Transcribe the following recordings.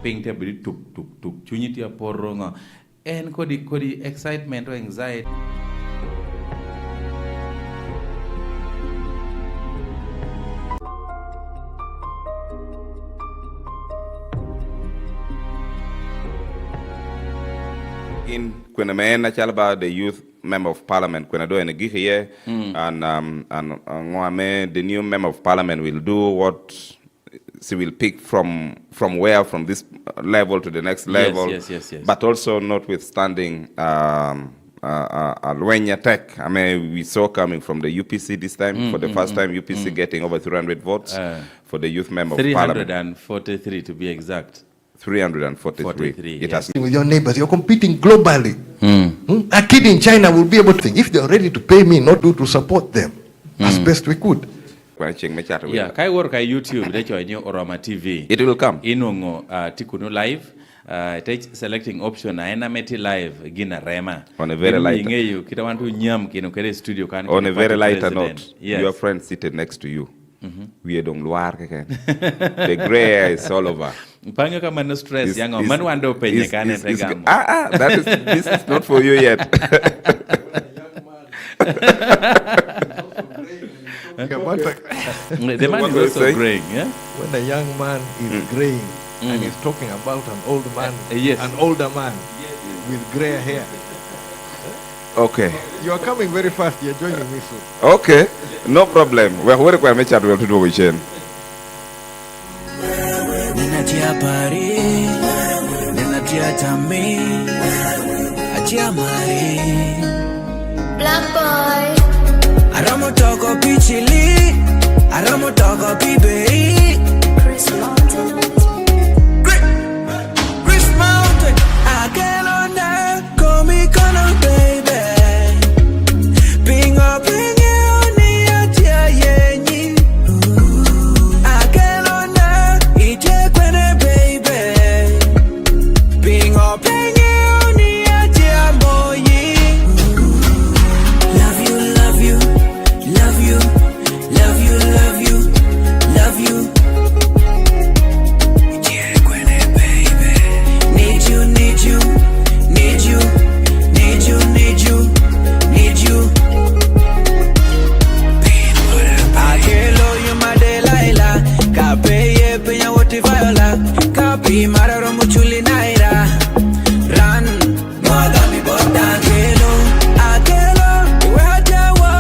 ping te bri tuk chunyi ti aporonga en kodi excitement or anxiety. When I tell about the youth member of parliament, when I do any here, and the new member of parliament will do what she will pick from this level to the next level. Yes. But also notwithstanding Alwenya Tech. I mean, we saw coming from the UPC this time, for the first time, UPC getting over 300 votes for the youth member of parliament. 343 to be exact. 343. It has with your neighbors, you're competing globally. A kid in China will be able to think if they're ready to pay me, not to support them as best we could. Yeah, kai work at YouTube, that you know Orama TV. It will come. Inongo Tikuno live. Selecting option aina meti live gina rema on a very light kita wantu nyam kino kere studio kan on a very lighter note. Your friend seated next to you. We don't luar keken. The gray hair is all over. Panga kama no stress yanga man wando penye kane tegamo. This is not for you yet. The man is also graying, yeah? When a young man is graying and he's talking about an old man, yes. an older man with gray hair. Okay. You are coming very fast. You're joining me soon. Okay, no problem. We're going to make sure to do with you. Ninatia pari, ninatia tami, atia mari. Black boy. Aramo toko pichili, aramo toko piberi. Chris Mountain. Chris Mountain. Akena na komi kono baby. Ping up in you ni atia yenyi. Akena na ije kwene baby. Ping up in you ni atia moyi. Love you, love you, love you, love you, love you, love you. Ije kwene baby. Need you, need you, need you, need you, need you, need you. Akelo you my Delilah. Kapeye penya woti viola. Kapi mararo muchuli naira. Run, mwagami boda. Akelo, iwe hajawa.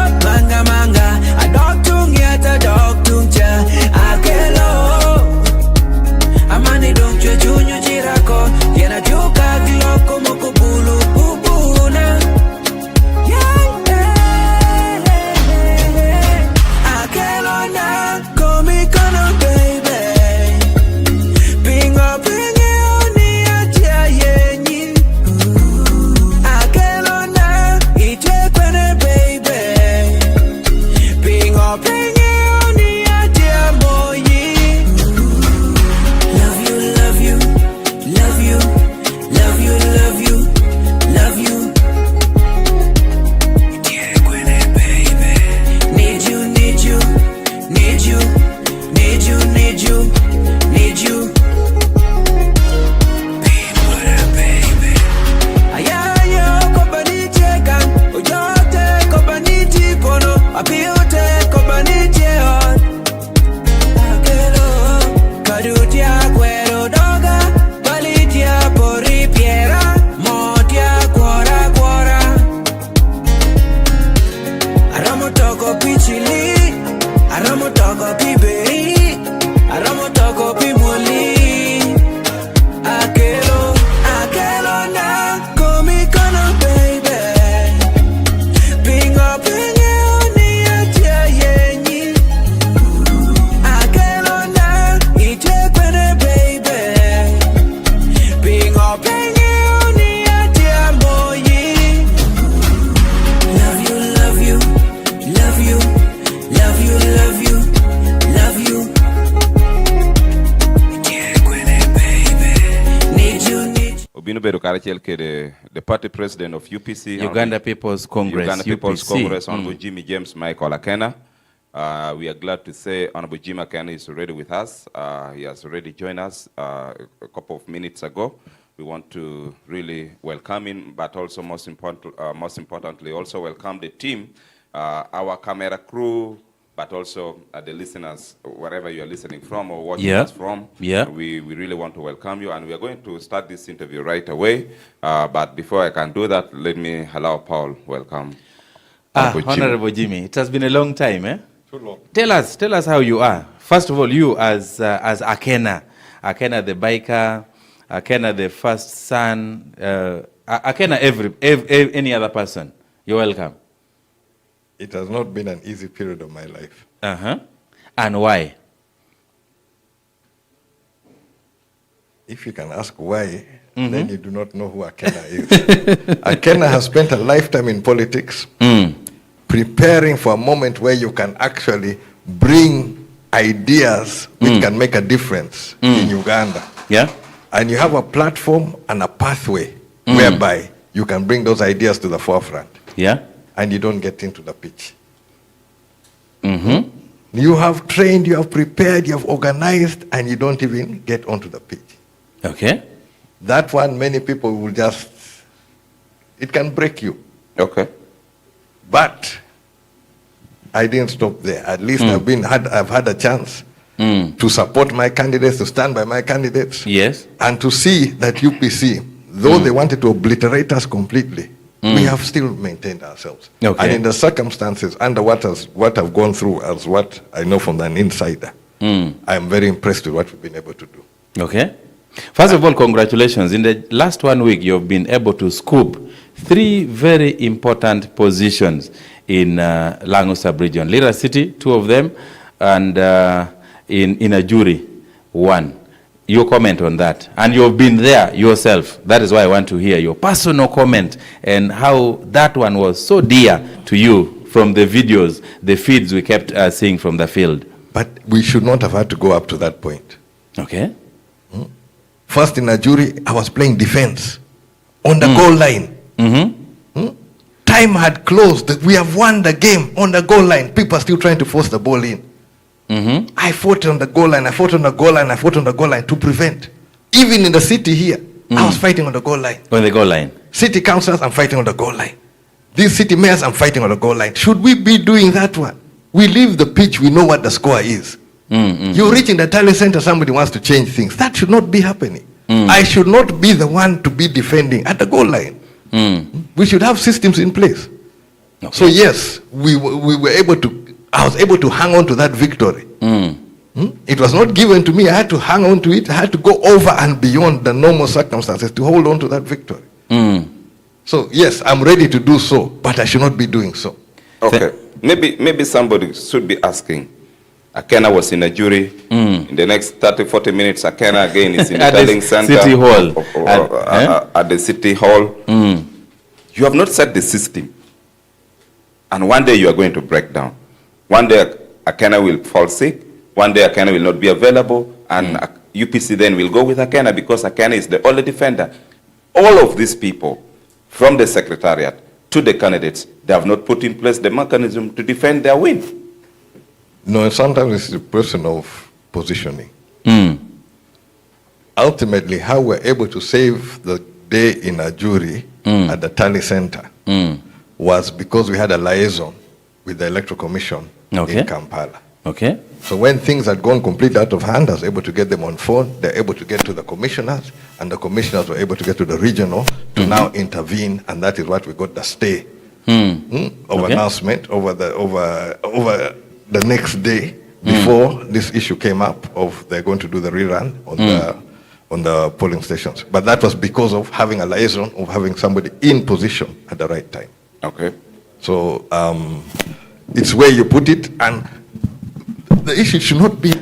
Manga, adoktung yata doktung cha. Akelo, amani dong chwe chunyo chirako. Yena chuka kiloko moko bulu bubuna. Akelo na komi kono baby. Ping up in you ni atia yenyi. Akelo na ije kwene baby. Ping up in you ni atia moyi. Love you, love you, love you, love you, love you, love you. Ije kwene baby. Need you, need you, need you, need you, need you, need you. Baby. Ayayo kobani chekan, oyote kobani tipono, apiote kobani cheon. Akelo, kadutia kwero doga, balitia pori piera, motia kwora. Aramo toko pichili, aramo toko piberi, aramo toko pimoli. Akelo na komi kono baby. Ping up in you ni atia yenyi. Akelo na ije kwene baby. Ping up in you ni atia moyi. Love you, love you, love you, love you, love you, love you. Ije kwene baby. Need you, need you. Obino Bedo Karachelke, the party president of UPC, Uganda People's Congress, Uganda People's UPC. Congress, Honorable Jimmy James Michael Akena, We are glad to say Honorable Jame Akena is already with us. He has already joined us a couple of minutes ago. We want to really welcome him, but also most importantly, also welcome the team, our camera crew, but also the listeners, wherever you are listening from or watching us from. We really want to welcome you, and we are going to start this interview right away. But before I can do that, let me allow Paul welcome. Honorable Jame, it has been a long time, eh? Too long. Tell us how you are. First of all, you as Akena the biker, Akena the first son, Akena any other person. You're welcome. It has not been an easy period of my life. And why? If you can ask why, then you do not know who Akena is. Akena has spent a lifetime in politics, preparing for a moment where you can actually bring ideas which can make a difference in Uganda. Yeah. And you have a platform and a pathway whereby you can bring those ideas to the forefront. Yeah. And you don't get into the pitch. You have trained, you have prepared, you have organized, and you don't even get onto the pitch. Okay. That one, many people will just, it can break you. Okay. But I didn't stop there. At least I've had a chance to support my candidates, to stand by my candidates. Yes. And to see that UPC, though they wanted to obliterate us completely, we have still maintained ourselves. Okay. And in the circumstances, under what I've gone through, as what I know from an insider, I am very impressed with what we've been able to do. Okay. First of all, congratulations. In the last 1 week, you've been able to scoop 3 very important positions in Lango sub-region. Lira City, 2 of them, and in a jury, 1. Your comment on that. And you've been there yourself. That is why I want to hear your personal comment and how that one was so dear to you from the videos, the feeds we kept seeing from the field. But we should not have had to go up to that point. Okay. First in a jury, I was playing defense on the goal line. Time had closed. We have won the game on the goal line. People are still trying to force the ball in. I fought on the goal line. I fought on the goal line. I fought on the goal line to prevent. Even in the city here, I was fighting on the goal line. On the goal line. City councillors, I'm fighting on the goal line. These city mayors, I'm fighting on the goal line. Should we be doing that one? We leave the pitch. We know what the score is. You reach in the talent center, somebody wants to change things. That should not be happening. I should not be the one to be defending at the goal line. We should have systems in place. Okay. So yes, we were able to, I was able to hang on to that victory. It was not given to me. I had to hang on to it. I had to go over and beyond the normal circumstances to hold on to that victory. So yes, I'm ready to do so, but I should not be doing so. Okay. Maybe somebody should be asking. Akena was in a jury. In the next 30-40 minutes, Akena again is in the telling center. City Hall. At the City Hall. You have not set the system. And one day you are going to break down. One day Akena will fall sick. One day Akena will not be available. And UPC then will go with Akena because Akena is the only defender. All of these people, from the secretariat to the candidates, they have not put in place the mechanism to defend their win. No, sometimes it's a question of positioning. Ultimately, how we're able to save the day in a jury at the Tally Center was because we had a liaison with the Electoral Commission in Kampala. Okay. So when things had gone completely out of hand, I was able to get them on phone. They're able to get to the commissioners, and the commissioners were able to get to the regional to now intervene, and that is what we got the stay of announcement over the next day before this issue came up of they're going to do the rerun on the polling stations. But that was because of having a liaison, of having somebody in position at the right time. Okay. So it's where you put it, and the issue should not be,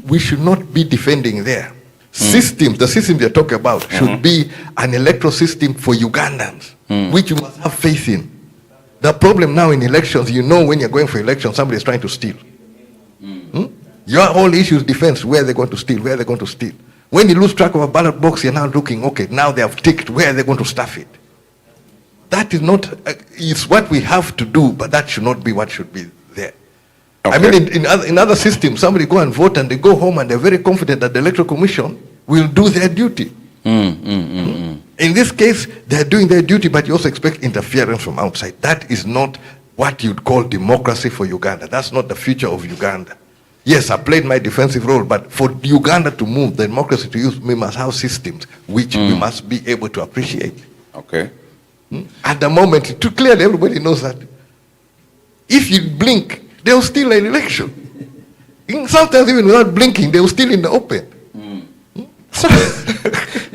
we should not be defending there. Systems, the system they're talking about should be an electoral system for Ugandans, which you must have faith in. The problem now in elections, you know when you're going for elections, somebody is trying to steal. Your whole issue is defense, where they're going to steal, where they're going to steal. When you lose track of a ballot box, you're now looking, okay, now they have ticked, where they're going to stuff it. That is not, it's what we have to do, but that should not be what should be there. I mean, in other systems, somebody go and vote and they go home and they're very confident that the Electoral Commission will do their duty. In this case, they're doing their duty, but you also expect interference from outside. That is not what you'd call democracy for Uganda. That's not the future of Uganda. Yes, I played my defensive role, but for Uganda to move, the democracy to use, we must have systems which we must be able to appreciate. Okay. At the moment, too clearly, everybody knows that. If you blink, there will still an election. Sometimes even without blinking, they will still in the open. So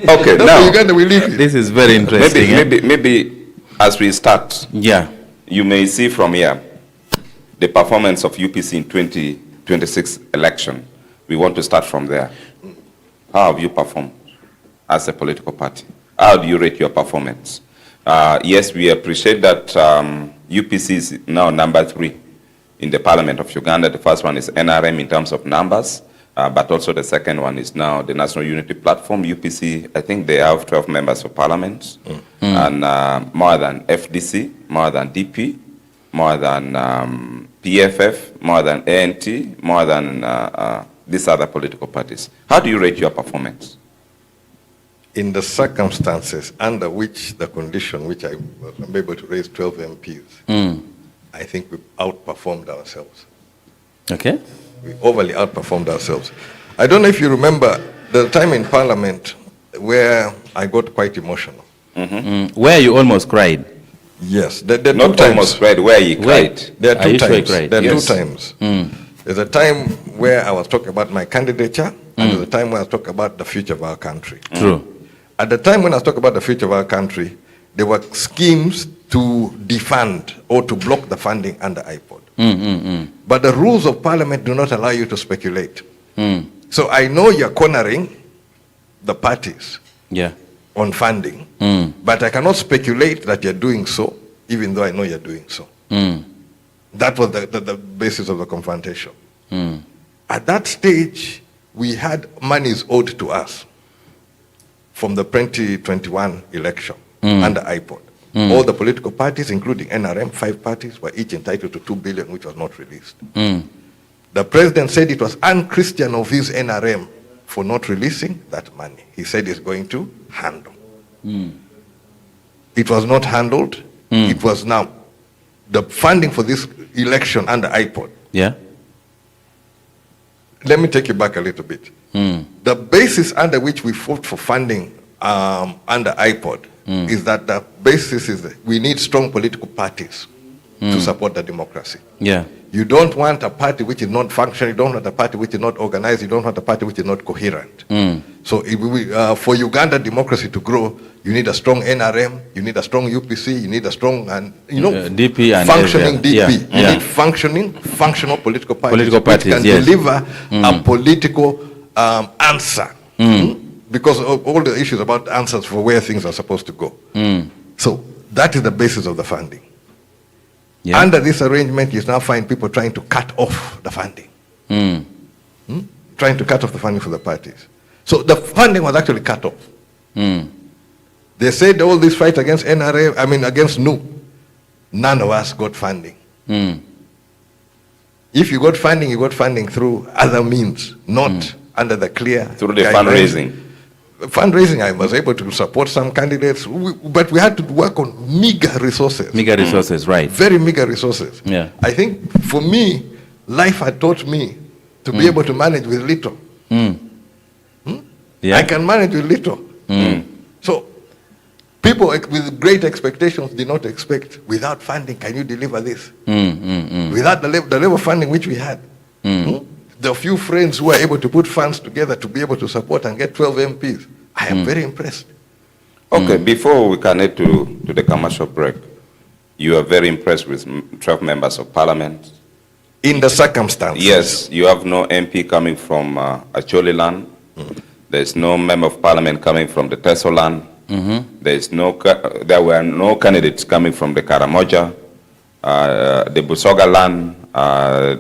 Okay, now Uganda will live in. This is very interesting. maybe as we start, Yeah. you may see from here the performance of UPC in 2026 election. We want to start from there. How have you performed as a political party? How do you rate your performance? Yes, we appreciate that UPC is now number 3 in the Parliament of Uganda. The first one is NRM in terms of numbers, but also the second one is now the National Unity Platform. UPC, I think they have 12 members of parliament, and more than FDC, more than DP, more than PFF, more than ANT, more than these other political parties. How do you rate your performance? In the circumstances under which the condition which I'm able to raise 12 MPs, I think we outperformed ourselves. Okay. We overly outperformed ourselves. I don't know if you remember the time in Parliament where I got quite emotional. Where you almost cried. Yes, there are Not two times. almost cried, where you cried. There are Are two you sure you times. cried? There are Yes. 2 times. There's a time where I was talking about my candidature, and there's a time when I was talking about the future of our country. True. At the time when I was talking about the future of our country, there were schemes to defund or to block the funding under IPOD. But the rules of Parliament do not allow you to speculate. So I know you're cornering the parties Yeah. on funding, but I cannot speculate that you're doing so, even though I know you're doing so. That was the basis of the confrontation. At that stage, we had monies owed to us from the 2021 election under IPOD. All the political parties, including NRM, 5 parties, were each entitled to 2 billion, which was not released. The president said it was unchristian of his NRM for not releasing that money. He said he's going to handle. It was not handled. It was now the funding for this election under IPOD. Yeah. Let me take you back a little bit. The basis under which we fought for funding under IPOD is that the basis is that we need strong political parties to support the democracy. Yeah. You don't want a party which is not functioning, you don't want a party which is not organized, you don't want a party which is not coherent. So if for Uganda democracy to grow, you need a strong NRM, you need a strong UPC, you need a strong, DP and functioning DP. yeah, You yeah. need functional political parties, Political parties, which can yes. deliver a political answer. Because of all the issues about answers for where things are supposed to go. So that is the basis of the funding. Yeah. Under this arrangement, you now find people trying to cut off the funding. Trying to cut off the funding for the parties. So the funding was actually cut off. They said all this fight against against NU, none of us got funding. If you got funding through other means, not under the clear Through the guidelines. fundraising. I was able to support some candidates, but we had to work on meager resources. Meager resources, right. Very meager resources. Yeah. I think for me, life had taught me to be able to manage with little. Yeah. I can manage with little. So people with great expectations did not expect, without funding, can you deliver this? Without the level of funding which we had. The few friends who were able to put funds together to be able to support and get 12 MPs, I am very impressed. Okay, before we can head to the commercial break, you are very impressed with 12 members of parliament. In the circumstances. Yes, you have no MP coming from Acholi land. There's no member of parliament coming from the Teso land. There were no candidates coming from the Karamoja, the Busoga land,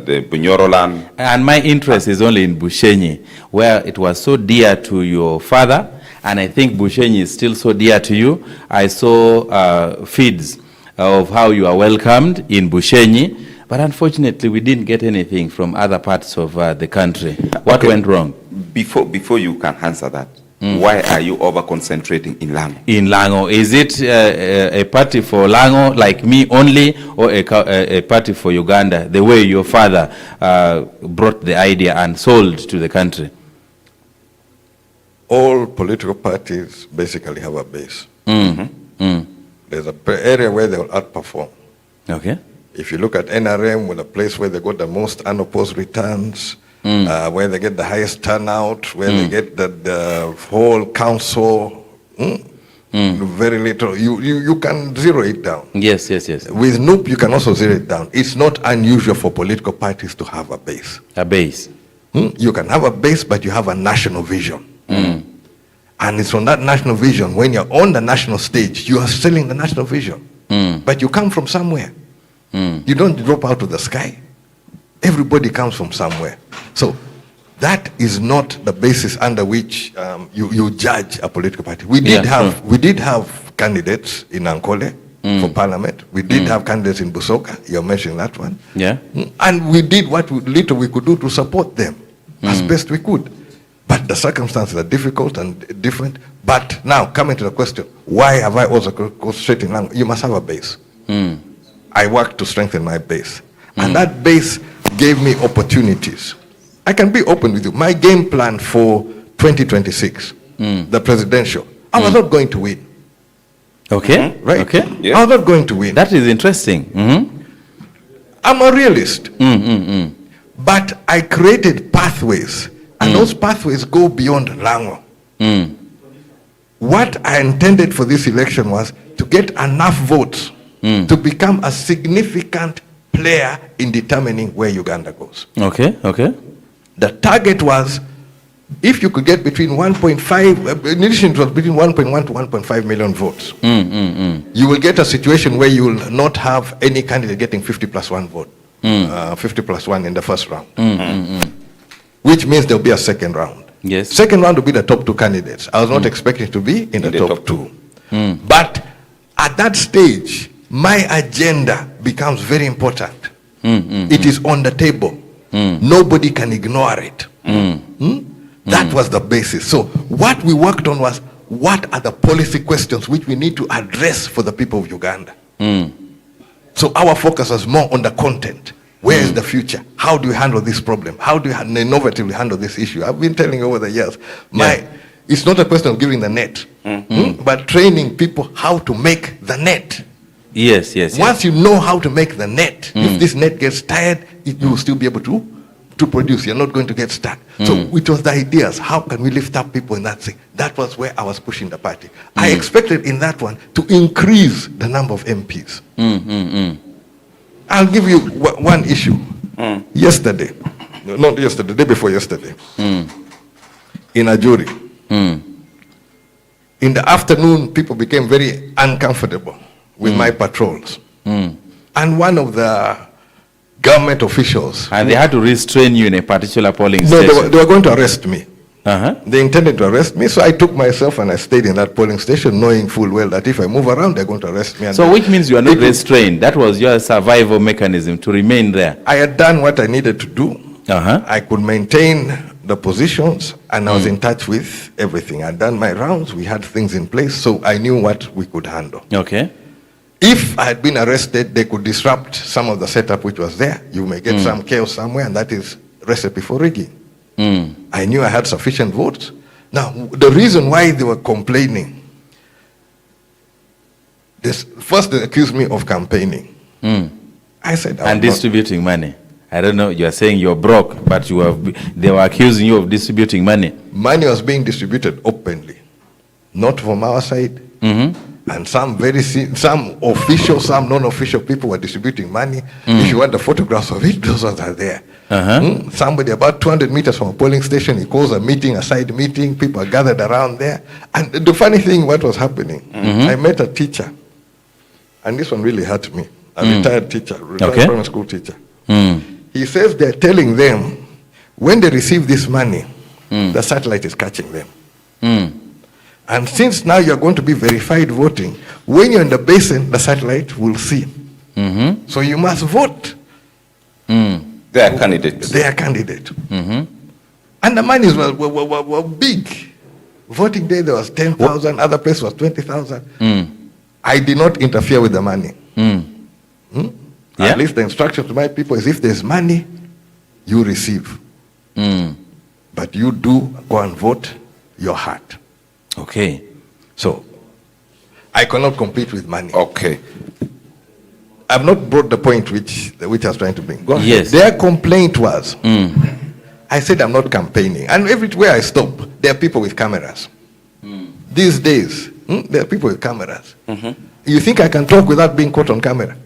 the Bunyoro land. And my interest is only in Bushenyi, where it was so dear to your father, and I think Bushenyi is still so dear to you. I saw feeds of how you are welcomed in Bushenyi But unfortunately, we didn't get anything from other parts of the country. What went wrong? Before you can answer that, why are you over-concentrating in Lango? In Lango, is it a party for Lango like me only, or a party for Uganda, the way your father brought the idea and sold to the country? All political parties basically have a base. There's an area where they will outperform. Okay. If you look at NRM, with a place where they got the most unopposed returns, where they get the highest turnout, where they get the whole council, very little. You can zero it down. Yes. With NUP, you can also zero it down. It's not unusual for political parties to have a base. A base. You can have a base, but you have a national vision. And it's from that national vision, when you're on the national stage, you are selling the national vision. But you come from somewhere. You don't drop out of the sky. Everybody comes from somewhere. So that is not the basis under which you judge a political party. We did have candidates in Ankole for parliament. We did have candidates in Busoga. You're mentioning that one. Yeah. And we did what little we could do to support them as best we could. But the circumstances are difficult and different. But now, coming to the question, why have I also concentrated in Lango? You must have a base. I worked to strengthen my base. And that base gave me opportunities. I can be open with you. My game plan for 2026, the presidential, I was not going to win. Okay. Right? Okay. I was not going to win. That is interesting. I'm a realist. But I created pathways. And those pathways go beyond Lango. What I intended for this election was to get enough votes to become a significant player in determining where Uganda goes. Okay. The target was, if you could get between 1.5, in addition it was between 1.1 to 1.5 million votes, you will get a situation where you will not have any candidate getting 50 plus 1 vote, 50 plus 1 in the first round. Which means there'll be a second round. Yes. Second round will be the top 2 candidates. I was not expecting to be in the top 2. But at that stage, my agenda becomes very important. It is on the table. Nobody can ignore it. That was the basis. So what we worked on was, what are the policy questions which we need to address for the people of Uganda? So our focus was more on the content. Where is the future? How do you handle this problem? How do you innovatively handle this issue? I've been telling you over the years, it's not a question of giving the net, but training people how to make the net. Yes. Once you know how to make the net, if this net gets tired, you will still be able to produce. You're not going to get stuck. So it was the ideas. How can we lift up people in that thing? That was where I was pushing the party. I expected in that one to increase the number of MPs. I'll give you one issue. Yesterday, not yesterday, the day before yesterday, in Ajuri, in the afternoon, people became very uncomfortable with my patrols. And one of the government officials... And they had to restrain you in a particular polling No, station. they were going to arrest me. They intended to arrest me, so I took myself and I stayed in that polling station, knowing full well that if I move around, they're going to arrest me. And so which means you are not restrained. That was your survival mechanism, to remain there. I had done what I needed to do. I could maintain the positions, and I was in touch with everything. I'd done my rounds, we had things in place, so I knew what we could handle. Okay. If I had been arrested, they could disrupt some of the setup which was there. You may get some chaos somewhere, and that is recipe for rigging. I knew I had sufficient votes. Now, the reason why they were complaining, first they accused me of campaigning. I said, and distributing money. I don't know, you are saying you're broke, but they were accusing you of distributing money. Money was being distributed openly, not from our side. And some official, some non-official people were distributing money. If you want the photographs of it, those ones are there. Somebody about 200 meters from a polling station, he calls a meeting, a side meeting, people are gathered around there. And the funny thing, what was happening, I met a teacher, and this one really hurt me, a retired teacher, primary school teacher. He says they're telling them, when they receive this money, the satellite is catching them. And since now you're going to be verified voting, when you're in the basin, the satellite will see. So you must vote Their candidates. Their candidate. And the monies were big. Voting day, there was 10,000, other place was 20,000. I did not interfere with the money. Yeah. At least the instruction to my people is if there's money, you receive. But you do go and vote your heart. Okay. So, I cannot compete with money. Okay. I've not brought the point which I was trying to bring. Go ahead. Yes. Their complaint was, I said I'm not campaigning. And everywhere I stop, there are people with cameras. These days, there are people with cameras. You think I can talk without being caught on camera?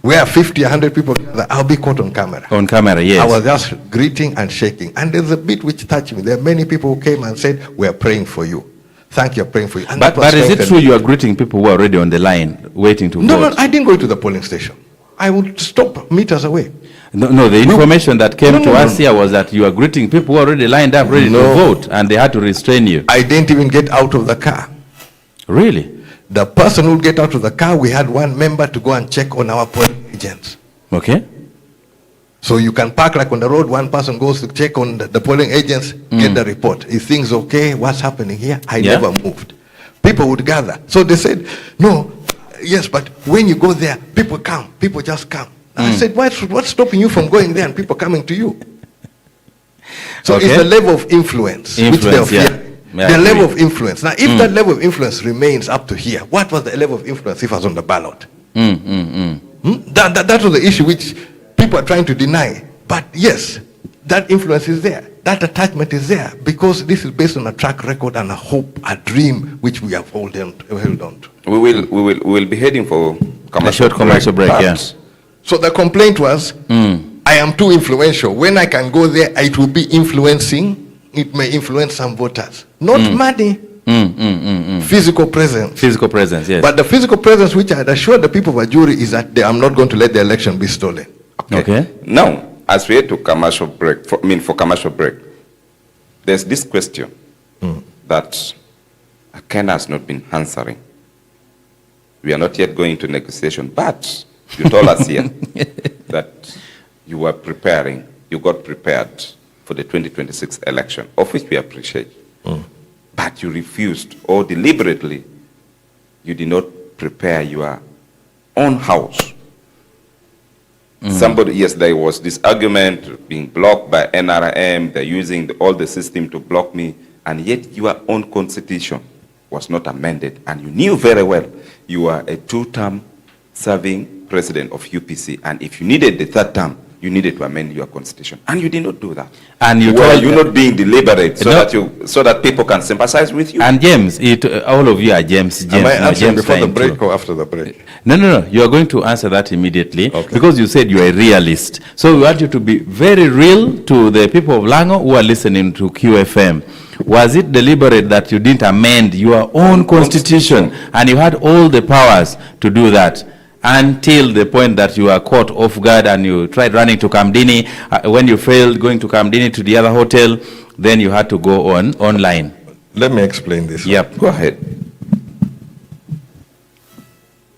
Where 50, 100 people gather, I'll be caught on camera. On camera, yes. I was just greeting and shaking. And there's a bit which touched me. There are many people who came and said, we're praying for you. Thank you, praying for you. And But is it true you are greeting people who are already on the line, waiting to vote? No, I didn't go to the polling station. I would stop meters away. No, the information that came to us here was that you are greeting people who are already lined up, ready to vote, and they had to restrain you. I didn't even get out of the car. Really? The person who would get out of the car, we had one member to go and check on our polling agents. Okay. So you can park like on the road, one person goes to check on the polling agents, get the report. Is things okay? What's happening here? I never moved. People would gather. So they said, no, yes, but when you go there, people come. People just come. And I said, what's stopping you from going there and people coming to you? So it's the level of influence which they are fearing. The level of influence. Now, if that level of influence remains up to here, what was the level of influence if I was on the ballot? That was the issue which people are trying to deny. But yes, that influence is there. That attachment is there because this is based on a track record and a hope, a dream which we have held on to. We will be heading for a short commercial break. Yes. So the complaint was, I am too influential. When I can go there, it will be influencing. It may influence some voters. Not money. Physical presence. Physical presence, yes. But the physical presence which I had assured the people of Ajuri is that I'm not going to let the election be stolen. Okay. Now, as we head to commercial break, for commercial break, there's this question that Akena has not been answering. We are not yet going to negotiation, but you told us here that you were preparing, you got prepared for the 2026 election, of which we appreciate. But you refused, or deliberately, you did not prepare your own house. Yes, there was this argument being blocked by NRM, they're using all the system to block me, and yet your own constitution was not amended, and you knew very well you are a two-term serving president of UPC, and if you needed the third term, you needed to amend your constitution, and you did not do that. And you you're not being deliberate so that people can sympathize with you. And James, all of you are James. Am I answering before the break or after the break? No. You are going to answer that immediately because you said you are a realist. So we want you to be very real to the people of Lango who are listening to QFM. Was it deliberate that you didn't amend your own constitution and you had all the powers to do that? Until the point that you are caught off guard and you tried running to Kamdini. When you failed going to Kamdini to the other hotel, then you had to go online. Let me explain this. Yep. Go ahead.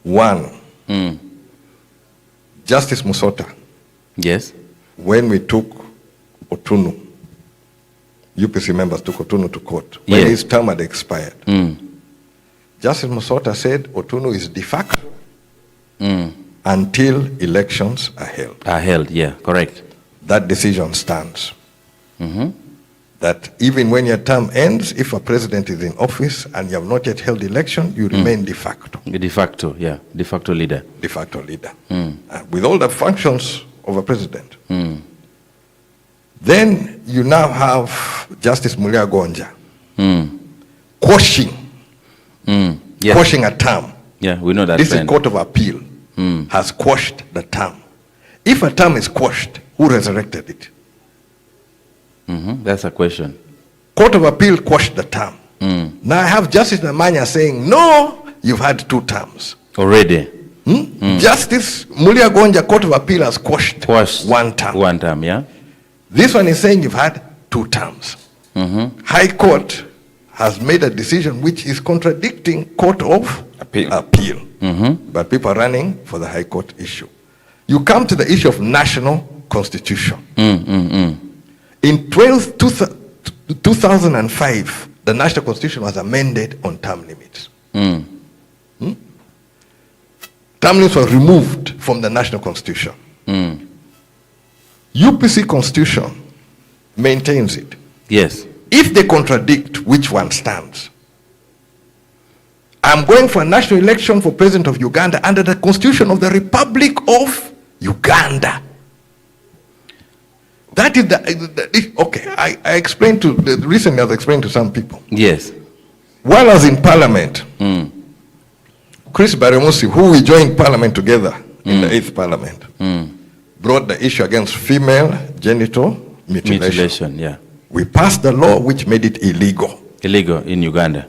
One, Justice Musota. Yes. When we took Otunu, UPC members took Otunu to court, when his term had expired, Justice Musota said Otunu is de facto until elections are held. Yeah, correct. That decision stands. That even when your term ends, if a president is in office and you have not yet held election, you remain de facto. De facto, yeah. De facto leader. De facto leader. With all the functions of a president. Then you now have Justice Mulia Gonja quashing a term. Yeah, we know that. This is Court of Appeal has quashed the term. If a term is quashed, who resurrected it? That's a question. Court of Appeal quashed the term. Now I have Justice Namanya saying, no, you've had 2 terms. Already. Justice Mulia Gonja, Court of Appeal has quashed 1 term. 1 term, yeah. This one is saying you've had 2 terms. High Court has made a decision which is contradicting Court of Appeal. But people are running for the High Court issue. You come to the issue of national constitution. In 2005, the national constitution was amended on term limits. Term limits were removed from the national constitution. UPC constitution maintains it. Yes. If they contradict, which one stands? I'm going for a national election for president of Uganda under the constitution of the Republic of Uganda. That is okay. I explained to, recently I was explaining to some people. Yes. While I was in parliament, Chris Baremusi, who we joined parliament together in the 8th parliament, brought the issue against female genital mutilation. Yeah. We passed the law which made it illegal. Illegal in Uganda.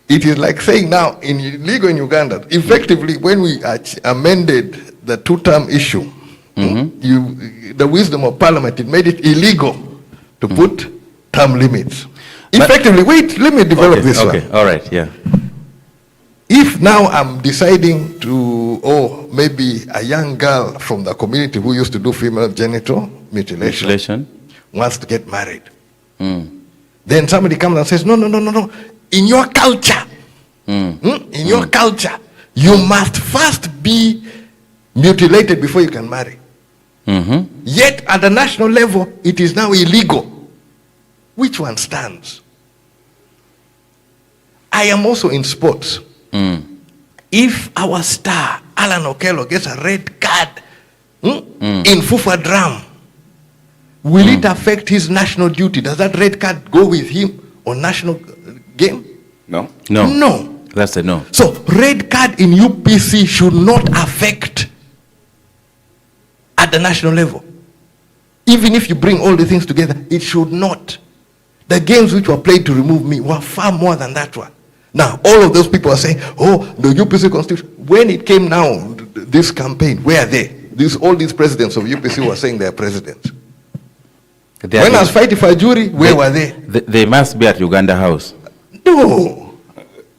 It is like saying now, illegal in Uganda, effectively when we amended the two-term issue, the wisdom of parliament, it made it illegal to put term limits. Effectively, wait, let me develop this one. Okay, all right, yeah. If now I'm deciding to, maybe a young girl from the community who used to do female genital mutilation wants to get married. Then somebody comes and says, no. In your culture, in your culture, you must first be mutilated before you can marry. Yet at the national level, it is now illegal. Which one stands? I am also in sports. If our star, Alan Okello, gets a red card in Fufa Drum, will it affect his national duty? Does that red card go with him on national game? No. No. That's a no. So red card in UPC should not affect at the national level. Even if you bring all the things together, it should not. The games which were played to remove me were far more than that one. Now, all of those people are saying, the UPC constitution. When it came now, this campaign, where are they? All these presidents of UPC were saying they are presidents. When I was fighting for a jury, where were they? They must be at Uganda House. No.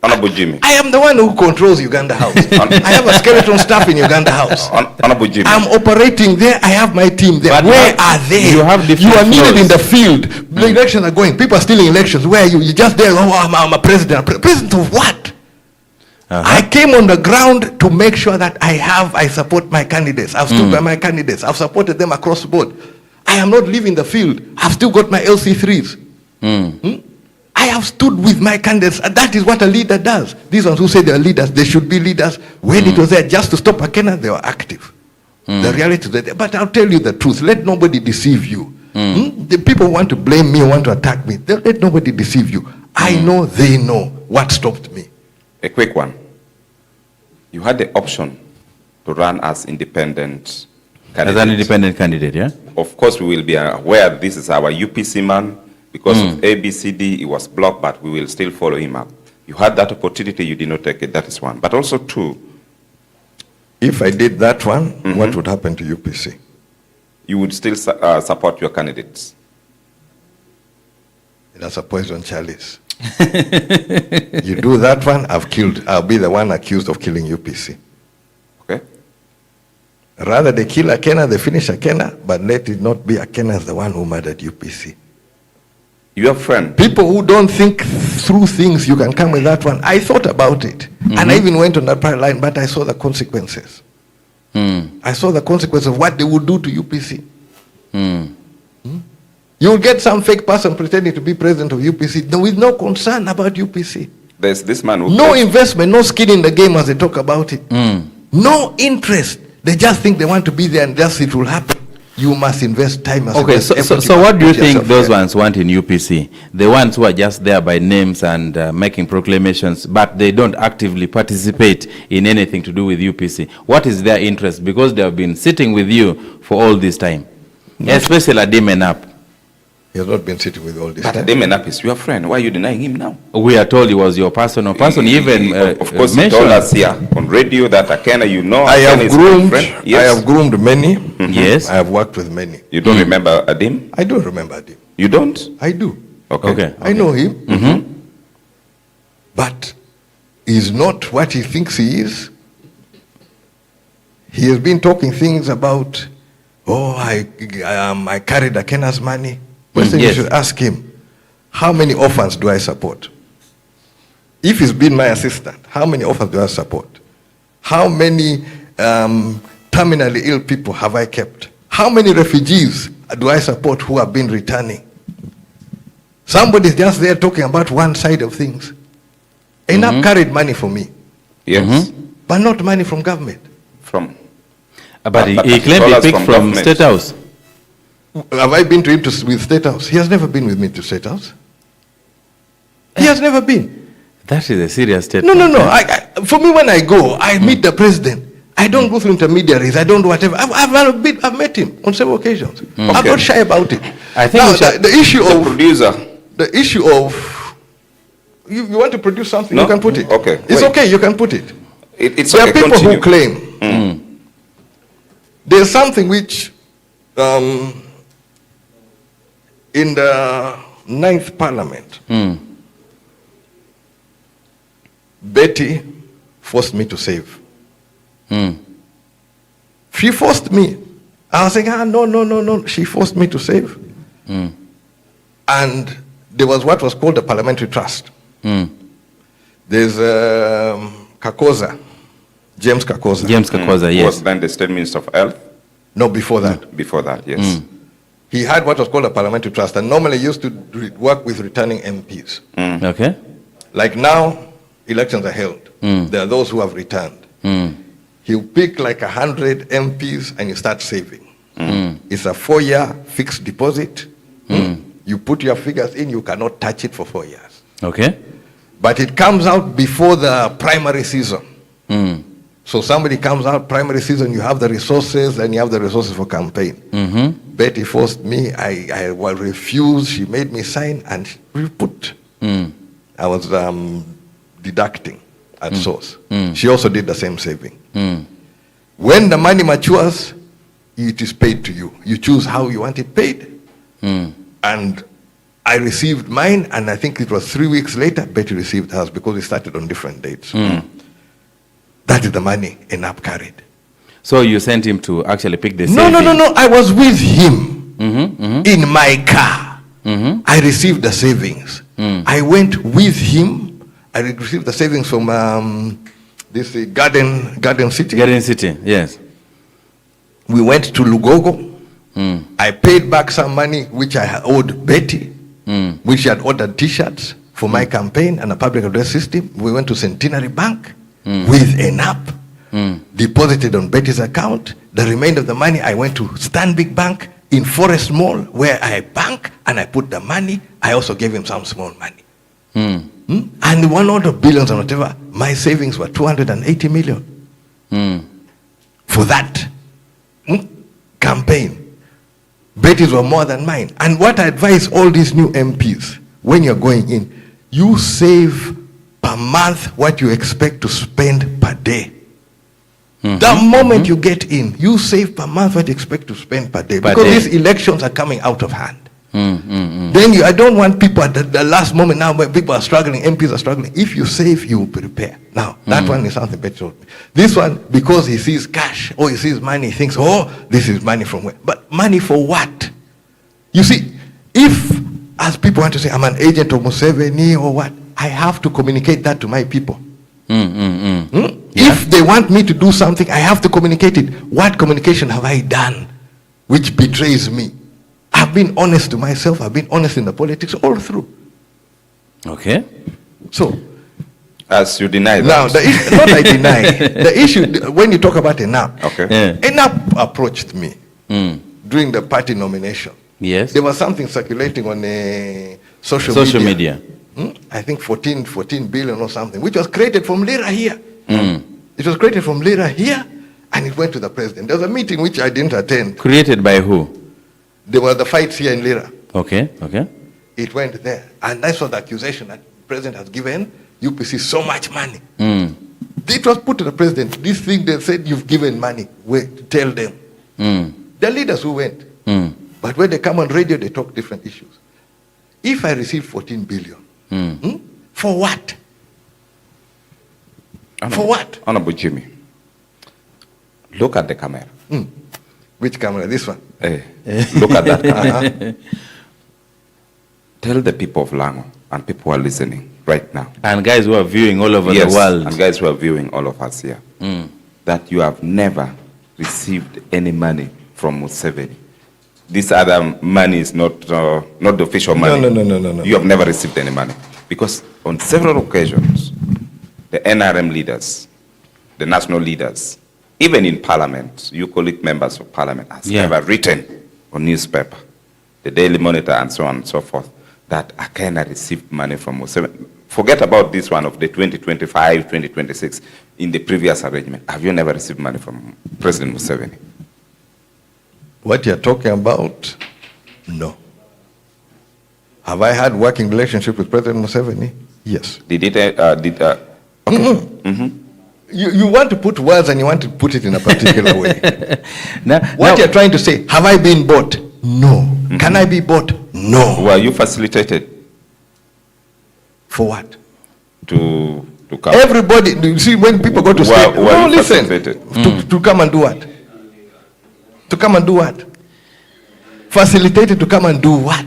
Honorable Jame. I am the one who controls Uganda House. I have a skeleton staff in Uganda House. Honorable Jame. I'm operating there. I have my team there. But where are they? You have different You are needed floors. in the field. The elections are going. People are stealing elections. Where are you? You're just there. I'm a president. President of what? I came on the ground to make sure that I support my candidates. I've stood by my candidates. I've supported them across the board. I am not leaving the field. I've still got my LC3s. I have stood with my candidates. And that is what a leader does. These ones who say they are leaders, they should be leaders. When it was there just to stop Akena, they were active. The reality is that, but I'll tell you the truth. Let nobody deceive you. The people want to blame me, want to attack me. Let nobody deceive you. I know they know what stopped me. A quick one. You had the option to run as independent candidate. As an independent candidate, yeah? Of course, we will be aware this is our UPC man. Because of ABCD, it was blocked, but we will still follow him up. You had that opportunity, you did not take it. That is one. But also two. If I did that one, what would happen to UPC? You would still support your candidates. That's a poison chalice. You do that one, I'll be the one accused of killing UPC. Okay? Rather they kill Akena, they finish Akena, but let it not be Akena as the one who murdered UPC. Your friend. People who don't think through things, you can come with that one. I thought about it. And I even went on that prior line, but I saw the consequences. I saw the consequences of what they would do to UPC. You'll get some fake person pretending to be president of UPC with no concern about UPC. There's this man who... No investment, no skin in the game as they talk about it. No interest. They just think they want to be there and just it will happen. You must invest time. Okay, so what do you think those ones want in UPC? The ones who are just there by names and making proclamations, but they don't actively participate in anything to do with UPC. What is their interest? Because they have been sitting with you for all this time. Especially Jame Nap. He has not been sitting with all this But time. Jame Nap is your friend. Why are you denying him now? We are told he was your personal person. Even of course, he mentioned told us here on radio that Akena, you know, I Akena have is my groomed. friend. I have groomed many. Yes. I have worked with many. You don't remember Adim? I don't remember him. You don't? I do. Okay. I know him. But he's not what he thinks he is. He has been talking things about, I carried Akena's money. First thing yes. you should ask him, how many orphans do I support? If he's been my assistant, how many orphans do I support? How many terminally ill people have I kept? How many refugees do I support who have been returning? Somebody's just there talking about one side of things. Enough carried money for me. Yes. But not money from government. From. But he claimed he picked from State House. Have I been to him with State House? He has never been with me to State House. He has never been. That is a serious statement. No. For me, when I go, I meet the president. I don't go through intermediaries. I don't do whatever. I've met him on several occasions. I'm not shy about it. I think now, the issue of producer. The issue of you want to produce something, No? you can put it. Okay. It's Wait. okay. You can put it. It's There okay. are people Continue. who claim there's something which in the 9th Parliament. Betty forced me to save. She forced me. I was saying, no. She forced me to save. And there was what was called the parliamentary trust. There's Kakoza, James Kakoza. James Kakoza, yes. Was then the State Minister of Health? No, before that. Before that, yes. He had what was called a parliamentary trust and normally used to work with returning MPs. Okay. Like now, elections are held. There are those who have returned. He'll pick like 100 MPs and you start saving. It's a 4-year fixed deposit. You put your figures in, you cannot touch it for 4 years. Okay. But it comes out before the primary season. So somebody comes out primary season, you have the resources and you have the resources for campaign. Betty forced me, I refused, she made me sign and we put. I was deducting at source. She also did the same saving. When the money matures, it is paid to you. You choose how you want it paid. And I received mine, and I think it was 3 weeks later, Betty received hers because we started on different dates. That is the money Enap carried. So you sent him to actually pick the No. savings? I was with him in my car. I received the savings. I went with him. I received the savings from this Garden City. Garden City, yes. We went to Lugogo. I paid back some money which I had owed Betty, which she had ordered T-shirts for my campaign and a public address system. We went to Centenary Bank with Enap, deposited on Betty's account. The remainder of the money, I went to Stanbic Bank in Forest Mall, where I bank, and I put the money. I also gave him some small money. And 100 billions and whatever, my savings were 280 million for that campaign. Betty's were more than mine. And what I advise all these new MPs, when you're going in, you save per month what you expect to spend per day. The moment you get in, you save per month what you expect to spend per day. Because these elections are coming out of hand. Then I don't want people at the last moment now where people are struggling, MPs are struggling. If you save, you will prepare. Now, that one is something Betty told me. This one, because he sees cash or he sees money, he thinks, this is money from where? But money for what? You see, if, as people want to say, I'm an agent of Museveni or what, I have to communicate that to my people. If they want me to do something, I have to communicate it. What communication have I done which betrays me? I've been honest to myself. I've been honest in the politics all through. Okay. So, as you deny that. now, not I deny. The issue, when you talk about Enap, Okay. Enap approached me during the party nomination. Yes. There was something circulating on social media. I think 14 billion or something, which was created from Lira here. It was created from Lira here, and it went to the president. There was a meeting which I didn't attend. Created by who? There were the fights here in Lira. Okay. It went there. And that's what the accusation that the president has given UPC so much money. It was put to the president. This thing they said you've given money. Wait, tell them. The leaders who went. But when they come on radio, they talk different issues. If I receive 14 billion, for what? For what? Honorable Jimmy, Look at the camera. Which camera? This one? Look at that camera. Tell the people of Lango and people who are listening right now. And guys who are viewing all over the world. And guys who are viewing all of us here. That you have never received any money from Museveni. This other money is not the official money. No. You have never received any money. Because on several occasions, the NRM leaders, the national leaders, even in parliament, you colleague members of parliament, has never written on newspaper, the Daily Monitor and so on and so forth, that Akena received money from Museveni. Forget about this one of the 2025, 2026, in the previous arrangement. Have you never received money from President Museveni? What you're talking about? No. Have I had working relationship with President Museveni? Yes. You want to put words and you want to put it in a particular way. What you're trying to say, have I been bought? No. Can I be bought? No. Were you facilitated? For what? To come. Everybody, you see, when people go to state, no, listen. To come and do what? To come and do what? Facilitated to come and do what?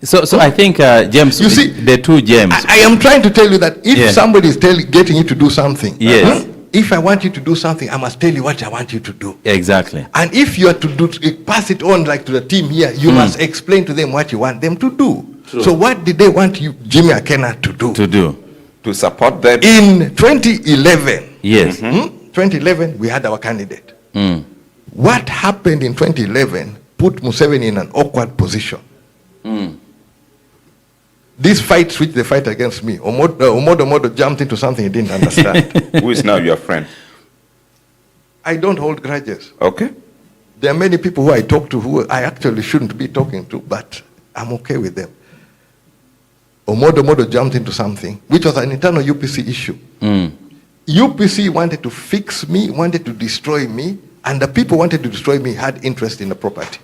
So I think, James, you see, the two James. I am trying to tell you that if somebody is getting you to do something, if I want you to do something, I must tell you what I want you to do. Exactly. And if you are to pass it on like to the team here, you must explain to them what you want them to do. True. So what did they want you, Jame Akena, to do? To support them. In 2011. Yes. 2011, we had our candidate. What happened in 2011 put Museveni in an awkward position. This fight which they fight against me, Omodo jumped into something he didn't understand. Who is now your friend? I don't hold grudges. Okay. There are many people who I talk to who I actually shouldn't be talking to, but I'm okay with them. Omodo jumped into something which was an internal UPC issue. UPC wanted to fix me, wanted to destroy me, and the people wanted to destroy me had interest in the property.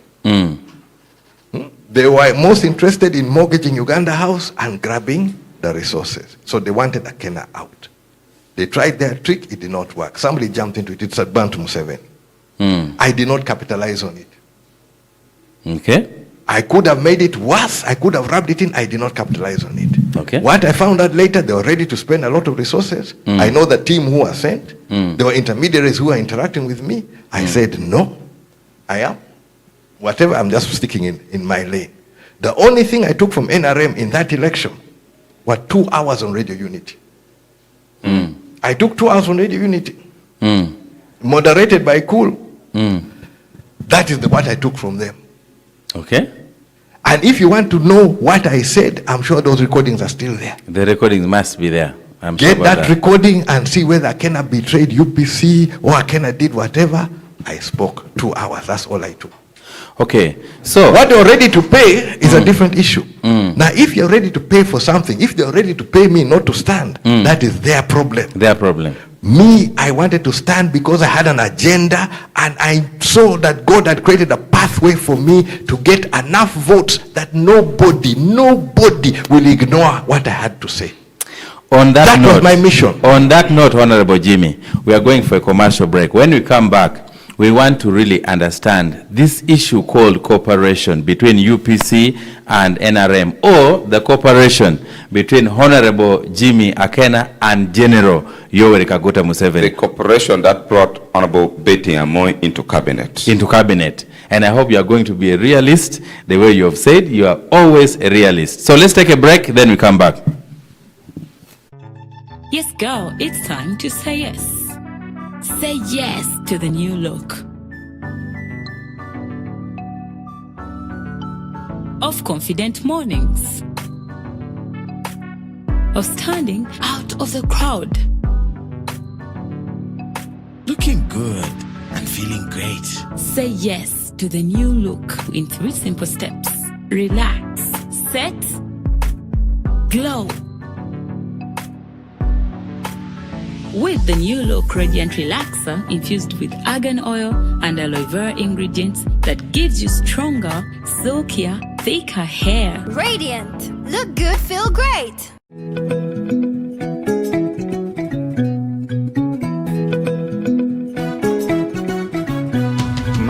They were most interested in mortgaging Uganda House and grabbing the resources. So they wanted Akena out. They tried their trick, it did not work. Somebody jumped into it, it's advanced to Museveni. I did not capitalize on it. Okay. I could have made it worse, I could have rubbed it in, I did not capitalize on it. Okay. What I found out later, they were ready to spend a lot of resources. I know the team who were sent. There were intermediaries who were interacting with me. I said, no, I am. Whatever, I'm just sticking in my lane. The only thing I took from NRM in that election were 2 hours on Radio Unity. I took 2 hours on Radio Unity. Moderated by Cool. That is what I took from them. Okay. And if you want to know what I said, I'm sure those recordings are still there. The recordings must be there. Get that recording and see whether Akena betrayed UPC or Akena did whatever. I spoke 2 hours. That's all I took. Okay. So what you're ready to pay is a different issue. Now, if you're ready to pay for something, if they're ready to pay me not to stand, that is their problem. Their problem. Me, I wanted to stand because I had an agenda and I saw that God had created a pathway for me to get enough votes that nobody will ignore what I had to say. On that note, was my mission. On that note, Honorable Jame, we are going for a commercial break. When we come back, we want to really understand this issue called cooperation between UPC and NRM, or the cooperation between Honorable Jame Akena and General Yoweri Kaguta Museveni. The cooperation that brought Honorable Betty Amoy into cabinet. Into cabinet. And I hope you are going to be a realist. The way you have said, you are always a realist. So let's take a break, then we come back. Yes, girl, it's time to say yes. Say yes to the new look of confident mornings, of standing out of the crowd, looking good and feeling great. Say yes to the new look in 3 simple steps. Relax, set, glow. With the new look Radiant Relaxer infused with argan oil and aloe vera ingredients that gives you stronger, silkier, thicker hair. Radiant. Look good, feel great.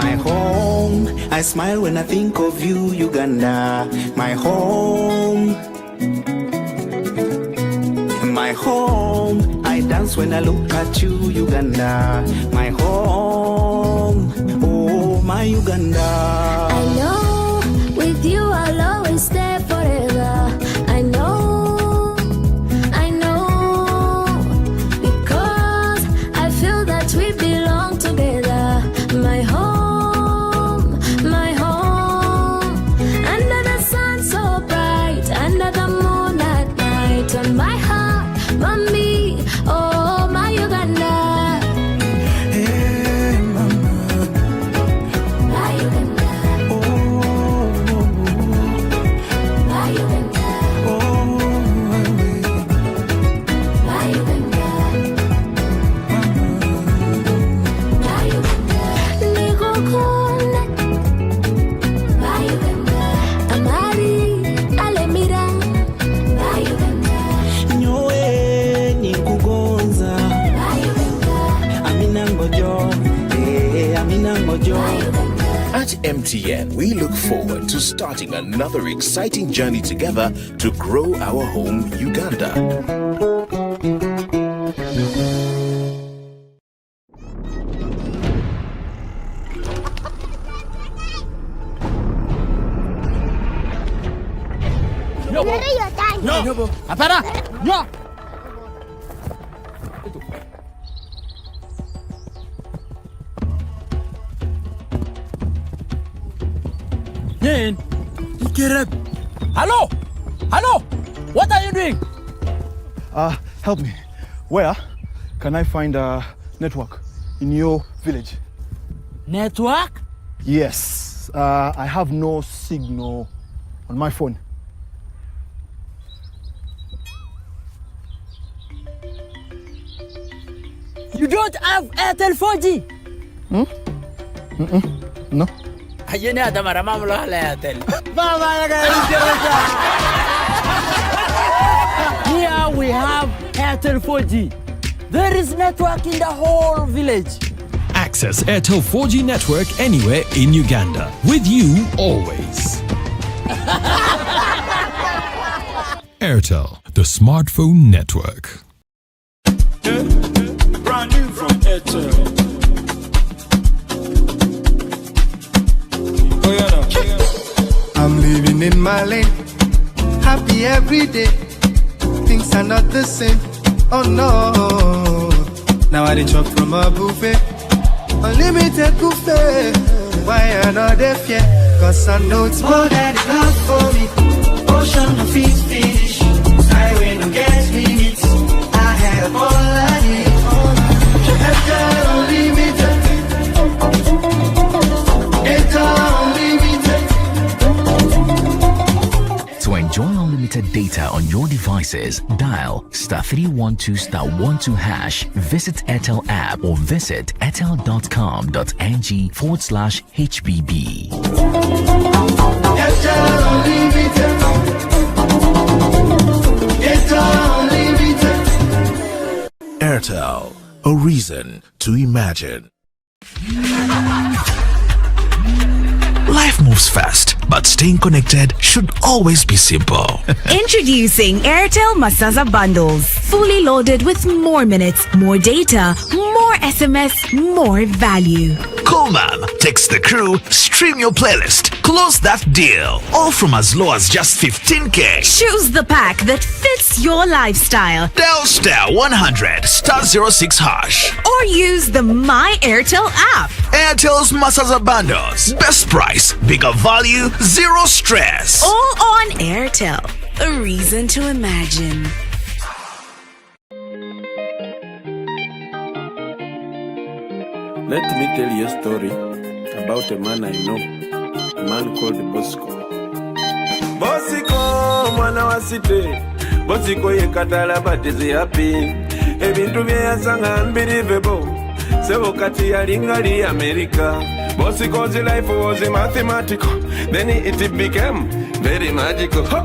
My home, I smile when I think of you, Uganda. My home. My home, I dance when I look at you, Uganda. My home, oh my Uganda. I know with you I'll always stay forever. I know, because I feel that we belong together. My home, under the sun so bright, under the moon at night, on my heart, mommy, oh my Uganda. Hey mama, My Uganda, oh, my Uganda, oh, my Uganda, my Uganda. Nikukunda, my Uganda. Amari, alemira, my Uganda, nyowe nikugonza. my Uganda, Amina ngojo, Amina ngojo. my Uganda. At MTN, we look forward to starting another exciting journey together to grow our home, Uganda. Apara! Yo! Yen! Get up! Hello! Hello! What are you doing? Help me. Where can I find a network in your village? Network? Yes. I have no signal on my phone. You don't have Airtel 4G? No. Ayene adamara mamlo ala Airtel. Here we have Airtel 4G. There is network in the whole village. Access Airtel 4G network anywhere in Uganda. With you always. Airtel, the smartphone network. Brand new from Airtel. I'm living in my lane, happy every day. Things are not the same, oh no. Now I did chop from a buffet, unlimited buffet. Why I not there fear? Cause I know it's more than enough for me. Ocean of feet finish, highway no get limits. I have all I need. Airtel unlimited, Airtel unlimited. To enjoy unlimited data on your devices, dial *312*12#, visit Airtel app or visit airtel.com.ng/HBB. Airtel unlimited, Airtel unlimited. Airtel, a reason to imagine. Life moves fast, but staying connected should always be simple. Introducing Airtel Masaza Bundles. Fully loaded with more minutes, more data, more SMS, more value. Cool man, text the crew, stream your playlist, close that deal. All from as low as just 15K. Choose the pack that fits your lifestyle. Dial *100*06#. Or use the My Airtel app. Airtel's Masaza Bundles. Best price, bigger value, zero stress. All on Airtel. A reason to imagine. Let me tell you a story about a man I know, a man called Bosco. Bosco, mwana wa site, Bosco yekatala but is happy. Ebintu bye yasanga unbelievable. Sebo kati yalingali America. Bosco's life was mathematical, then it became very magical. Ho!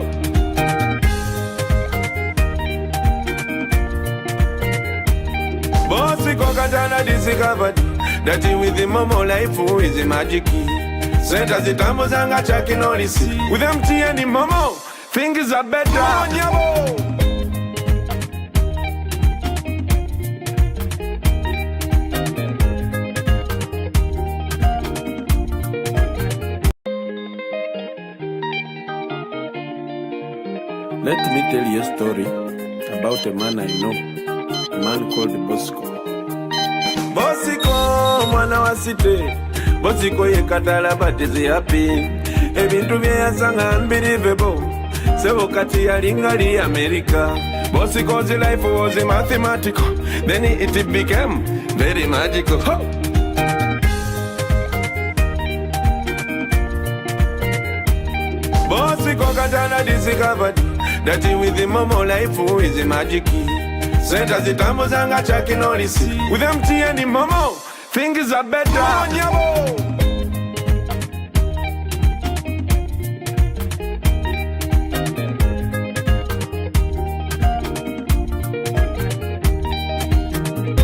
Bosco katana discovered that with the momo life is a magic. Senta zitambo zanga chaki no lisi. With MTN momo, things are better. Let me tell you a story about a man I know, a man called Bosco. Bosiko, mwana wa site, Bosiko yekatala but is happy. Ebintu bye yasanga unbelievable. Sebo kati yalingali America. Bosiko's life was mathematical, then it became very magical. Ho! Bosiko katana discovered that with the momo life is a magic. Senta zitambo zanga chaki no lisi. With MTN momo, things are better.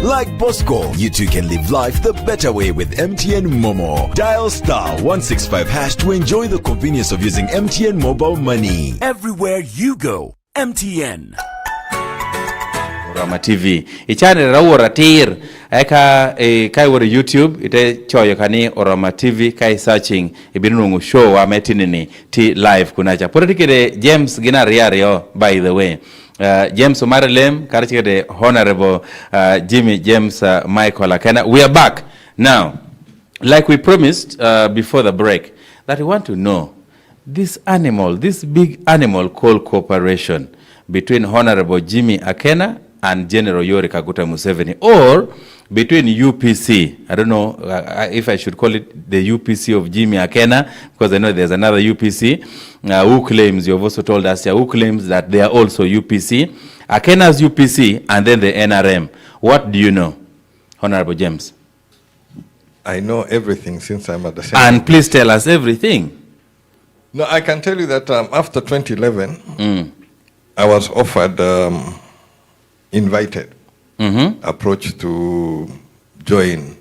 Like Bosco, you too can live life the better way with MTN Momo. Dial *165# to enjoy the convenience of using MTN mobile money. Everywhere you go, MTN. Orama TV. Ichane rawora tir. Eka kai wori YouTube ite choyo kani Orama TV kai searching ibinungu show wa metinini ti live kunacha. Politikere James gina riario by the way. James Omarelem, the Honorable Jimmy James Michael Akena. We are back now. Like we promised before the break, that we want to know this animal, this big animal called cooperation between Honorable Jimmy Akena and General Yoweri Kaguta Museveni, or between UPC, I don't know if I should call it the UPC of Jimmy Akena, because I know there's another UPC who claims, you've also told us, who claims that they are also UPC, Akena's UPC, and then the NRM. What do you know, Honorable James? I know everything since I'm at the center. And please tell us everything. No, I can tell you that after 2011, I was offered, invited, approach to join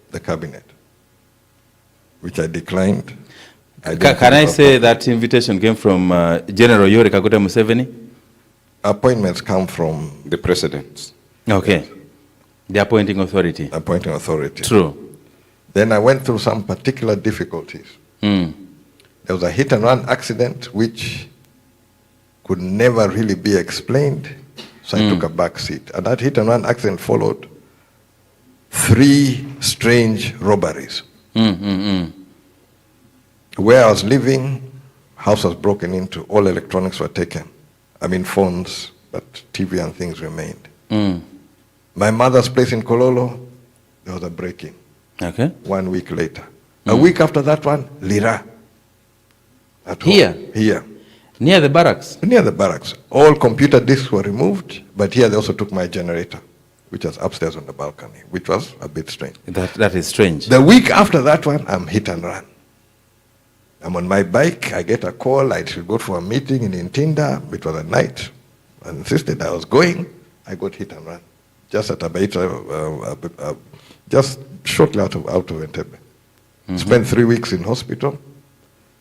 the cabinet, which I declined. Can I say that invitation came from General Yoweri Kaguta Museveni? Appointments come from the president. Okay. Yes. The appointing authority. Appointing authority. True. Then I went through some particular difficulties. There was a hit-and-run accident which could never really be explained, so I took a back seat. And that hit-and-run accident followed 3 strange robberies. Where I was living, house was broken into, all electronics were taken. I mean phones, but TV and things remained. My mother's place in Kololo, there was a break-in. Okay. 1 week later. A week after that one, Lira. At here? Home. Here. Near the barracks? Near the barracks. All computer disks were removed, but here they also took my generator, which was upstairs on the balcony, which was a bit strange. That is strange. The week after that one, I'm hit and run. I'm on my bike, I get a call, I should go for a meeting in Intinda. It was at night. I insisted I was going, I got hit and run. Just at a just shortly out of Entebbe. Spent 3 weeks in hospital.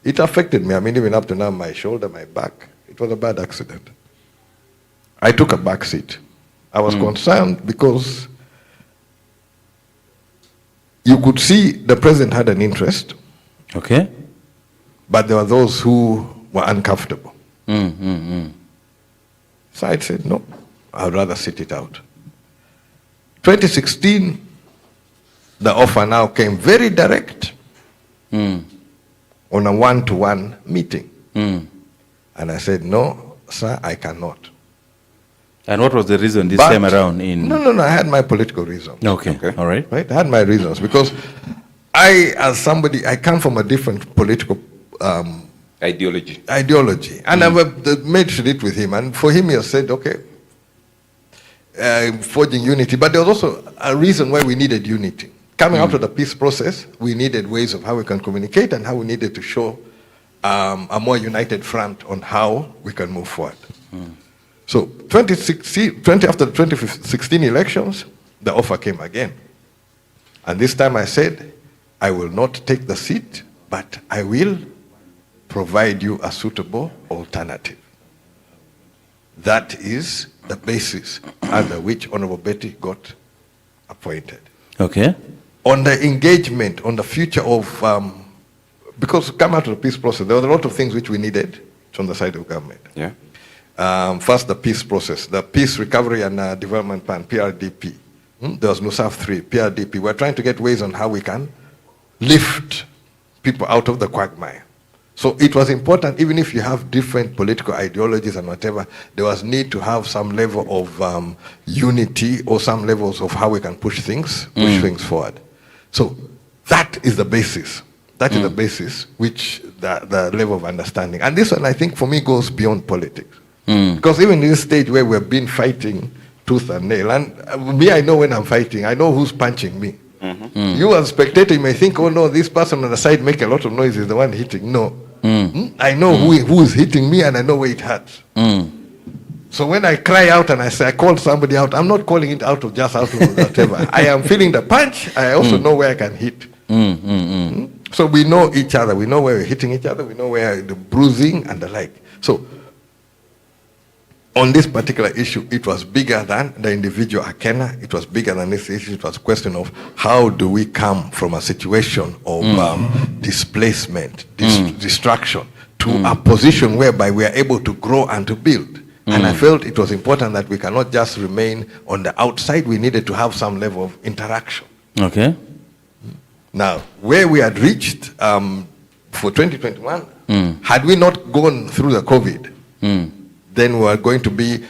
It affected me. I mean, even up to now, my shoulder, my back. It was a bad accident. I took a back seat. I was concerned because you could see the president had an interest. Okay. But there were those who were uncomfortable. So I said, no, I'd rather sit it out. 2016, the offer now came very direct on a one-to-one meeting. And I said, no, sir, I cannot. And what was the reason this time around? No, I had my political reasons. Okay. All right. Right, I had my reasons because I, as somebody, I come from a different political ideology. And I've made it with him. And for him, he has said, okay, forging unity. But there was also a reason why we needed unity. Coming out of the peace process, we needed ways of how we can communicate and how we needed to show a more united front on how we can move forward. So after the 2016 elections, the offer came again. And this time I said, I will not take the seat, but I will provide you a suitable alternative. That is the basis under which Honorable Betty got appointed. Okay. On the engagement, on the future of, because come out of the peace process, there were a lot of things which we needed from the side of government. Yeah. First, the peace process, the Peace Recovery and Development Plan, PRDP. There was NUSAF 3, PRDP. We're trying to get ways on how we can lift people out of the quagmire. So it was important, even if you have different political ideologies and whatever, there was need to have some level of unity or some levels of how we can push things forward. So that is the basis. That is the basis, which the level of understanding. And this one, I think, for me, goes beyond politics. Because even in this stage where we've been fighting tooth and nail, and me, I know when I'm fighting, I know who's punching me. You as a spectator, you may think, oh no, this person on the side make a lot of noise, is the one hitting. No. I know who is hitting me, and I know where it hurts. So when I cry out and I say I call somebody out, I'm not calling it out of whatever. I am feeling the punch. I also know where I can hit. So we know each other. We know where we're hitting each other. We know where the bruising and the like. So on this particular issue, it was bigger than the individual Akena. It was bigger than this issue. It was a question of how do we come from a situation of displacement, destruction, to a position whereby we are able to grow and to build. And I felt it was important that we cannot just remain on the outside. We needed to have some level of interaction. Okay. Now, where we had reached for 2021, had we not gone through the COVID, then we are going to be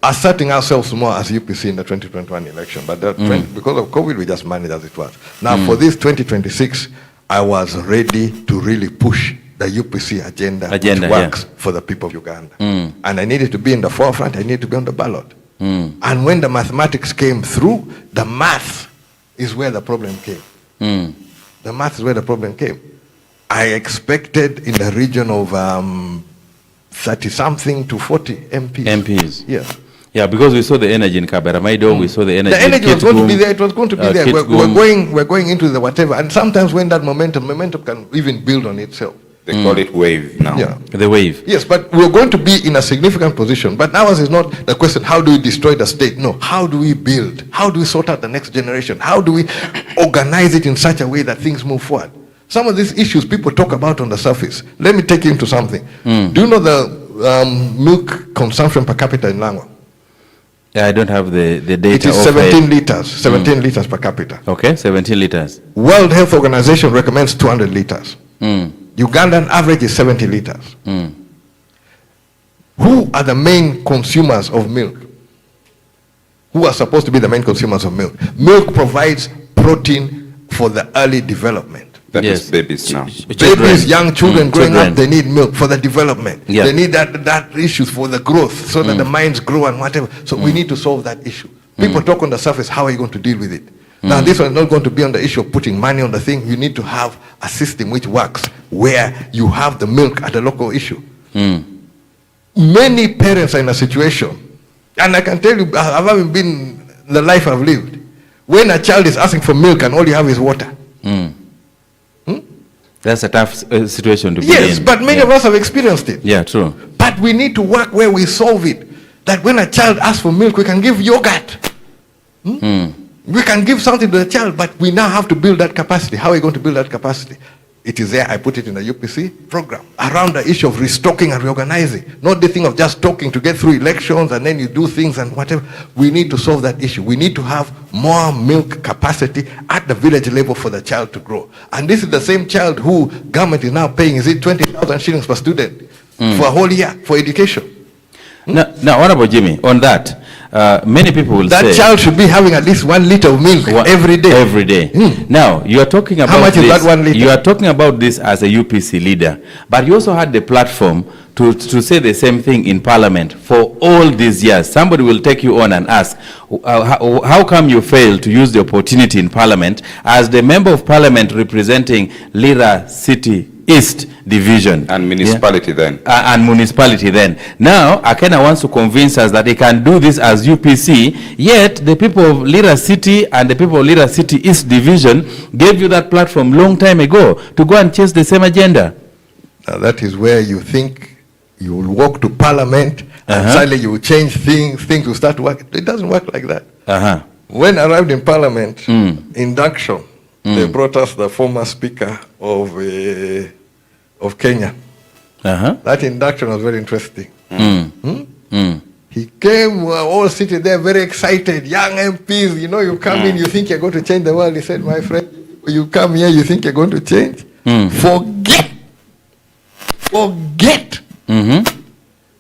asserting ourselves more as UPC in the 2021 election. But because of COVID, we just managed as it was. Now, for this 2026, I was ready to really push the UPC agenda which works for the people of Uganda. And I needed to be in the forefront. I needed to be on the ballot. And when the mathematics came through, the math is where the problem came. The math is where the problem came. I expected in the region of 30-something to 40 MPs. Yes. Yeah, because we saw the energy in Kabaramaido, we saw the energy. The energy was going to be there. It was going to be there. We're going into the whatever. And sometimes when that momentum can even build on itself. They call it wave now. Yeah. The wave. Yes, but we're going to be in a significant position. But ours is not the question, how do we destroy the state? No, how do we build? How do we sort out the next generation? How do we organize it in such a way that things move forward? Some of these issues people talk about on the surface. Let me take you into something. Do you know the milk consumption per capita in Langwa? Yeah, I don't have the data. It is 17 liters. 17 liters per capita. Okay, 17 liters. World Health Organization recommends 200 liters. Ugandan average is 70 liters. Who are the main consumers of milk? Who are supposed to be the main consumers of milk? Milk provides protein for the early development. That is babies now. Babies, young children growing up, they need milk for the development. They need that issues for the growth, so that the minds grow and whatever. So we need to solve that issue. People talk on the surface, how are you going to deal with it? Now, this one is not going to be on the issue of putting money on the thing. You need to have a system which works, where you have the milk at a local issue. Many parents are in a situation, and I can tell you, I've having been the life I've lived, when a child is asking for milk and all you have is water. That's a tough situation to be in. Yes, but many of us have experienced it. Yeah, true. But we need to work where we solve it. That when a child asks for milk, we can give yogurt. We can give something to the child, but we now have to build that capacity. How are we going to build that capacity? It is there. I put it in the UPC program around the issue of restocking and reorganizing. Not the thing of just talking to get through elections and then you do things and whatever. We need to solve that issue. We need to have more milk capacity at the village level for the child to grow. And this is the same child who government is now paying, is it 20,000 shillings per student for a whole year for education? Now, what about Jimmy? On that, many people will say that child should be having at least 1 liter of milk every day. Every day. Now, you are talking about how much is that 1 liter? You are talking about this as a UPC leader, but you also had the platform to say the same thing in Parliament for all these years. Somebody will take you on and ask, how come you failed to use the opportunity in Parliament as the member of Parliament representing Lira City East Division. And municipality then. And municipality then. Now, Akena wants to convince us that he can do this as UPC, yet the people of Lira City and the people of Lira City East Division gave you that platform long time ago to go and chase the same agenda. Now that is where you think you will walk to parliament and suddenly you will change things will start working. It doesn't work like that. When I arrived in parliament, induction, they brought us the former speaker of Kenya. That induction was very interesting. He came, we were all sitting there very excited, young MPs, you know, you come in, you think you're going to change the world. He said, my friend, you come here, you think you're going to change? Forget.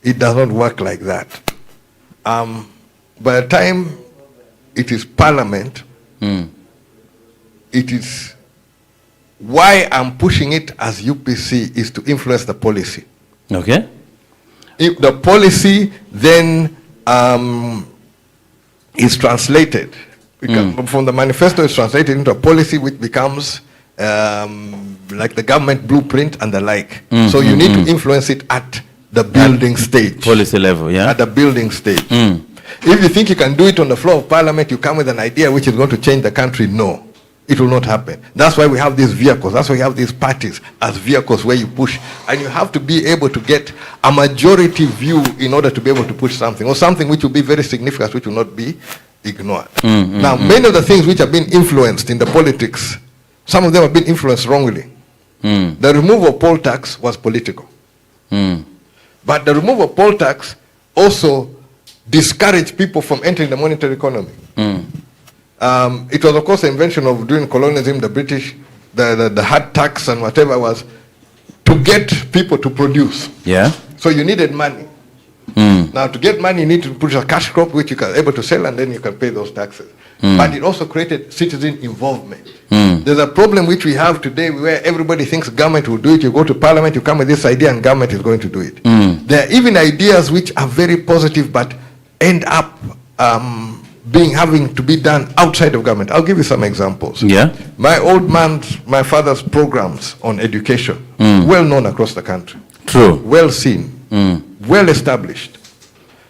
It does not work like that. By the time it is parliament, it is why I'm pushing it as UPC is to influence the policy. Okay. If the policy then is translated, from the manifesto is translated into a policy which becomes like the government blueprint and the like. So you need to influence it at the building stage. Policy level, yeah. At the building stage. If you think you can do it on the floor of parliament, you come with an idea which is going to change the country, no. It will not happen. That's why we have these vehicles. That's why we have these parties as vehicles where you push. And you have to be able to get a majority view in order to be able to push something, or something which will be very significant, which will not be ignored. Now, many of the things which have been influenced in the politics, some of them have been influenced wrongly. The removal of poll tax was political. But the removal of poll tax also discouraged people from entering the monetary economy. It was, of course, the invention of doing colonialism, the British, the hard tax and whatever was to get people to produce. Yeah. So you needed money. Now, to get money, you need to produce a cash crop which you can able to sell, and then you can pay those taxes. But it also created citizen involvement. There's a problem which we have today where everybody thinks government will do it. You go to parliament, you come with this idea, and government is going to do it. There are even ideas which are very positive but end up having to be done outside of government. I'll give you some examples. Yeah. My father's programs on education, well known across the country. True. Well seen. Well established.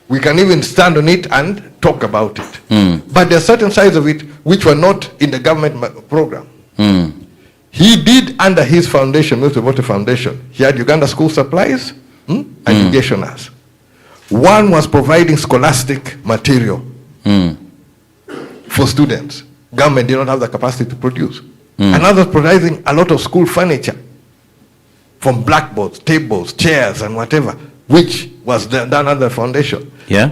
We can even stand on it and talk about it. But there are certain sides of it which were not in the government program. He did under his foundation, Milton Water Foundation. He had Uganda school supplies and educationers. One was providing scholastic material for students. Government did not have the capacity to produce. Another was providing a lot of school furniture, from blackboards, tables, chairs, and whatever, which was done under the foundation. Yeah.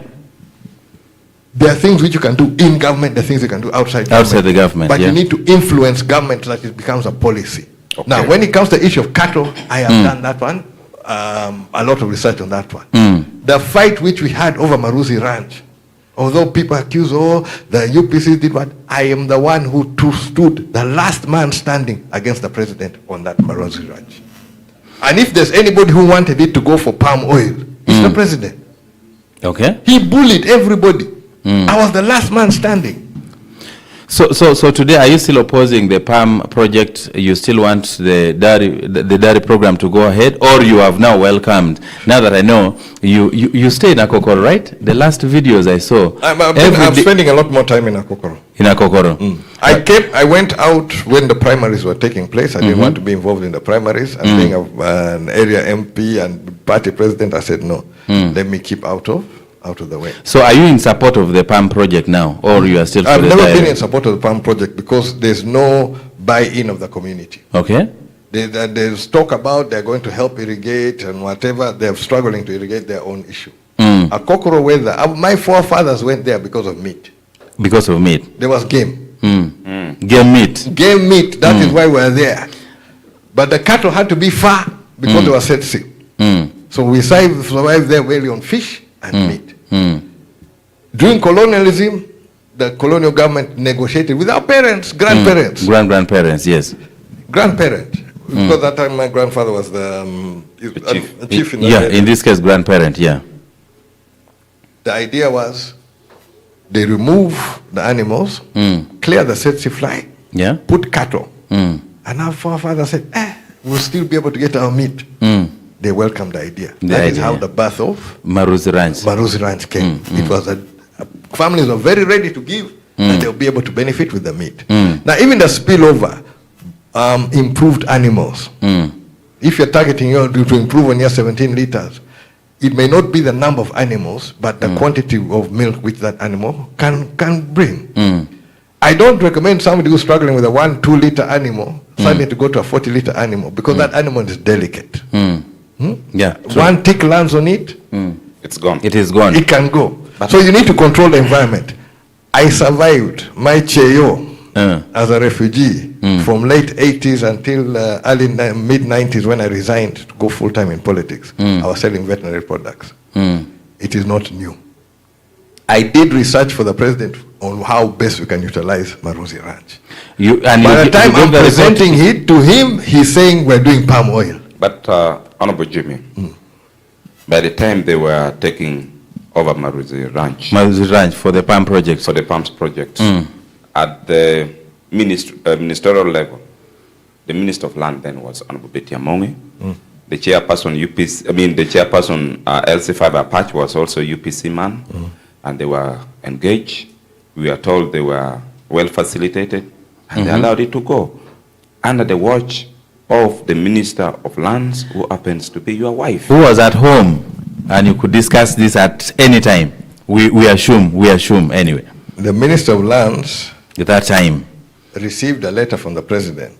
There are things which you can do in government, there are things you can do outside government. Outside the government, but you need to influence government so that it becomes a policy. Okay. Now, when it comes to the issue of cattle, I have done that one, a lot of research on that one. The fight which we had over Maruzi Ranch, although people accuse, the UPC did what, I am the one who stood, the last man standing against the president on that Maruzi Ranch. And if there's anybody who wanted it to go for palm oil, it's the president. Okay. He bullied everybody. I was the last man standing. So today, are you still opposing the PAM project? You still want the dairy program to go ahead, or you have now welcomed? Now that I know you stay in Akokoro, right? The last videos I saw. I'm spending a lot more time in Akokoro. In Akokoro. I went out when the primaries were taking place. I didn't want to be involved in the primaries. And being an area MP and party president, I said no. Let me keep out of the way. So are you in support of the PAM project now, or you are still for I've the never dairy? been in support of the PAM project because there's no buy-in of the community. Okay. There's talk about they're going to help irrigate and whatever. They're struggling to irrigate their own issue. Akokoro weather, my forefathers went there because of meat. Because of meat? There was game. Game meat. Game meat, that is why we're there. But the cattle had to be far because they were set sick. So we survived there mainly on fish and meat. During colonialism, the colonial government negotiated with our parents, grandparents. Grandparents, yes. Grandparent. Because that time my grandfather was the chief in the area. In this case, grandparent, yeah. The idea was they remove the animals, clear the tsetse fly, put cattle. And our forefather said, we'll still be able to get our meat. They welcomed the idea. The That is idea, how yeah. the birth of Maruzi Ranch came. It was families were very ready to give, and they'll be able to benefit with the meat. Now, even the spillover improved animals. If you're targeting to improve on your 17 liters, it may not be the number of animals, but the quantity of milk which that animal can bring. I don't recommend somebody who's struggling with a 1-2 liter animal suddenly to go to a 40 liter animal, because that animal is delicate. Yeah. One tick lands on it, it's gone. It is gone. it can go. So you need to control the environment. I survived my cheyo as a refugee from late 80s until early mid-90s, when I resigned to go full-time in politics. I was selling veterinary products. It is not new. I did research for the president on how best we can utilize Maruzi Ranch. By the time I'm presenting it to him, he's saying we're doing palm oil. But Honorable Jimmy, by the time they were taking over Maruzi Ranch for the palm project, at the ministerial level, the Minister of Land then was Honorable Betty Amongi. The chairperson the chairperson LC5 Apache was also UPC man, and they were engaged. We are told they were well facilitated, and they allowed it to go under the watch of the Minister of Lands, who happens to be your wife. Who was at home, and you could discuss this at any time. We assume anyway. The Minister of Lands at that time received a letter from the president,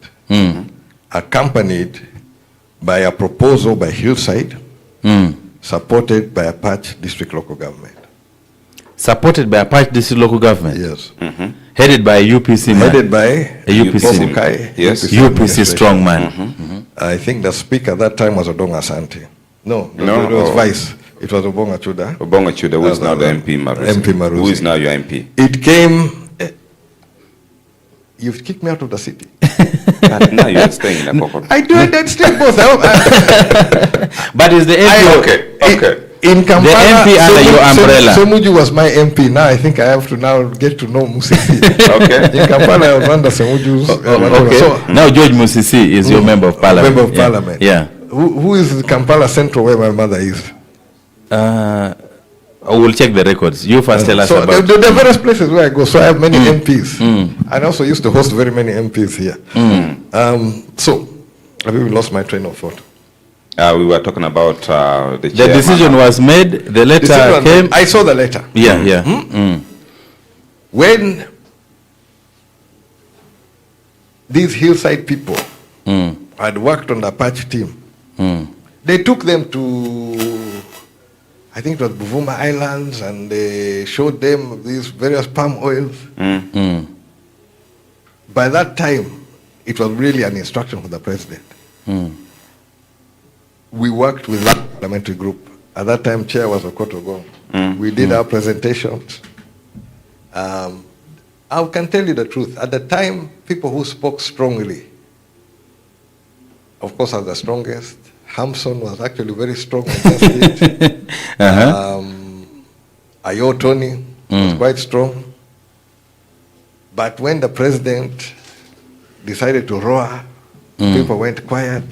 accompanied by a proposal by Hillside, supported by Apache District Local Government. Supported by Apache District Local Government? Yes. Headed by a UPC man? Headed by a UPC man. Yes. UPC strong man. I think the speaker at that time was Odonga Asante. No, it was Vice. It was Obonga Chuda. Obonga Chuda, who is now the MP Maruzi. MP Maruzi. Who is now your MP? It came... You've kicked me out of the city. Now you're staying in Akoko. I do it still both. But is the MP... Okay. In Kampala, the MP under your umbrella. Semuju was my MP. Now I think I have to now get to know Musisi. Okay. In Kampala, I was under Semuju's. Okay. So, now George Musisi is your member of parliament. Member of parliament. Yeah. Who is Kampala Central, where my mother is? I will check the records. You first tell us about... There are various places where I go, so I have many MPs. I also used to host very many MPs here. So, I've even lost my train of thought. We were talking about the decision was made, the letter came... I saw the letter. Yeah. When these hillside people had worked on the Apache team, they took them to, I think it was Buvuma Islands, and they showed them these various palm oils. By that time, it was really an instruction from the president. We worked with that parliamentary group. At that time, chair was Okoto Gong. We did our presentations. I can tell you the truth. At the time, people who spoke strongly, of course, are the strongest. Hampson was actually very strong against it. Ayo Tony was quite strong. But when the president decided to roar, people went quiet.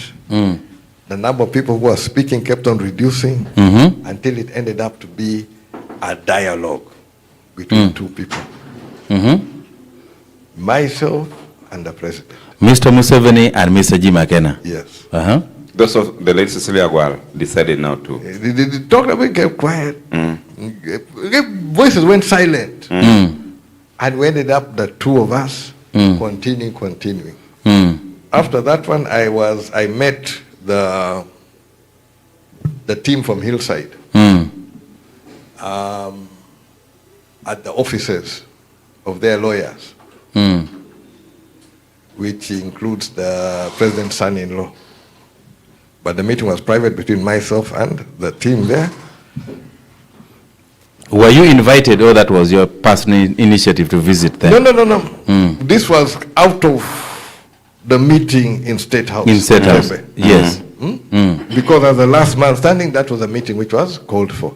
The number of people who were speaking kept on reducing until it ended up to be a dialogue between two people. Myself and the president. Mr. Museveni and Mr. Jame Akena. Yes. Those of the late Cecilia Gwal decided now to. The talk about kept quiet. Voices went silent. And we ended up, the two of us, continuing. After that one, I met the team from Hillside at the offices of their lawyers, which includes the president's son-in-law. But the meeting was private between myself and the team there. Were you invited, or that was your personal initiative to visit them? No. This was out of the meeting in State House. In State House, yes. Because as the last man standing, that was a meeting which was called for.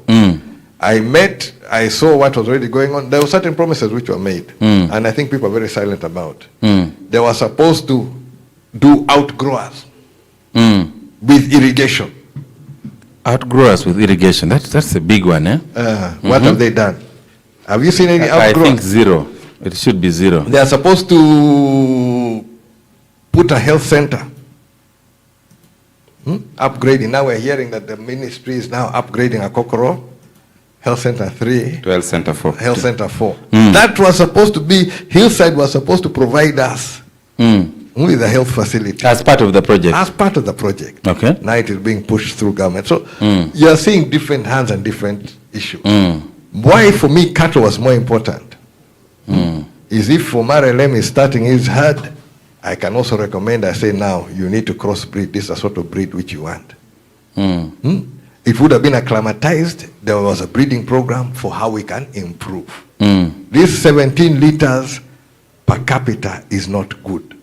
I saw what was already going on. There were certain promises which were made, and I think people are very silent about. They were supposed to do outgrowers. with irrigation. Outgrowers with irrigation. That's a big one, eh? What have they done? Have you seen any outgrowers? I think zero. It should be zero. They are supposed to put a health center. Upgrading. Now we're hearing that the ministry is now upgrading a Kokoro Health Center 3 to Health Center 4. Health Center 4. That was supposed to be, Hillside was supposed to provide us with a health facility. As part of the project? As part of the project. Okay. Now it is being pushed through government. So you're seeing different hands and different issues. Why for me cattle was more important is if for Marelem is starting his herd, I can also recommend, I say now, you need to crossbreed. This is a sort of breed which you want. It would have been acclimatized. There was a breeding program for how we can improve. This 17 liters per capita is not good.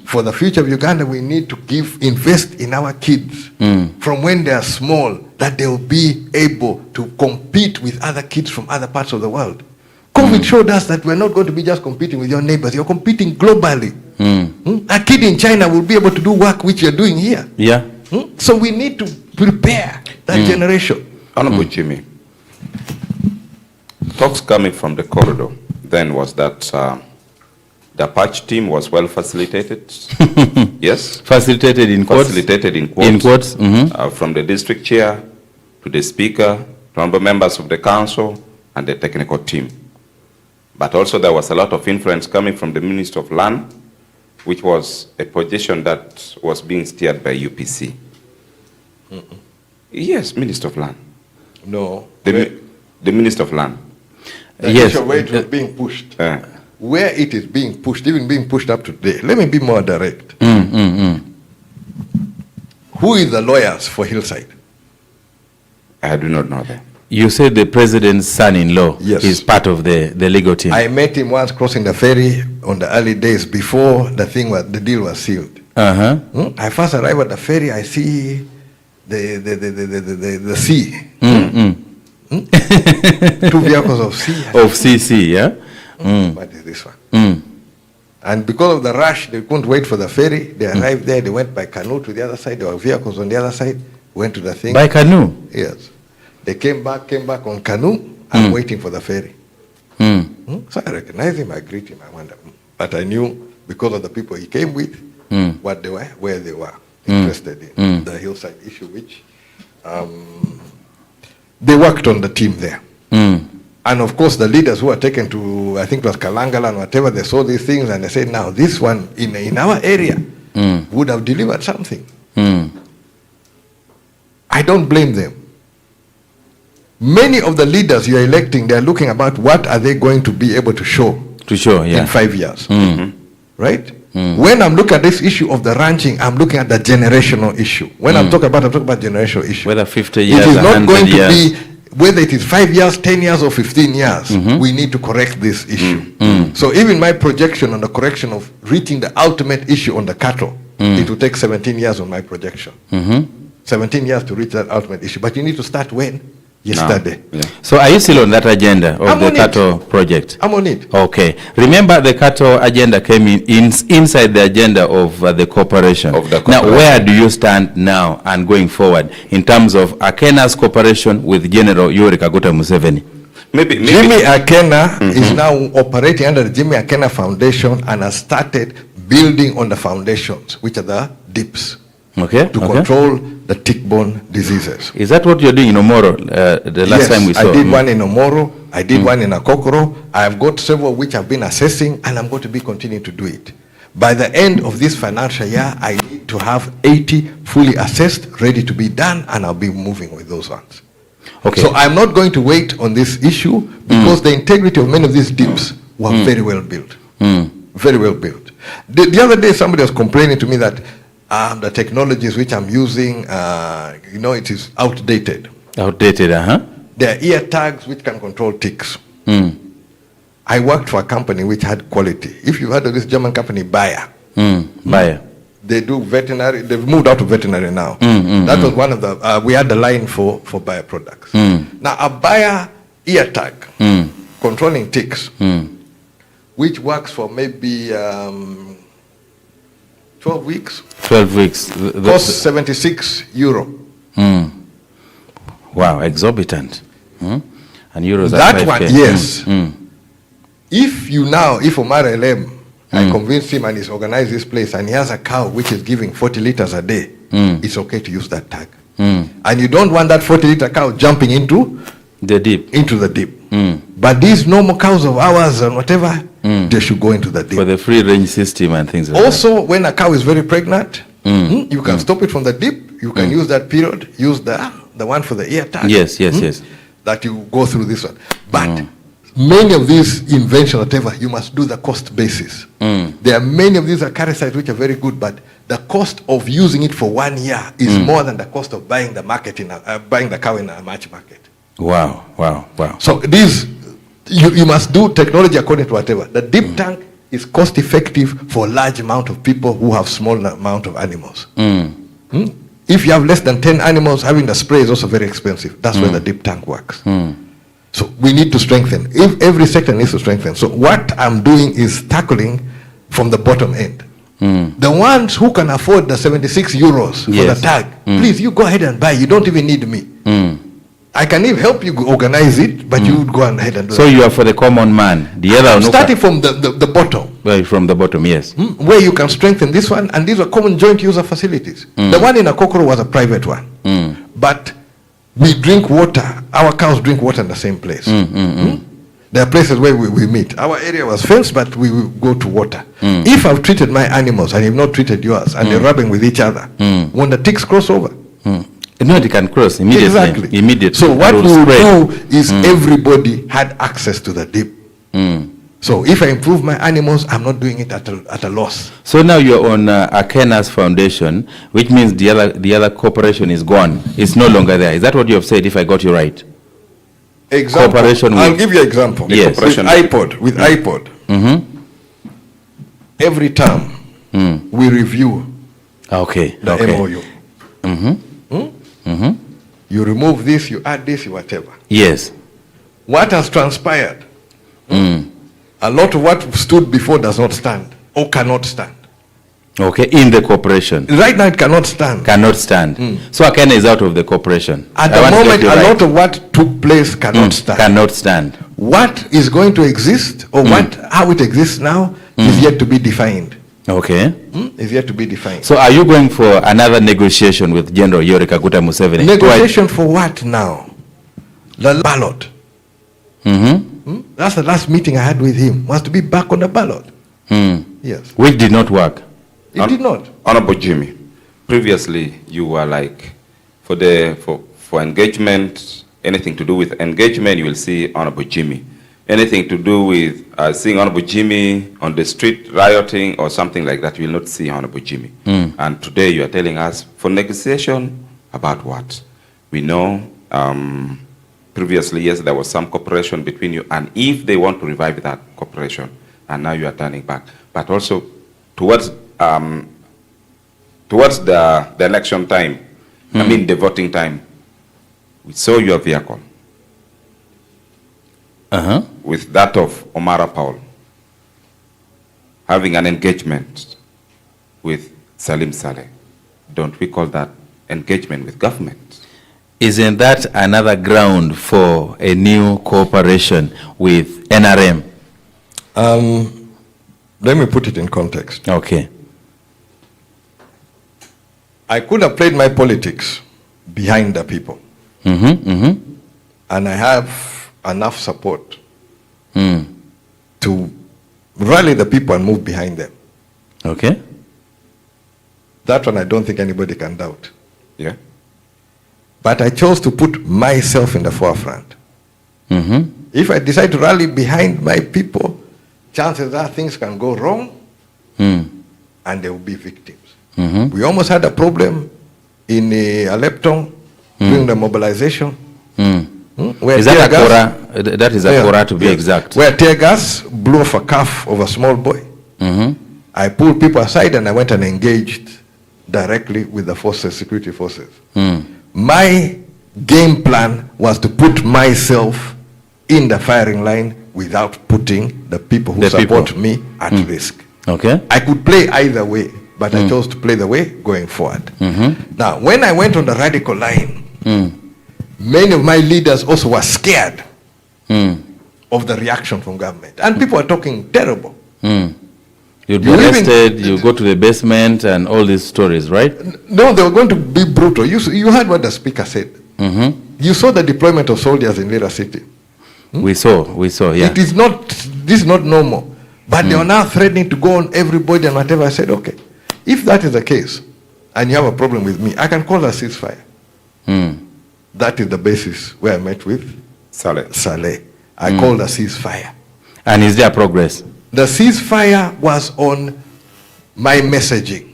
For the future of Uganda, we need to invest in our kids from when they are small, that they will be able to compete with other kids from other parts of the world. COVID showed us that we're not going to be just competing with your neighbors. You're competing globally. A kid in China will be able to do work which you're doing here. Yeah. So we need to prepare that generation. Honorable Jimmy, talks coming from the corridor then was that the patch team was well facilitated. Yes? Facilitated in quotes? Facilitated in quotes. In quotes. From the district chair to the speaker, to other members of the council and the technical team. But also there was a lot of influence coming from the Minister of Land, which was a position that was being steered by UPC. Yes, Minister of Land. No. The Minister of Land. Yes. Where it was being pushed. Where it is being pushed, even being pushed up today. Let me be more direct. Who is the lawyers for Hillside? I do not know that. You said the president's son-in-law is part of the legal team. I met him once crossing the ferry on the early days before the deal was sealed. I first arrived at the ferry, I see the sea. 2 vehicles of sea. Of CC, yeah? What is this one? And because of the rush, they couldn't wait for the ferry. They arrived there, they went by canoe to the other side. There were vehicles on the other side, went to the thing. By canoe? Yes. They came back on canoe. I'm waiting for the ferry. So I recognized him, I greet him, I wonder. But I knew because of the people he came with, what they were, where they were interested in. The Hillside issue, which they worked on the team there. And of course, the leaders who were taken to, I think it was Kalangala and whatever, they saw these things and they said, now this one in our area would have delivered something. I don't blame them. Many of the leaders you're electing, they're looking about what are they going to be able to show in 5 years. Right? When I'm looking at this issue of the ranching, I'm looking at the generational issue. When I'm talking about generational issue. Whether 50 years, it is not going to years. be, whether it is 5 years, 10 years, or 15 years, we need to correct this issue. So even my projection on the correction of reaching the ultimate issue on the cattle, it will take 17 years on my projection. 17 years to reach that ultimate issue. But you need to start when? Yesterday. No. Yeah. So are you still on that agenda of the cattle project? I'm on it. Okay. Remember the cattle agenda came inside the agenda of the cooperation. Now, where do you stand now and going forward in terms of Akena's cooperation with General Yoweri Kaguta Museveni? Maybe. Jimmy Akena is now operating under the Jimmy Akena Foundation and has started building on the foundations, which are the dips. Okay. To control the tick-borne diseases. Is that what you're doing in Omoro the last time we saw? I did one in Omoro. I did one in Akokoro. I've got several which I've been assessing, and I'm going to be continuing to do it. By the end of this financial year, I need to have 80 fully assessed, ready to be done, and I'll be moving with those ones. Okay. So I'm not going to wait on this issue because the integrity of many of these dips were very well built. Very well built. The other day, somebody was complaining to me that the technologies which I'm using, it is outdated. Outdated, There are ear tags which can control ticks. I worked for a company which had quality. If you've heard of this German company, Bayer. Bayer. They do veterinary. They've moved out of veterinary now. That was one of the. We had the line for Bayer products. Now a Bayer ear tag controlling ticks, which works for maybe 12 weeks. 12 weeks. Cost 76 euro. Wow, exorbitant. And euros That are 5K. one, yes. If Omar Elem, I convince him and he's organized this place and he has a cow which is giving 40 liters a day, it's okay to use that tag. And you don't want that 40-liter cow jumping into the deep. But these normal cows of ours and whatever, they should go into the deep. For the free range system and things like Also, when a cow is very pregnant, you can stop it from the deep. You can use that period, use the one for the ear tag. Yes. That you go through this one. But many of these inventions, whatever, you must do the cost basis. There are many of these acaricides which are very good, but the cost of using it for 1 year is more than the cost of buying the cow in a match market. Wow. So these, you must do technology according to whatever. The deep tank is cost effective for a large amount of people who have small amount of animals. If you have less than 10 animals, having the spray is also very expensive. That's where the deep tank works. So we need to strengthen. Every sector needs to strengthen. So what I'm doing is tackling from the bottom end. The ones who can afford the 76 euros for the tag, please, you go ahead and buy. You don't even need me. I can even help you organize it, but you would go ahead and do it. So you are for the common man. The other starting from the bottom. Well, from the bottom, yes. Where you can strengthen this one, and these are common joint user facilities. The one in Akokoro was a private one. But we drink water, our cows drink water in the same place. There are places where we meet. Our area was fenced, but we will go to water. If I've treated my animals and you've not treated yours, and they're rubbing with each other, when the ticks cross over, no, they can cross immediately. Exactly. Immediately. So what we will do is everybody had access to the deep. So if I improve my animals, I'm not doing it at a loss. So now you're on Akena's foundation, which means the other corporation is gone. It's no longer there. Is that what you have said, if I got you right? Example. I'll give you an example. Yes. With iPod. Every term, we review the MOU. You remove this, you add this, whatever. Yes. What has transpired? A lot of what stood before does not stand or cannot stand. Okay, in the corporation. Right now it cannot stand. So Akena is out of the corporation. At the moment, a lot of what took place cannot stand. What is going to exist or how it exists now is yet to be defined. Okay. Is yet to be defined. So are you going for another negotiation with General Yoweri Kaguta Museveni? Negotiation for what now? The ballot. That's the last meeting I had with him, was to be back on the ballot. Yes. Which did not work. It did not. Honorable Jame, previously you were like, for engagement, anything to do with engagement, you will see Honorable Jame. Anything to do with seeing Honorable Jame on the street rioting or something like that, you will not see Honorable Jame. And today you are telling us for negotiation about what? We know previously, yes, there was some cooperation between you, and if they want to revive that cooperation, and now you are turning back. But also towards the election time, the voting time, we saw your vehicle with that of Omara Paul having an engagement with Salim Saleh. Don't we call that engagement with government? Isn't that another ground for a new cooperation with NRM? Let me put it in context. Okay. I could have played my politics behind the people. And I have enough support to rally the people and move behind them. Okay. That one I don't think anybody can doubt. Yeah. But I chose to put myself in the forefront. If I decide to rally behind my people, chances are things can go wrong and there will be victims. We almost had a problem in Alepton during the mobilization. Is that Akora? That is Akora to be exact. Where tear gas blew off a calf of a small boy. I pulled people aside and I went and engaged directly with the forces, security forces. My game plan was to put myself in the firing line without putting the people who support me at risk. Okay. I could play either way. but I chose to play the way going forward. Now, when I went on the radical line, many of my leaders also were scared of the reaction from government. And people are talking terrible. You'd be arrested, you go to the basement, and all these stories, right? No, they were going to be brutal. You heard what the speaker said. You saw the deployment of soldiers in Lira City. We saw, yeah. This is not normal. But they are now threatening to go on everybody and whatever. I said, okay, if that is the case, and you have a problem with me, I can call a ceasefire. That is the basis where I met with Saleh. I called a ceasefire. And is there progress? The ceasefire was on my messaging.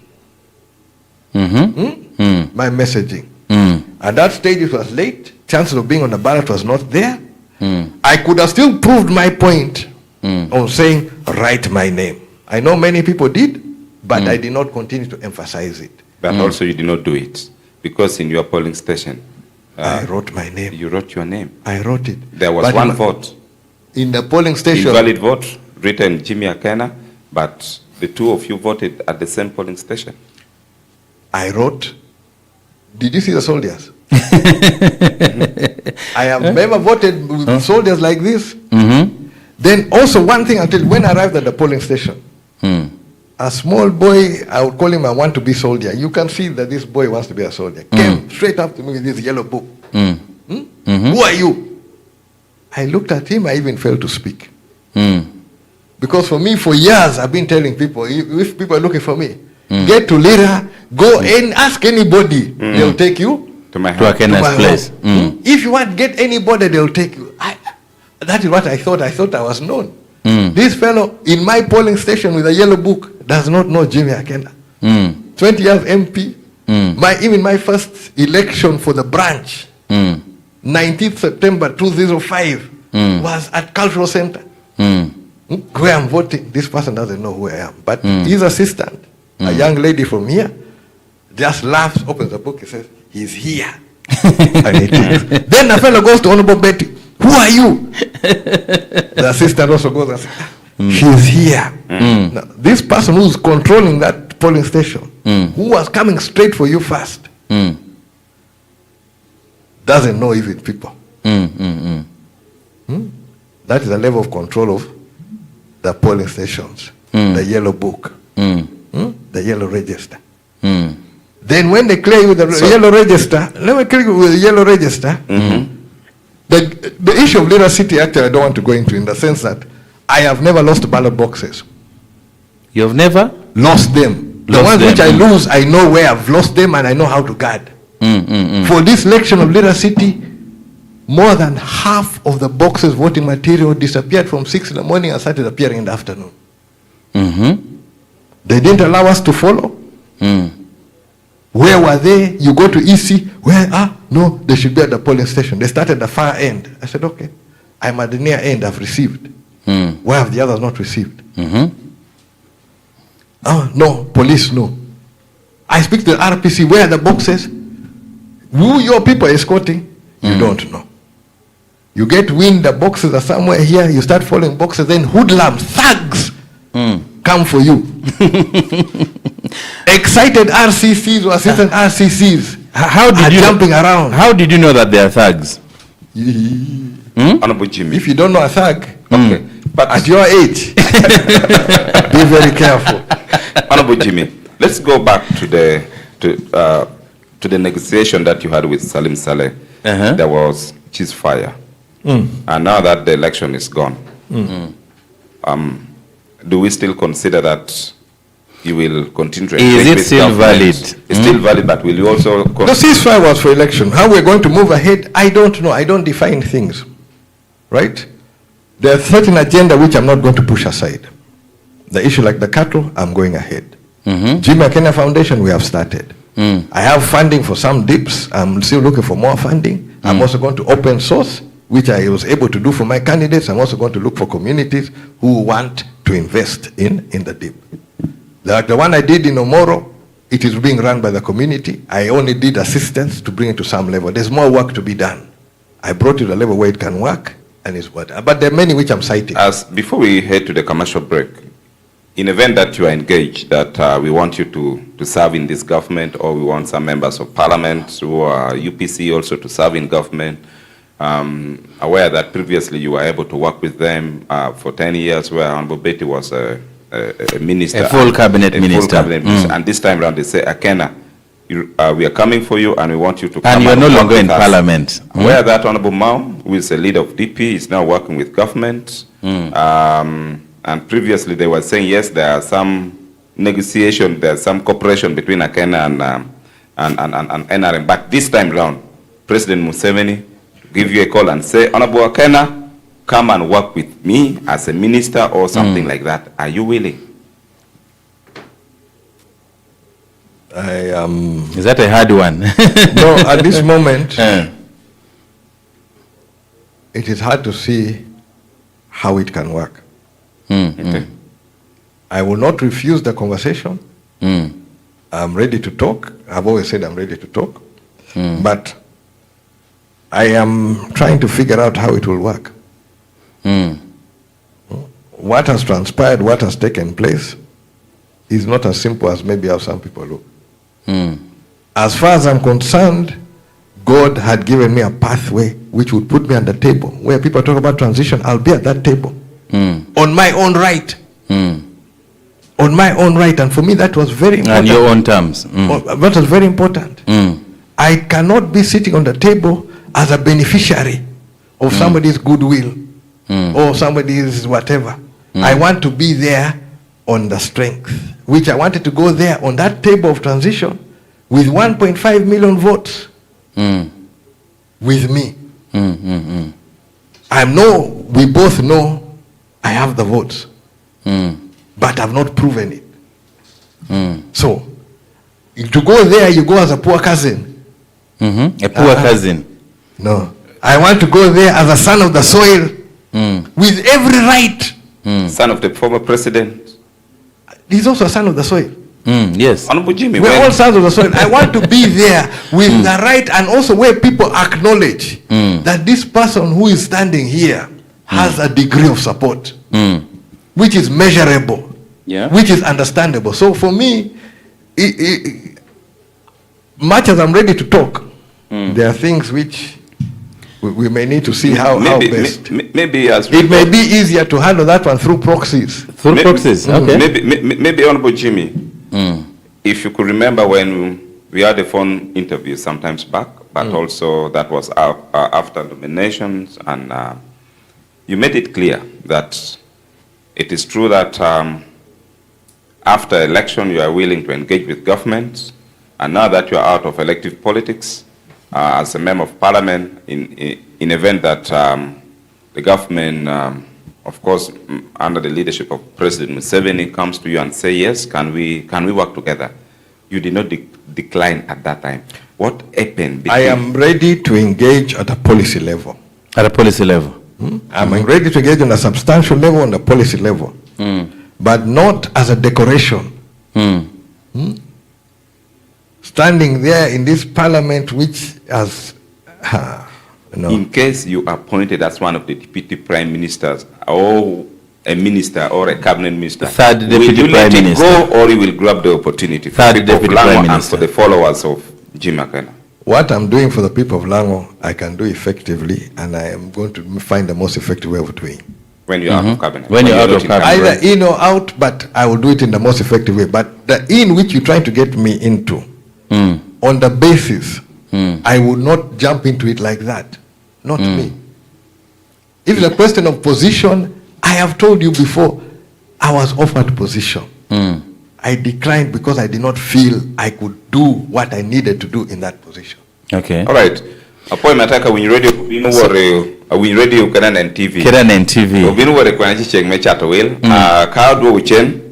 My messaging. At that stage it was late. Chances of being on the ballot was not there. I could have still proved my point on saying, write my name. I know many people did, but I did not continue to emphasize it. But also you did not do it, because in your polling station, I wrote my name. You wrote your name. I wrote it. There was one vote. In the polling station. Invalid vote, written Jame Akena, but the two of you voted at the same polling station. I wrote, did you see the soldiers? I have never voted with soldiers like this. Then also one thing I'll tell you, when I arrived at the polling station, a small boy, I would call him a want-to-be-soldier. You can see that this boy wants to be a soldier. Came straight up to me with this yellow book. Who are you? I looked at him, I even failed to speak. Because for me, for years, I've been telling people, if people are looking for me, get to Lira, go and ask anybody. They'll take you to my Akena's place. If you want to get anybody, they'll take you. That is what I thought. I thought I was known. This fellow in my polling station with a yellow book does not know Jame Akena. 20 years MP. Even my first election for the branch, 19th September 2005, was at Cultural Center. Where I'm voting, this person doesn't know who I am. But his assistant, a young lady from here, just laughs, opens the book, and says, he's here. And he takes. Then the fellow goes to Honorable Betty. Who are you? The assistant also goes and says, she's here. Now, this person who's controlling that polling station, who was coming straight for you first, doesn't know even people. That is the level of control of the polling stations, the yellow book, the yellow register. Then when they clear you with the yellow register, let me clear you with the yellow register. The issue of Lira City, actually, I don't want to go into, in the sense that I have never lost ballot boxes. You have never? Lost them. The ones which I lose, I know where I've lost them and I know how to guard. For this election of Lira City, more than half of the boxes voting material disappeared from 6 in the morning and started appearing in the afternoon. They didn't allow us to follow. Where were they? You go to EC, where? No, they should be at the polling station. They started at the far end. I said, okay, I'm at the near end, I've received. Why have the others not received? No, police, no. I speak to the RPC, where are the boxes? Who your people are escorting? You don't know. You get wind the boxes are somewhere here, you start following boxes, then hoodlums, thugs, come for you. Excited RCCs or assistant RCCs are jumping around. How did you know that they are thugs? Honorable Jame. If you don't know a thug, okay, but at your age, be very careful. Honorable Jame, let's go back to the negotiation that you had with Salim Saleh. There was ceasefire, and now that the election is gone, do we still consider that you will continue to engage with Is it still valid? It's still valid, but will you also... The ceasefire was for election. How we're going to move ahead, I don't know. I don't define things, right? There's a certain agenda which I'm not going to push aside. The issue like the cattle, I'm going ahead. Jame Akena Foundation, we have started. I have funding for some dips. I'm still looking for more funding. I'm also going to open source, which I was able to do for my candidates. I'm also going to look for communities who want to invest in the dip. Like the one I did in Omoro, it is being run by the community. I only did assistance to bring it to some level. There's more work to be done. I brought it to a level where it can work, and it's what. But there are many which I'm citing. Before we head to the commercial break, in event that you are engaged, that we want you to serve in this government, or we want some members of parliament who are UPC also to serve in government, aware that previously you were able to work with them for 10 years, where Honorable Betty was a minister. A full cabinet minister. And this time around they say, Akena, we are coming for you and we want you to come. And you are no longer in parliament. Where that Honorable Mao, who is the leader of DP, is now working with government. And previously they were saying, yes, there are some negotiation, there's some cooperation between Akena and NRM. But this time around, President Museveni give you a call and say, Honorable Akena, come and work with me as a minister or something like that. Are you willing? Is that a hard one? No, at this moment, it is hard to see how it can work. Okay. I will not refuse the conversation. I'm ready to talk. I've always said I'm ready to talk. But I am trying to figure out how it will work. What has transpired, what has taken place, is not as simple as maybe how some people look. As far as I'm concerned, God had given me a pathway which would put me on the table. Where people talk about transition, I'll be at that table. On my own right. On my own right. And for me, that was very important. On your own terms. That was very important. I cannot be sitting on the table as a beneficiary of somebody's goodwill or somebody's whatever. I want to be there on the strength, which I wanted to go there on that table of transition with 1.5 million votes with me. We both know I have the votes, but I've not proven it. So, to go there, you go as a poor cousin. A poor cousin. No. I want to go there as a son of the soil with every right. Son of the former president. He's also a son of the soil. Yes. Honorable Jimmy, we're all sons of the soil. I want to be there with the right, and also where people acknowledge that this person who is standing here has a degree of support, which is measurable, which is understandable. So for me, much as I'm ready to talk, there are things which we may need to see how best. Maybe as it may be easier to handle that one through proxies. Through proxies, okay. Maybe Honorable Jimmy, if you could remember when we had a phone interview sometimes back, but also that was after nominations, and you made it clear that it is true that after election you are willing to engage with governments, and now that you are out of elective politics, as a member of parliament, in event that the government, of course, under the leadership of President Museveni, comes to you and say, yes, can we work together? You did not decline at that time. What happened? I am ready to engage at a policy level. At a policy level? I'm ready to engage on a substantial level, on the policy level, but not as a decoration. Standing there in this parliament, which has, in case you are appointed as one of the deputy prime ministers, or a minister or a cabinet minister, third deputy prime minister, will you let it go, or you will grab the opportunity for third the people deputy of prime Lango minister, and for the followers of Jame Akena? What I'm doing for the people of Lango, I can do effectively, and I am going to find the most effective way of doing. When you're out of cabinet. When you're out of cabinet. Either in or out, but I will do it in the most effective way. But the in which you're trying to get me into, on the basis, I would not jump into it like that. Not me. If it's a question of position, I have told you before, I was offered position. I declined because I did not feel I could do what I needed to do in that position. Okay. All right. Apo imetaka when radio kubinu wore when radio Kenan and TV. Kenan and TV. Kubinu wore kwa nchi cheng mechato will. Ka do uchen.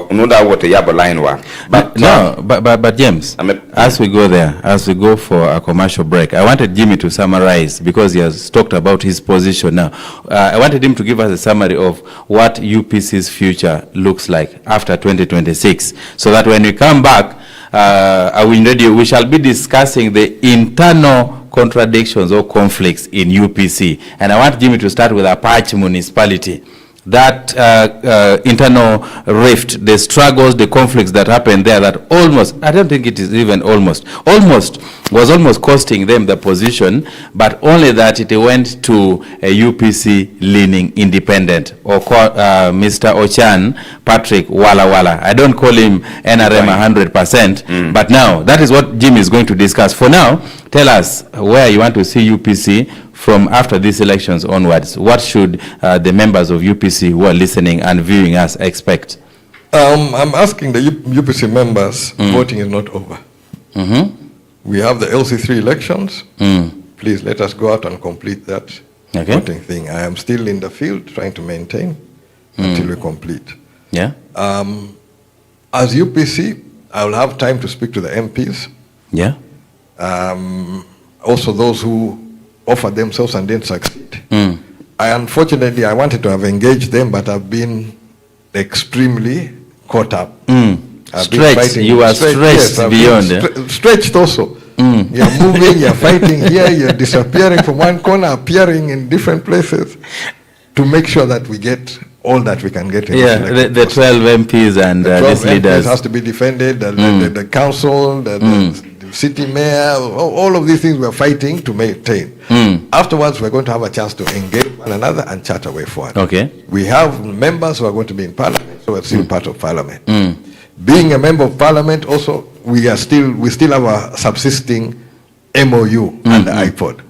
Unuda wote yabo line wa. But James, as we go there, as we go for a commercial break, I wanted Jimmy to summarize, because he has talked about his position now. I wanted him to give us a summary of what UPC's future looks like after 2026, so that when we come back, in radio, we shall be discussing the internal contradictions or conflicts in UPC. And I want Jimmy to start with Apache municipality. that internal rift, the struggles, the conflicts that happened there that almost, I don't think it is even almost was almost costing them the position, but only that it went to a UPC leaning independent, or Mr. Ochan Patrick Wala Wala. I don't call him NRM 100%, but now that is what Jim is going to discuss. For now, tell us where you want to see UPC from after these elections onwards. What should the members of UPC who are listening and viewing us expect? I'm asking the UPC members, voting is not over. We have the LC3 elections. Please let us go out and complete that voting thing. I am still in the field trying to maintain until we complete. Yeah. As UPC, I will have time to speak to the MPs. Yeah. Also those who offer themselves and didn't succeed. Unfortunately, I wanted to have engaged them, but I've been extremely caught up. Stretched. You are stretched beyond. Stretched also. You're moving, you're fighting here, you're disappearing from one corner, appearing in different places to make sure that we get all that we can get. In the 12 MPs and these leaders. MPs has to be defended, the council, the city mayor, all of these things we're fighting to maintain. Afterwards, we're going to have a chance to engage one another and chat a way forward. Okay. We have members who are going to be in parliament, so we're still part of parliament. Being a member of parliament, also, we still have a subsisting MOU and the iPod.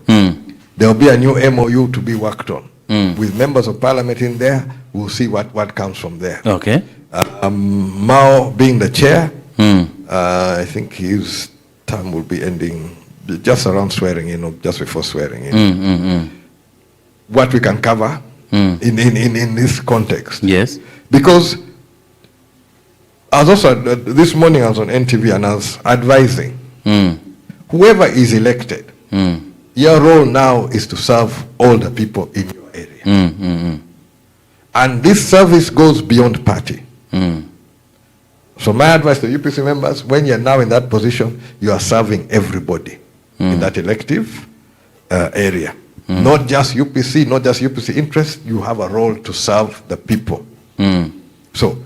There will be a new MOU to be worked on. With members of parliament in there, we'll see what comes from there. Okay. Mao being the chair, I think his term will be ending just around swearing in, or just before swearing in. What we can cover in this context. Yes. Because as also this morning I was on NTV and I was advising whoever is elected, your role now is to serve all the people in your area. And this service goes beyond party. So my advice to UPC members, when you're now in that position, you are serving everybody in that elective area. Not just UPC, not just UPC interests, you have a role to serve the people. So,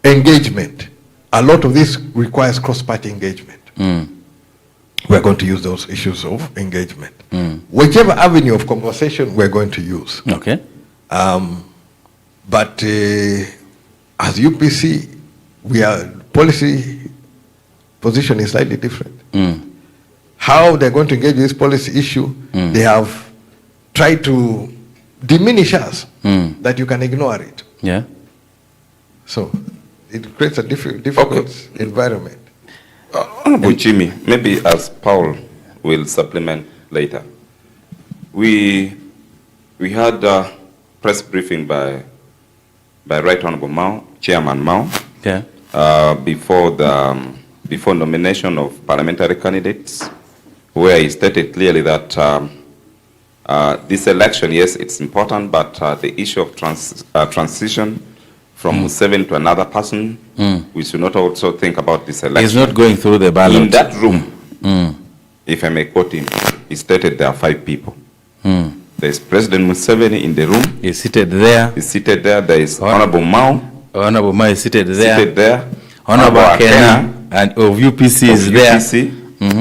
engagement. A lot of this requires cross-party engagement. We're going to use those issues of engagement. Whichever avenue of conversation we're going to use. Okay. But as UPC, policy position is slightly different. How they're going to engage this policy issue, they have tried to diminish us, that you can ignore it. Yeah. So it creates a difficult environment. Honorable Jimmy, maybe as Paul will supplement later. We had a press briefing by Right Honorable Mao, Chairman Mao, before nomination of parliamentary candidates, where he stated clearly that this election, yes, it's important, but the issue of transition from Museveni to another person, we should not also think about this election. He's not going through the ballot. In that room, if I may quote him, he stated there are 5 people. There's President Museveni in the room. He's seated there. He's seated there. There is Honorable Mao. Honorable Mao is seated there. Seated there. Honorable Akena and of UPC is there.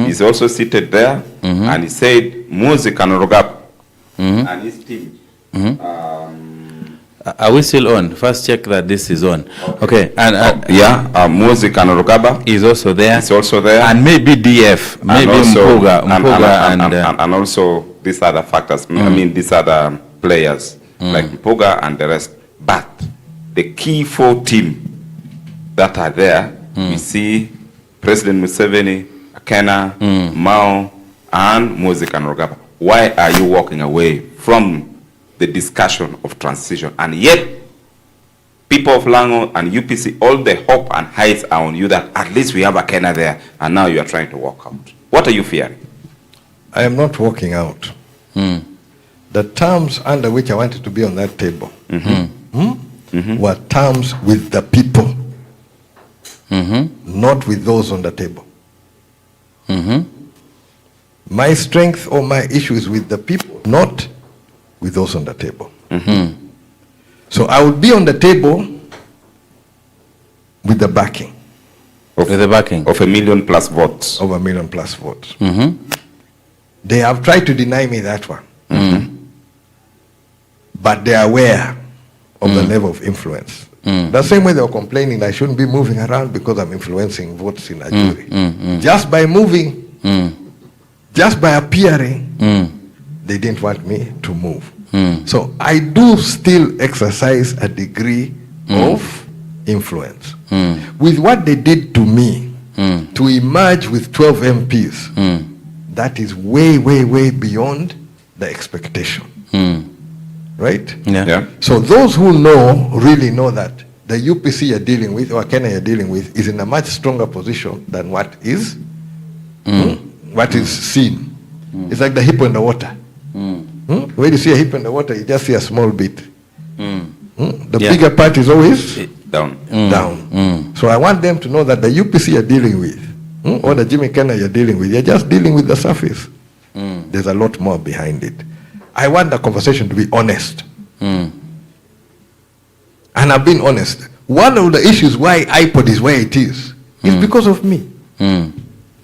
He's also seated there. And he said, Music and Rogap and his team. Are we still on? First check that this is on. Okay. And Music and Rogaba is also there. It's also there. And maybe DF, maybe Mpuga, and also these other factors. I mean, these other players like Mpuga and the rest. But the key 4 team that are there, we see President Museveni, Akena, Mao, and Music and Rogaba. Why are you walking away from the discussion of transition? And yet, people of Lango and UPC, all the hope and heights are on you that at least we have Akena there, and now you are trying to walk out. What are you fearing? I am not walking out. The terms under which I wanted to be on that table were terms with the people, not with those on the table. My strength or my issue is with the people, not with those on the table. So I would be on the table with the backing. Of 1 million plus votes. Of 1 million plus votes. They have tried to deny me that one. But they are aware of the level of influence. The same way they were complaining I shouldn't be moving around because I'm influencing votes in a jury. Just by moving, just by appearing, they didn't want me to move. So I do still exercise a degree of influence. With what they did to me, to emerge with 12 MPs, that is way, way, way beyond the expectation. Right? Yeah. So those who know, really know that the UPC you're dealing with, or Akena you're dealing with, is in a much stronger position than what is seen. It's like the hippo in the water. When you see a hippo in the water, you just see a small bit. The bigger part is always down. Down. So I want them to know that the UPC you're dealing with, or the Jame Kenya you're dealing with, you're just dealing with the surface. There's a lot more behind it. I want the conversation to be honest. And I've been honest. One of the issues why iPod is where it is because of me.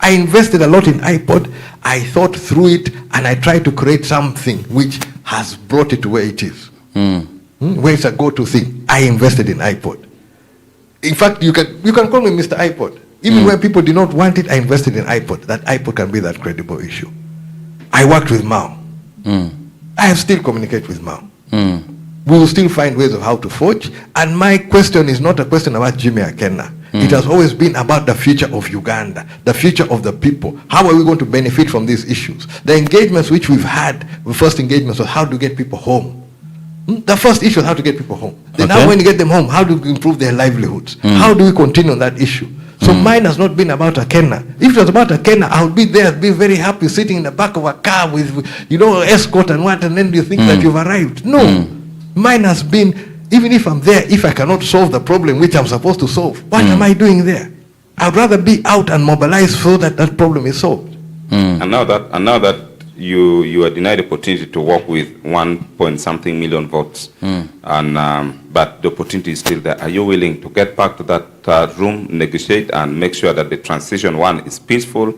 I invested a lot in iPod. I thought through it, and I tried to create something which has brought it to where it is. Where it's a go-to thing. I invested in iPod. In fact, you can call me Mr. iPod. Even when people did not want it, I invested in iPod. That iPod can be that credible issue. I worked with Mao. I still communicate with Mao. We will still find ways of how to forge. And my question is not a question about Jame Akena. It has always been about the future of Uganda, the future of the people. How are we going to benefit from these issues? The engagements which we've had, the first engagements was how to get people home. The first issue is how to get people home. Then now when you get them home, how do we improve their livelihoods? How do we continue on that issue? So mine has not been about Akena. If it was about Akena, I would be there, be very happy, sitting in the back of a car with, escort and what, and then you think that you've arrived. No. Mine has been, even if I'm there, if I cannot solve the problem which I'm supposed to solve, what am I doing there? I'd rather be out and mobilize so that that problem is solved. And now that you are denied the opportunity to work with 1-point-something million votes, and but the opportunity is still there. Are you willing to get back to that room, negotiate, and make sure that the transition is peaceful,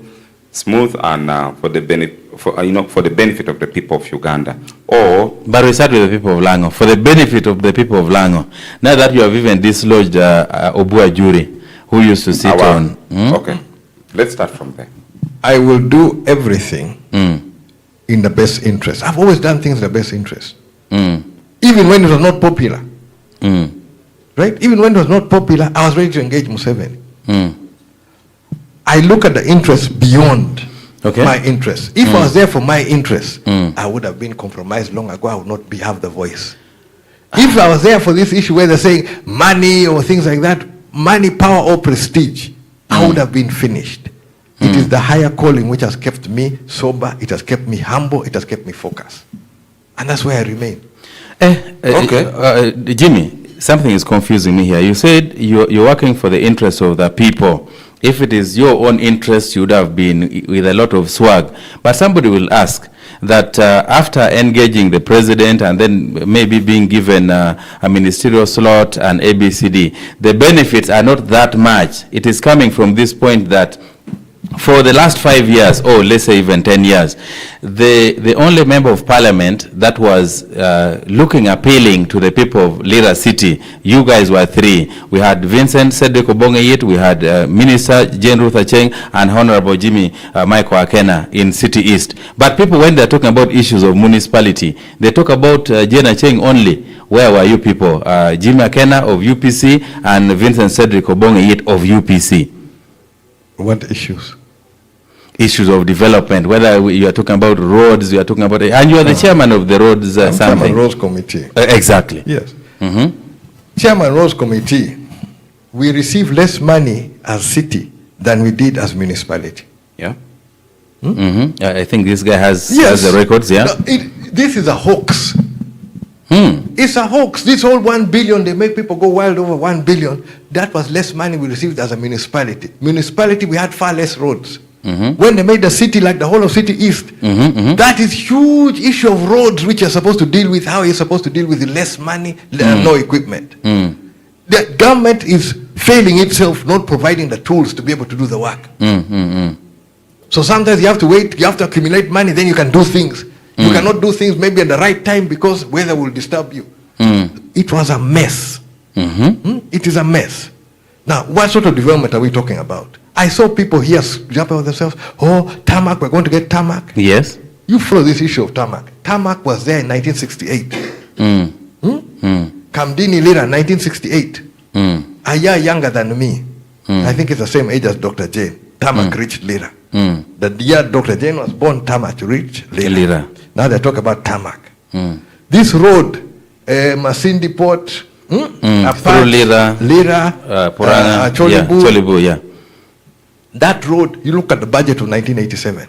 smooth, and for the benefit of the people of Uganda? But we start with the people of Lango. For the benefit of the people of Lango. Now that you have even dislodged Obua Jury, who used to sit on. Okay, let's start from there. I will do everything in the best interest. I've always done things in the best interest. Even when it was not popular. Right? Even when it was not popular, I was ready to engage Museveni. I look at the interest beyond my interest. If I was there for my interest, I would have been compromised long ago. I would not have the voice. If I was there for this issue where they're saying money or things like that, money, power, or prestige, I would have been finished. It is the higher calling which has kept me sober, it has kept me humble, it has kept me focused. And that's where I remain. Jimmy, something is confusing me here. You said you're working for the interests of the people. If it is your own interest, you would have been with a lot of swag. But somebody will ask that after engaging the president and then maybe being given a ministerial slot and ABCD, the benefits are not that much. It is coming from this point that for the last 5 years, or let's say even 10 years, the only member of parliament that was looking appealing to the people of Lira City, you guys were 3. We had Vincent Cedric Obongeyit, we had Minister Jane Ruth Acheng, and Honorable Jimmy Michael Akena in City East. But people, when they're talking about issues of municipality, they talk about Jane Acheng only. Where were you people? Jimmy Akena of UPC and Vincent Cedric Obongeyit of UPC. What issues? Issues of development, whether you are talking about roads, you are talking about, and you are the chairman of the roads Chairman Roads Committee. Exactly. Yes. Chairman Roads Committee, we receive less money as city than we did as municipality. Yeah. I think this guy has the records, yeah? No, this is a hoax. It's a hoax. This whole 1 billion, they make people go wild over 1 billion. That was less money we received as a municipality. Municipality, we had far less roads. When they made the city like the whole of City East, that is huge issue of roads which you're supposed to deal with. How are you supposed to deal with less money, no equipment? The government is failing itself, not providing the tools to be able to do the work. So sometimes you have to wait, you have to accumulate money, then you can do things. You cannot do things maybe at the right time because weather will disturb you. It was a mess. It is a mess. Now, what sort of development are we talking about? I saw people here jumping on themselves. Oh, tarmac, we're going to get tarmac. Yes. You follow this issue of tarmac. Tarmac was there in 1968. Kamdini Lira, 1968. A year younger than me. I think it's the same age as Dr. Jane. Tarmac reached Lira. The year Dr. Jane was born, tarmac reached Lira. Now they talk about tarmac. This road, Masindi Port, through Lira, Puranga, Cholibu, yeah. That road, you look at the budget of 1987.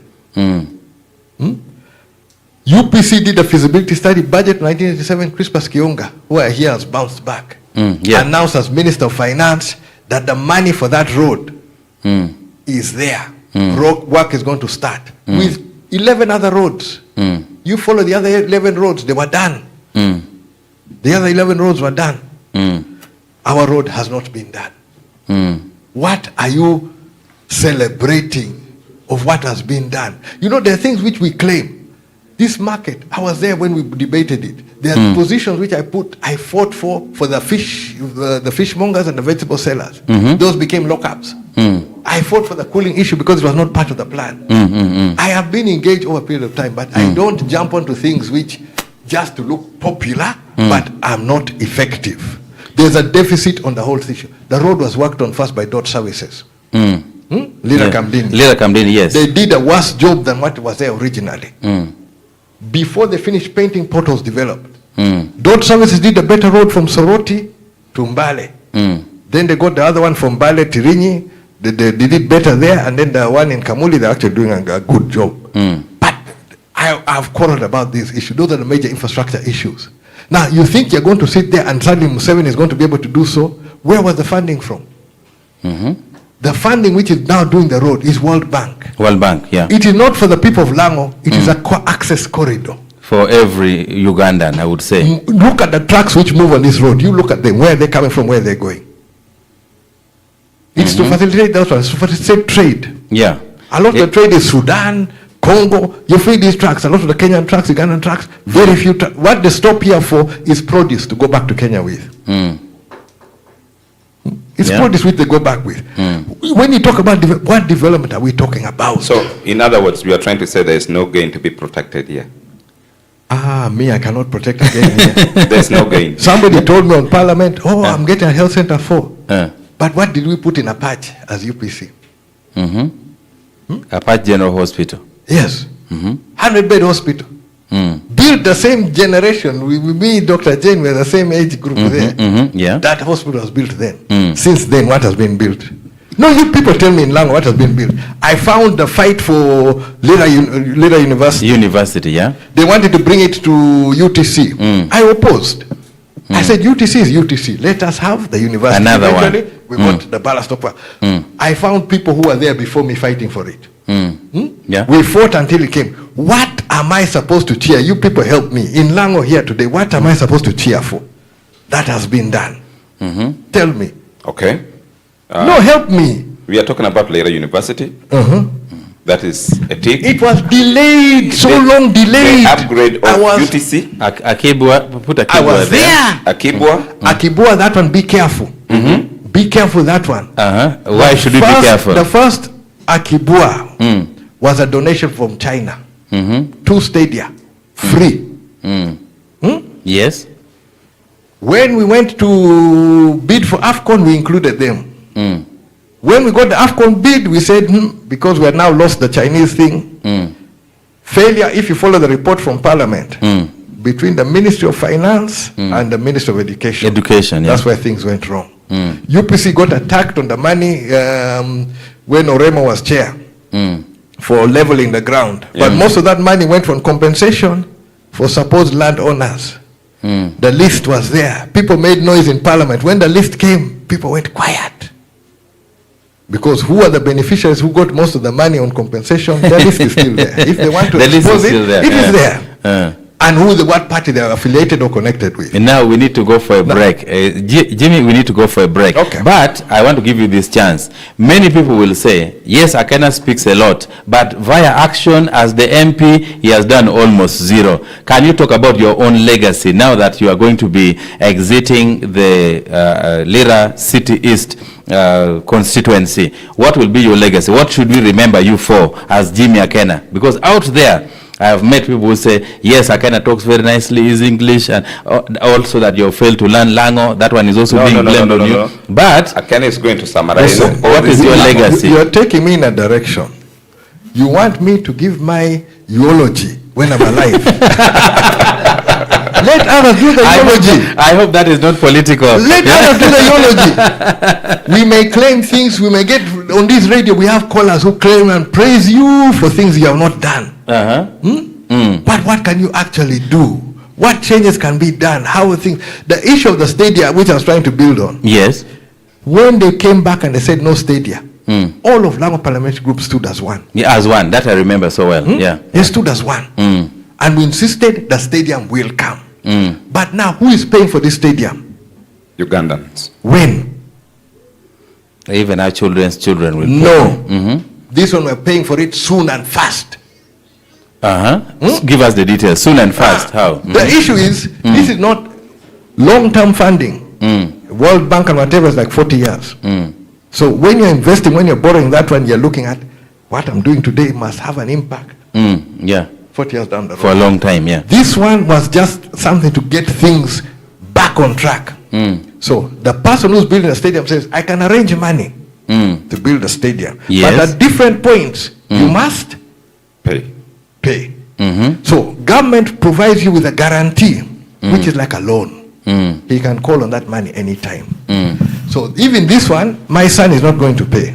UPC did a feasibility study, budget 1987, Crispus Kionga, who are here has bounced back, announced as Minister of Finance that the money for that road is there. Work is going to start with 11 other roads. You follow the other 11 roads, they were done. The other 11 roads were done. Our road has not been done. What are you celebrating of what has been done? You know, there are things which we claim. This market, I was there when we debated it. There are positions which I fought for the fishmongers and the vegetable sellers. Those became lockups. I fought for the cooling issue because it was not part of the plan. I have been engaged over a period of time, but I don't jump onto things which just to look popular, but I'm not effective. There's a deficit on the whole issue. The road was worked on first by Dot Services. Lira Kamdini, yes. They did a worse job than what was there originally. Before they finished painting, potholes developed. Dot Services did a better road from Soroti to Mbale. Then they got the other one from Mbale, Tirinyi. They did it better there. And then the one in Kamuli, they're actually doing a good job. But I've quarreled about this issue. Those are the major infrastructure issues. Now, you think you're going to sit there and suddenly Museveni is going to be able to do so? Where was the funding from? The funding which is now doing the road is World Bank. World Bank, yeah. It is not for the people of Lango. It is a access corridor. For every Ugandan, I would say. Look at the trucks which move on this road. You look at them, where they're coming from, where they're going. It's to facilitate that one. It's to facilitate trade. Yeah. A lot of the trade is Sudan, Congo. You feed these trucks. A lot of the Kenyan trucks, Ugandan trucks, very few trucks. What they stop here for is produce to go back to Kenya with. It's produce which they go back with. When you talk about what development are we talking about? So, in other words, we are trying to say there is no gain to be protected here. Me, I cannot protect again here. There's no gain. Somebody told me on Parliament, I'm getting a health center for. But what did we put in Apache as UPC? Apache General Hospital. Yes. 100-bed hospital. Built the same generation. Me, Dr. Jane, were the same age group there. That hospital was built then. Since then, what has been built? No, you people tell me in Lango what has been built. I found the fight for Lira University. University, yeah. They wanted to bring it to UTC. I opposed. I said, UTC is UTC. Let us have the university. Another Eventually, one. We got the ballast stopper. I found people who were there before me fighting for it. Yeah. We fought until it came. What am I supposed to cheer? You people help me. In Lango here today, what am I supposed to cheer for? That has been done. Tell me. Okay. No, help me. We are talking about Lira University. That is a tick. It was delayed, long delayed. The upgrade of UTC. Akibwa, put Akibwa I was there. Akibwa. Akibwa, that one, be careful. Be careful, that one. Why should we be careful? The first Akibwa was a donation from China. 2 stadia, free. Yes. When we went to bid for AFCON, we included them. When we got the AFCON bid, we said, because we have now lost the Chinese thing, failure, if you follow the report from Parliament, between the Ministry of Finance and the Ministry of Education. Education, yeah. That's where things went wrong. UPC got attacked on the money when Oremo was chair for leveling the ground. But most of that money went from compensation for supposed landowners. The list was there. People made noise in Parliament. When the list came, people went quiet. Because who are the beneficiaries who got most of the money on compensation? Their list is still there. If they want to The list expose is still it, there. it is there. And what party they are affiliated or connected with. And now we need to go for a break. Jimmy, we need to go for a break. Okay. But I want to give you this chance. Many people will say, yes, Akena speaks a lot, but via action as the MP, he has done almost zero. Can you talk about your own legacy now that you are going to be exiting the Lira City East constituency? What will be your legacy? What should we remember you for as Jimmy Akena? Because out there, I have met people who say, yes, Akena talks very nicely, is English, and also that you failed to learn Lango. That one is also being blamed on you. But Akena is going to summarize. What is your legacy? You are taking me in a direction. You want me to give my eulogy when I'm alive. Let others do the eulogy. I hope that is not political. Let others do the eulogy. We may claim things, we may get on this radio, we have callers who claim and praise you for things you have not done. But what can you actually do? What changes can be done? How things? The issue of the stadia, which I was trying to build on. Yes. When they came back and they said no stadia, all of Lango Parliamentary Group stood as one. Yeah, as one. That I remember so well. Yeah. They stood as one. And we insisted the stadium will come. But now, who is paying for this stadium? Ugandans. When? Even our children's children will pay. No. This one we're paying for it soon and fast. Give us the details. Soon and fast. How? The issue is, this is not long-term funding. World Bank and whatever is like 40 years. So when you're investing, when you're borrowing that one, you're looking at what I'm doing today must have an impact. Yeah. 40 years down the road. For a long time, yeah. This one was just something to get things back on track. So the person who's building a stadium says, I can arrange money to build a stadium. Yes. But at different points, you must pay. So government provides you with a guarantee, which is like a loan. He can call on that money anytime. So even this one, my son is not going to pay.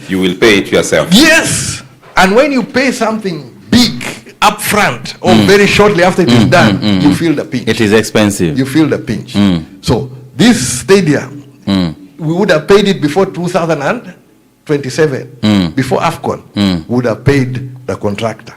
You will pay it yourself. Yes. And when you pay something big up front or very shortly after it is done, you feel the pinch. It is expensive. You feel the pinch. So this stadium, we would have paid it before 2027, before AFCON, we would have paid the contractor.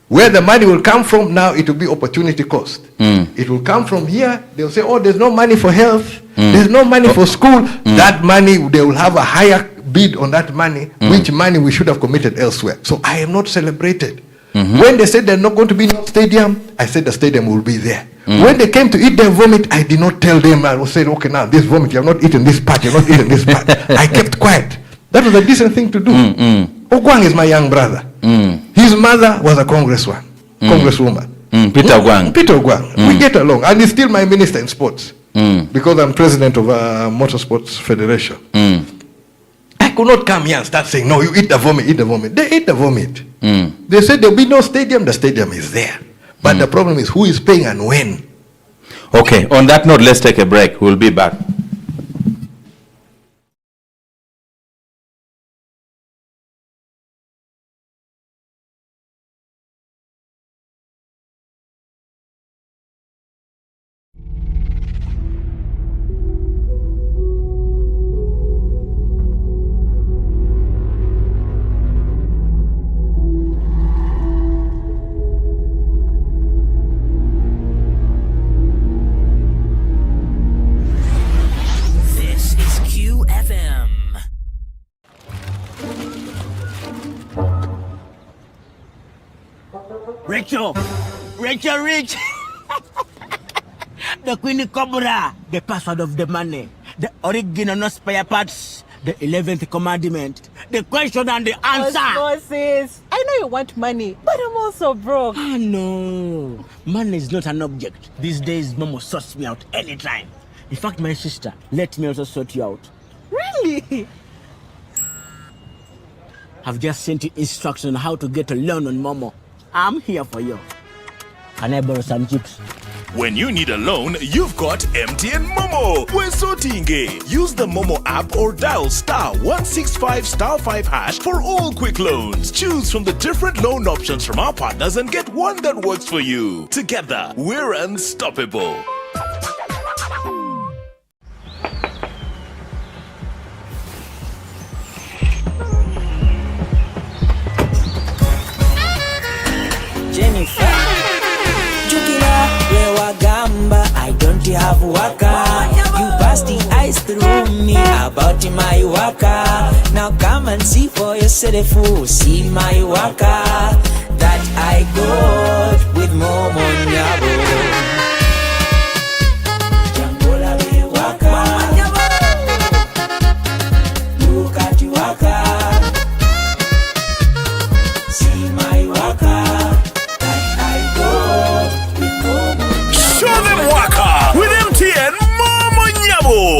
Where the money will come from now, it will be opportunity cost. It will come from here. They'll say, oh, there's no money for health. There's no money for school. That money, they will have a higher bid on that money, which money we should have committed elsewhere. So I am not celebrated. When they said there's not going to be no stadium, I said the stadium will be there. When they came to eat their vomit, I did not tell them. I said, okay, now this vomit, you have not eaten this part, you have not eaten this part. I kept quiet. That was a decent thing to do. Ogwang is my young brother. His mother was a congresswoman. Peter Ogwang. Peter Ogwang. We get along. And he's still my minister in sports. Because I'm president of Motorsports Federation. I could not come here and start saying, no, you eat the vomit, eat the vomit. They ate the vomit. They said there'll be no stadium. The stadium is there. But the problem is who is paying and when. Okay, on that note, let's take a break. We'll be back. Rachel Rich. The Queen Cobra, the password of the money, the original spare parts, the 11th commandment, the question and the answer. Sis, I know you want money, but I'm also broke. Ah, no. Money is not an object. These days, Momo sorts me out anytime. In fact, my sister, let me also sort you out. Really? I've just sent you instructions on how to get a loan on Momo. I'm here for you. Can I borrow some chips? When you need a loan, you've got MTN Momo. We're sorting. Use the Momo app or dial *165*5# for all quick loans. Choose from the different loan options from our partners and get one that works for you. Together, we're unstoppable. Jennifer. Jukila, Wagamba, I don't have waka. You pass the ice through me about my waka. Now come and see for yourself, see my waka that I got with Momo Nyabo.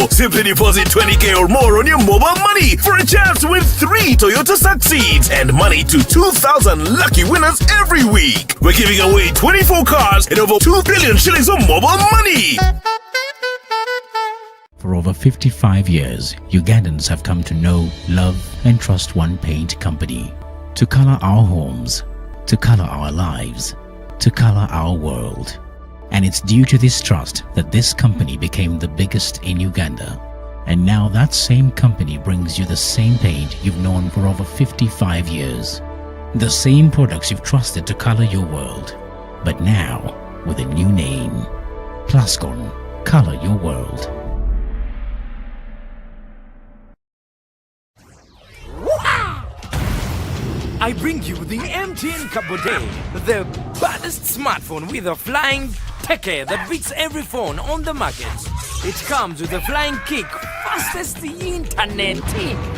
Simply deposit 20K or more on your mobile money for a chance to win 3 Toyota Succeeds and money to 2,000 lucky winners every week. We're giving away 24 cars and over 2 billion shillings of mobile money. For over 55 years, Ugandans have come to know, love and trust one paint company to color our homes, to color our lives, to color our world. And it's due to this trust that this company became the biggest in Uganda. And now that same company brings you the same paint you've known for over 55 years. The same products you've trusted to color your world. But now, with a new name. Plascon, color your world. I bring you the MTN Kabode, the baddest smartphone with a flying techie that beats every phone on the market. It comes with a flying kick, fastest internet.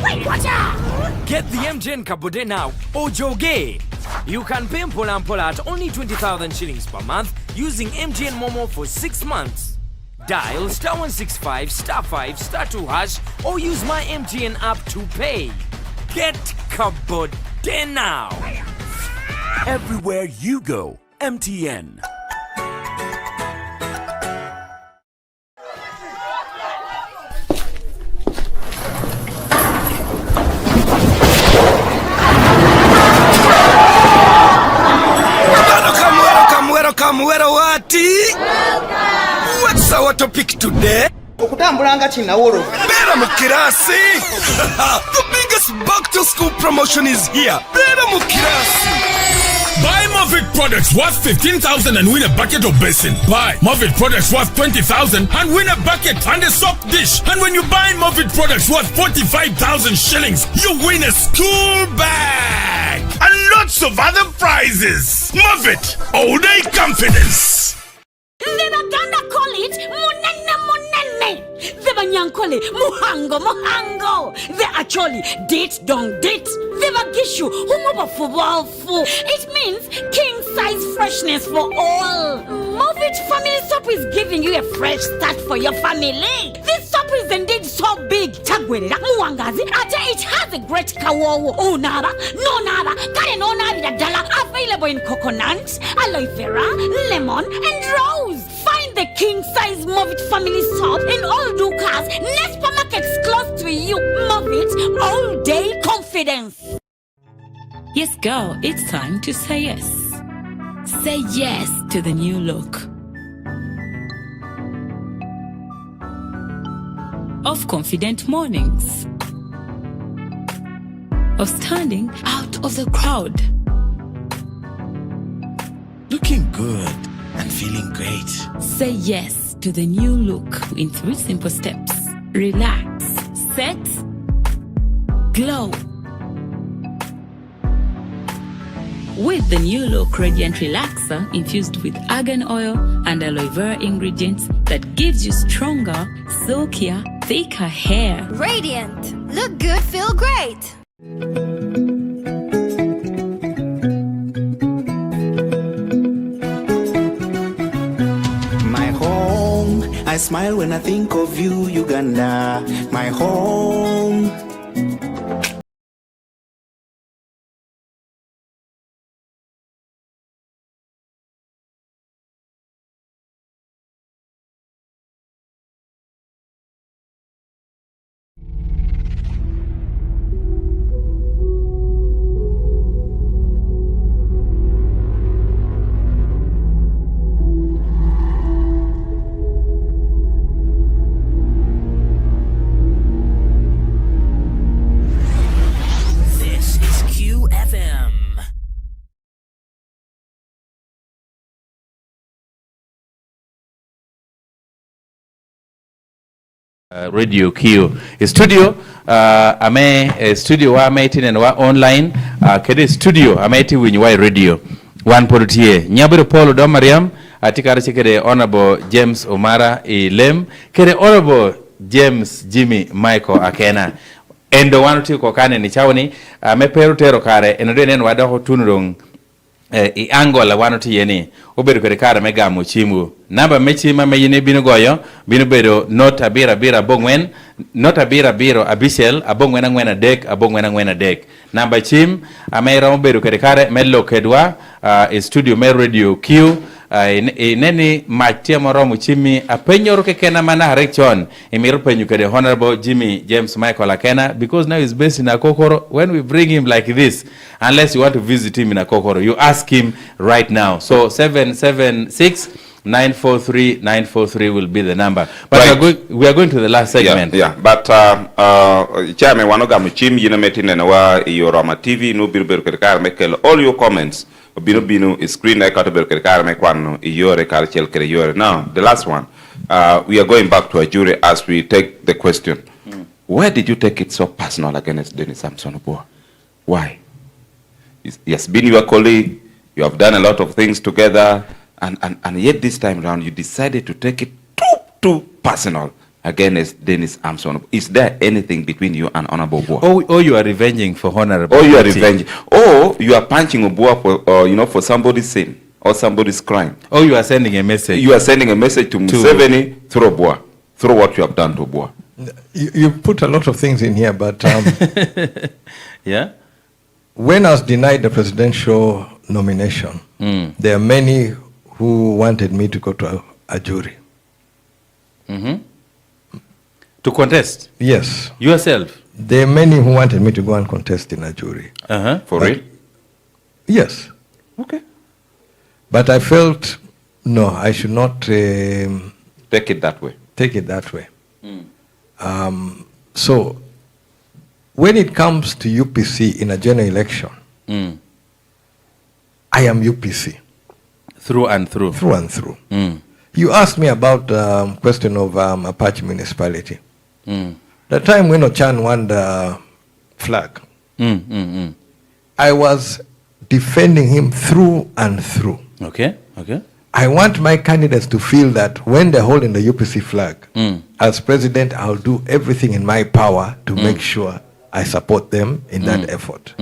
Wait, watch out! Get the MTN Kabode now, Ojoge. You can pay Mpola at only 20,000 shillings per month using MTN Momo for 6 months. Dial *165 *5 *2 hash or use my MTN app to pay. Get Kabode now. Everywhere you go, MTN. Welcome, wati? What's our topic today? Okutambulanga kinawolo. Bera mukirasi. The biggest back to school promotion is here. Bera mukirasi. Buy Moffitt products worth 15,000 and win a bucket or basin. Buy Moffitt products worth 20,000 and win a bucket and a soap dish. And when you buy Moffitt products worth 45,000 shillings, you win a school bag and lots of other prizes. Moffitt, all day confidence. The Baganda call it munene munene. The Banyankole muhango. The Acholi date don't date. The Bagishu humobafuwafu. It means king size freshness for all. Moffitt Family Soap is giving you a fresh start for your family. This soap is indeed so big. Chagwerera muwangazi ate it has a great kawowo. Onaba, no naba, kare no nabi dala. Available in coconut, aloe vera, lemon and rose. Find the king size Moffitt Family Soap in all Dukas, next supermarkets close to you. Moffitt all day confidence. Yes, girl, it's time to say yes. Say yes to the new look of confident mornings, of standing out of the crowd, looking good and feeling great. Say yes to the new look in 3 simple steps. Relax, set, glow. With the new look Radiant Relaxer infused with argan oil and aloe vera ingredients that gives you stronger, silkier, thicker hair. Radiant. Look good, feel great. My home, I smile when I think of you, Uganda. My home. Radio Q studio studio wa meti and wa online kede studio ameti winyi radio one porotie nyabiro Paul do Mariam atikara chikede honorable James Omara Ilem kede honorable James Jimmy Michael Akena endo wanuti ko kane ni chawni mepero tero kare enodo nen wada ho tunurong I Angola wanuti yeni obedo kare kare mega muchimu namba mechima meyine bino goyo bino bedo not abira bira bongwen not abira biro abishel abongwena ngwena dek abongwena ngwena dek namba chim amera obedo kare kare mello kedwa studio me radio Q neni matia moromu chimi apenyoro kekena mana harechon emiro penyu kede honorable Jimmy James Michael Akena because now he's based in Akokoro. When we bring him like this, unless you want to visit him in Akokoro, you ask him right now. So 776-943-943 will be the number. But right. we are going to the last segment. Yeah. But Jame wanoga mchim yina metine na wa Yorama TV no biru kare mekel all your comments. Bino is screen like now the last one we are going back to a jury as we take the question. Where did you take it so personal against Dennis Samson Obua? Why? He has been your colleague, you have done a lot of things together, and yet this time around you decided to take it too personal against Dennis Samson. Is there anything between you and Honorable Obua? Or you are revenging for Honorable? Or you are revenging? Or you are punching Obua for, for somebody's sin or somebody's crime? Or you are sending a message? You are sending a message to Museveni through Obua, through what you have done to Obua. You put a lot of things in here, but yeah. When I was denied the presidential nomination, there are many who wanted me to go to a jury. To contest? Yes. Yourself? There are many who wanted me to go and contest in a jury. For real? Yes. Okay. But I felt, no, I should not take it that way. Take it that way. So, when it comes to UPC in a general election, I am UPC. Through and through? Through and through. You asked me about the question of Apache municipality. The time when Ochan won the flag, I was defending him through and through. Okay. I want my candidates to feel that when they're holding the UPC flag, as president, I'll do everything in my power to make sure I support them in that effort.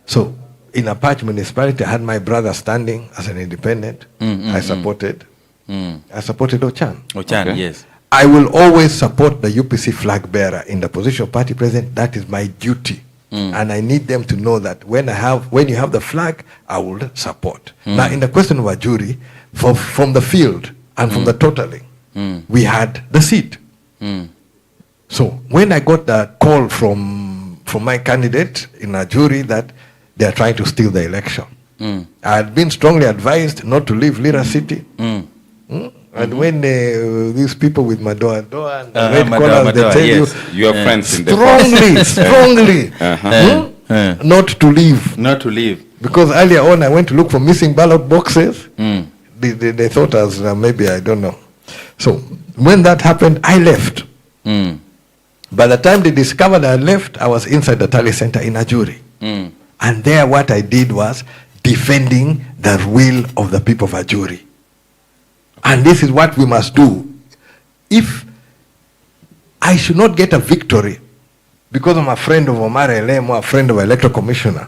So, in Apache municipality, I had my brother standing as an independent. I supported. I supported Ochan. Okay. Yes. I will always support the UPC flag bearer in the position of party president. That is my duty. And I need them to know that when you have the flag, I will support. Now, in the question of a jury, from the field and from the totaling, we had the seat. So when I got the call from my candidate in a jury that they are trying to steal the election, I had been strongly advised not to leave Lira City. And when these people with Madoa and red collars, they tell you are friends in the strongly, not to leave. Not to leave. Because earlier on, I went to look for missing ballot boxes. They thought as maybe, I don't know. So when that happened, I left. By the time they discovered I left, I was inside the Tally Center in a jury. And there what I did was defending the will of the people of a jury. And this is what we must do. If I should not get a victory because I'm a friend of Omar Elem or a friend of an electoral commissioner,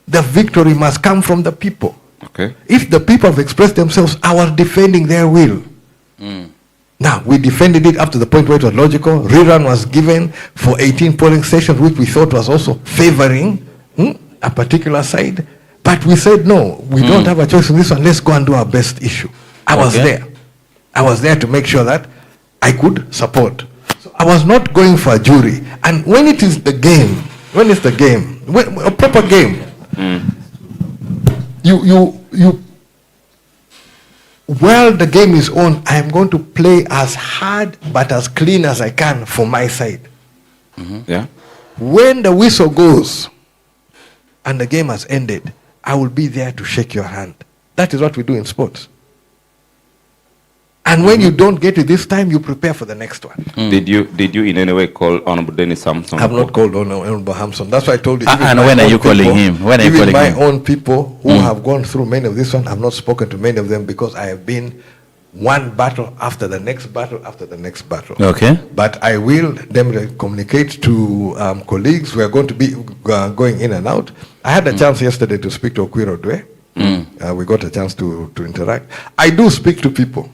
the victory must come from the people. Okay. If the people have expressed themselves, I was defending their will. Now, we defended it up to the point where it was logical. Rerun was given for 18 polling stations, which we thought was also favoring a particular side. But we said, no, we don't have a choice in this one. Let's go and do our best issue. I was there. I was there to make sure that I could support. So I was not going for a jury. And when it is the game, a proper game, while the game is on, I am going to play as hard but as clean as I can for my side. Yeah. When the whistle goes and the game has ended, I will be there to shake your hand. That is what we do in sports. And when you don't get it this time, you prepare for the next one. Did you in any way call Honorable Dennis Samson? I have not called Honorable Hamson. That's why I told you. And when are you calling him? When are you calling him? My own people who have gone through many of this one, I've not spoken to many of them because I have been one battle after the next battle after the next battle. Okay. But I will definitely communicate to colleagues who are going to be going in and out. I had a chance yesterday to speak to Okwiro Dwe. We got a chance to interact. I do speak to people.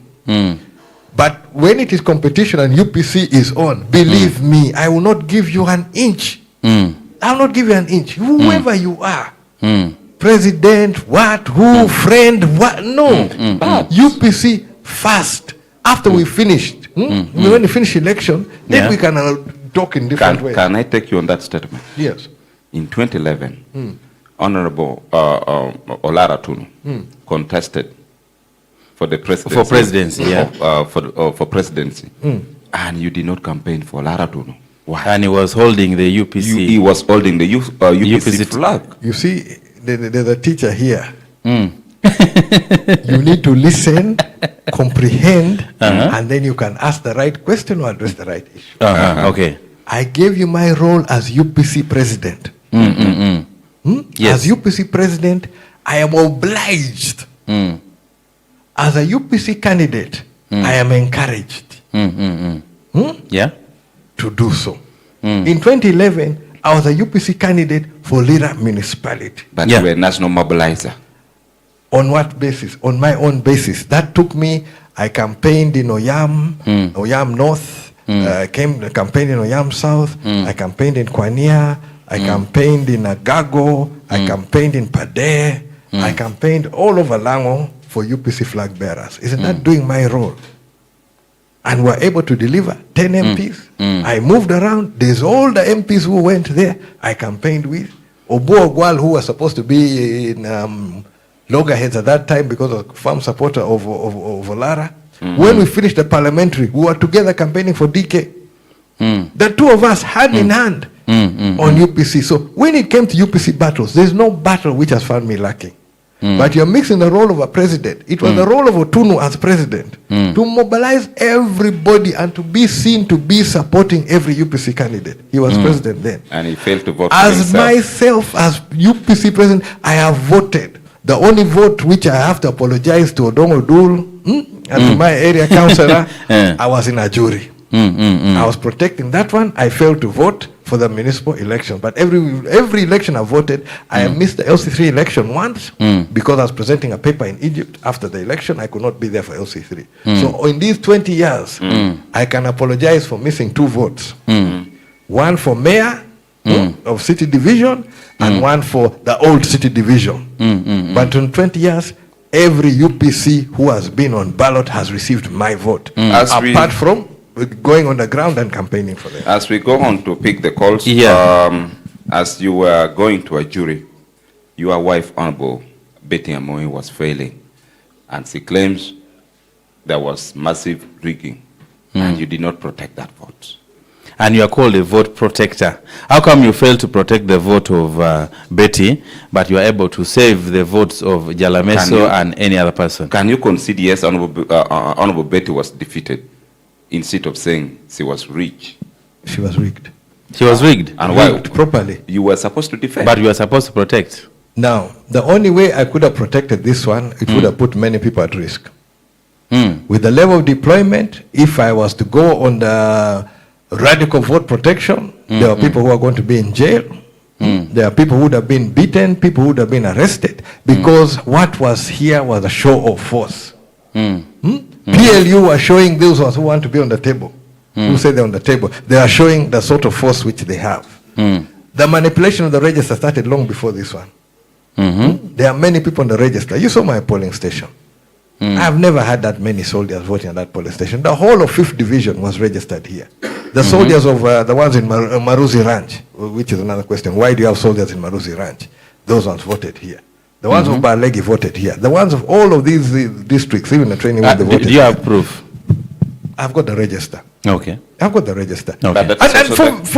But when it is competition and UPC is on, believe me, I will not give you an inch. I will not give you an inch. Whoever you are. President, who, friend, what? No. UPC first. After we finished. When we finish election, then we can talk in different ways. Can I take you on that statement? Yes. In 2011, Honorable Olara Tunu contested for the presidency. For presidency, for presidency. And you did not campaign for Olara Tunu. Why? And he was holding the UPC. He was holding the UPC flag. You see, there's a teacher here. You need to listen, comprehend, and then you can ask the right question or address the right issue. Okay. I gave you my role as UPC president. Yes. As UPC president, I am obliged. As a UPC candidate, I am encouraged to do so. In 2011, I was a UPC candidate for Lira municipality. But you were a national mobilizer. On what basis? On my own basis. That took me, I campaigned in Oyam, Oyam North, campaigned in Oyam South, I campaigned in Kwania, I campaigned in Agago, I campaigned in Pade, I campaigned all over Lango for UPC flag bearers. Isn't that doing my role? And we're able to deliver 10 MPs. I moved around. There's all the MPs who went there. I campaigned with. Obu Ogwal, who was supposed to be in loggerheads at that time because of firm supporter of Olara. When we finished the parliamentary, we were together campaigning for DK. The two of us hand in hand on UPC. So when it came to UPC battles, there's no battle which has found me lacking. But you're mixing the role of a president. It was the role of Otunu as president to mobilize everybody and to be seen to be supporting every UPC candidate. He was president then. And he failed to vote as for himself. Myself, as UPC president, I have voted. The only vote which I have to apologize to Odongo Dul and to my area councillor, I was in a jury. I was protecting that one. I failed to vote for the municipal election. But every election I voted, I missed the LC3 election once because I was presenting a paper in Egypt after the election. I could not be there for LC3. So in these 20 years, I can apologize for missing 2 votes. One for mayor of city division and one for the old city division. But in 20 years, every UPC who has been on ballot has received my vote. Apart from going on the ground and campaigning for them. As we go on to pick the calls, as you were going to a jury, your wife, Honorable Betty Amoy, was failing. And she claims there was massive rigging, and you did not protect that vote. And you are called a vote protector. How come you failed to protect the vote of Betty, but you are able to save the votes of Jalameso and any other person? Can you concede, yes, Honorable Betty was defeated, instead of saying she was rigged? She was rigged. She was rigged? And why? Rigged properly. You were supposed to defend. But you were supposed to protect. Now, the only way I could have protected this one, it would have put many people at risk. With the level of deployment, if I was to go on the radical vote protection, there are people who are going to be in jail. There are people who would have been beaten, people who would have been arrested, because what was here was a show of force. PLU are showing those who want to be on the table, who say they're on the table. They are showing the sort of force which they have. The manipulation of the register started long before this one. There are many people on the register. You saw my polling station. I've never had that many soldiers voting at that polling station. The whole of 5th Division was registered here. The soldiers of the ones in Maruzi Ranch, which is another question. Why do you have soldiers in Maruzi Ranch? Those ones voted here. The ones of Balegi voted here. The ones of all of these districts, even the training where they voted. Do you have proof? I've got the register. Okay. I've got the register. Okay. And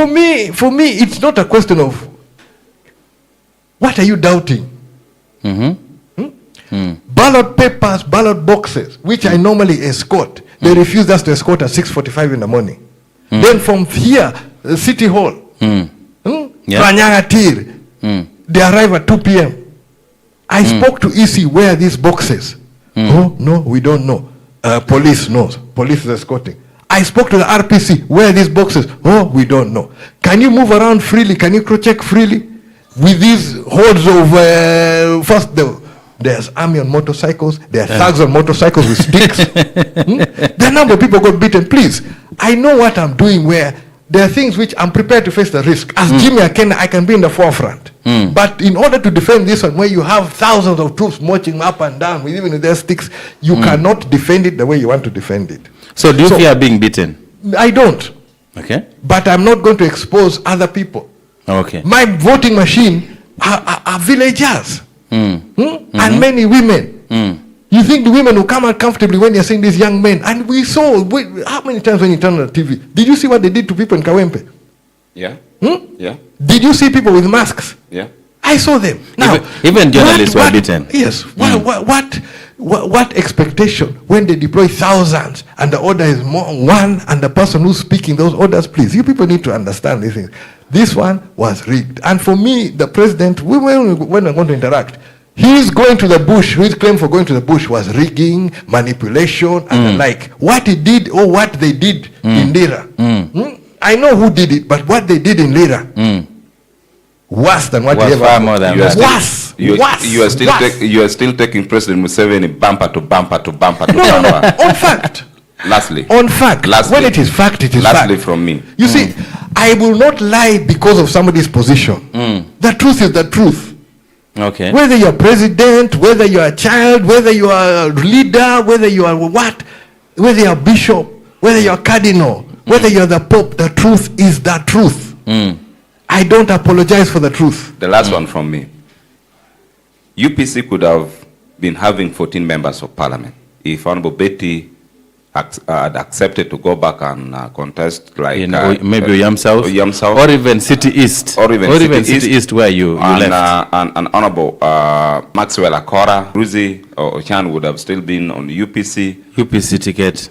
for me, it's not a question of what are you doubting? Ballot papers, ballot boxes, which I normally escort. They refused us to escort at 6:45 in the morning. Then from here, City Hall, Ranyanga Tir, they arrive at 2 p.m. I spoke to EC, where are these boxes? Oh, no, we don't know. Police knows. Police is escorting. I spoke to the RPC, where are these boxes? Oh, we don't know. Can you move around freely? Can you cross-check freely? With these hordes of, first there's army on motorcycles, there are thugs on motorcycles with sticks. The number of people got beaten. Please, I know what I'm doing, where there are things which I'm prepared to face the risk. As Jame Akena, I can be in the forefront. But in order to defend this one, where you have thousands of troops marching up and down, with even with their sticks, you cannot defend it the way you want to defend it. So do you fear being beaten? I don't. Okay. But I'm not going to expose other people. Okay. My voting machine are villagers. And many women. You think the women will come out comfortably when you're seeing these young men? And we saw, how many times when you turn on the TV, did you see what they did to people in Kawempe? Yeah. Yeah. Did you see people with masks? Yeah. I saw them. Now, even journalists were beaten. Yes. What expectation when they deploy thousands and the order is one, and the person who's speaking those orders, please, you people need to understand these things. This one was rigged. And for me, the president, when we're going to interact, he's going to the bush. His claim for going to the bush was rigging, manipulation, and the like. What he did, or what they did in Lira. I know who did it, but what they did in Lira, worse than what he ever far more than that. Worse. You are still taking President Museveni bumper to bumper to bumper to No, bumper. on fact. Lastly. On fact. Lastly. When it is fact, it is Lastly fact. from me. You see, I will not lie because of somebody's position. The truth is the truth. Okay. Whether you're president, whether you're a child, whether you are a leader, whether you are what, whether you're a bishop, whether you're a cardinal, whether you're the pope, the truth is the truth. I don't apologize for the truth. The last one from me. UPC could have been having 14 members of parliament if Honorable Betty had accepted to go back and contest, like in maybe Yam South, or even City East, or even City East where you left. And Honorable Maxwell Akora, Ruzi or Ochan would have still been on the UPC ticket.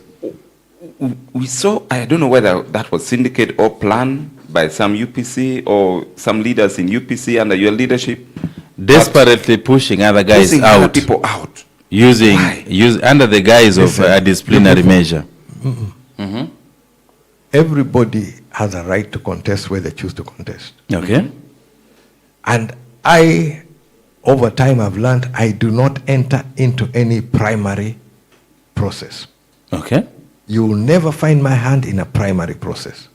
We saw, I don't know whether that was syndicate or planned by some UPC or some leaders in UPC under your leadership, desperately pushing other guys pushing out, other people out, using under the guise of a disciplinary measure. Everybody has a right to contest where they choose to contest. Okay. And I, over time, I've learned I do not enter into any primary process. Okay. You will never find my hand in a primary process.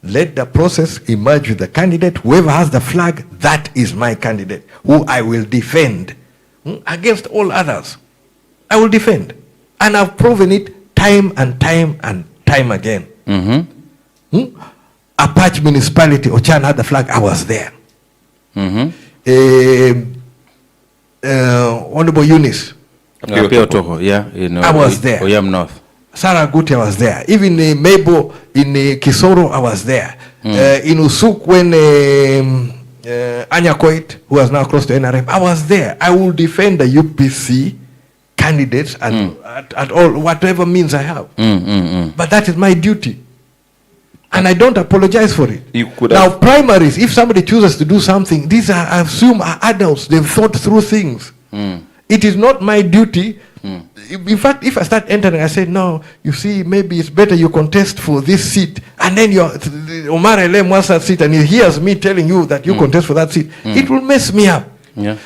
Let the process emerge with the candidate. Whoever has the flag, that is my candidate, who I will defend against all others. I will defend. And I've proven it time and time and time again. Apache municipality, Ochan had the flag, I was there. Honorable Eunice, I was there. Oyam North. Sarah Guti, I was there. Even Mabo in Kisoro, I was there. In Usuk, when Anya Koit, who has now crossed to NRM, I was there. I will defend the UPC candidates at all, whatever means I have. But that is my duty. And I don't apologize for it. Now, primaries, if somebody chooses to do something, these are, I assume, are adults. They've thought through things. It is not my duty. In fact, if I start entering, I say, no, you see, maybe it's better you contest for this seat. And then Omar Elem wants that seat, and he hears me telling you that you contest for that seat. It will mess me up.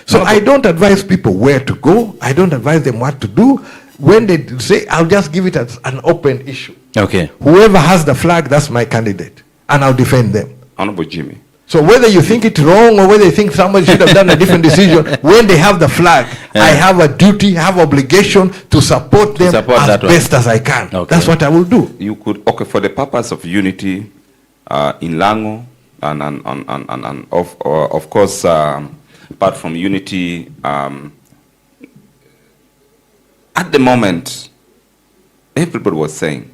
So I don't advise people where to go. I don't advise them what to do. When they say, I'll just give it as an open issue. Okay. Whoever has the flag, that's my candidate. And I'll defend them. Honorable Jame. So whether you think it's wrong or whether you think somebody should have done a different decision, when they have the flag, I have a duty, have obligation to support them as best as I can. That's what I will do. You could, okay, for the purpose of unity in Lango, and of course, apart from unity, at the moment, everybody was saying,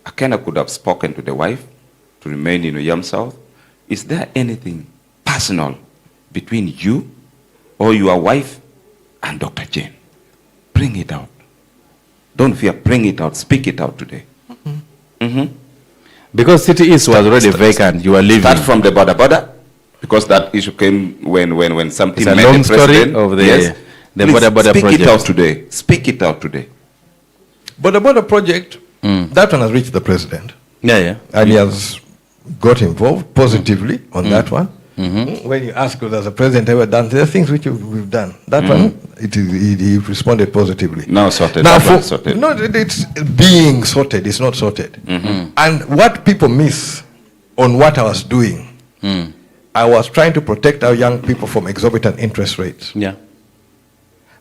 Akena could have spoken to the wife to remain in Yam South. Is there anything personal between you or your wife and Dr. Jane? Bring it out. Don't fear, bring it out, speak it out today. Because City East was already vacant, you are leaving. Start from the border, because that issue came when something It's a met long the story president. of the Yes. border Speak project. it out today. Speak it out today. But the border project, that one has reached the president. Yeah. And he has got involved positively on that one. When you ask whether the president ever done, there are things which we've done. That one, he responded positively. Now sorted. Now, that one sorted. no, it's being sorted. It's not sorted. And what people miss on what I was doing, I was trying to protect our young people from exorbitant interest rates. Yeah.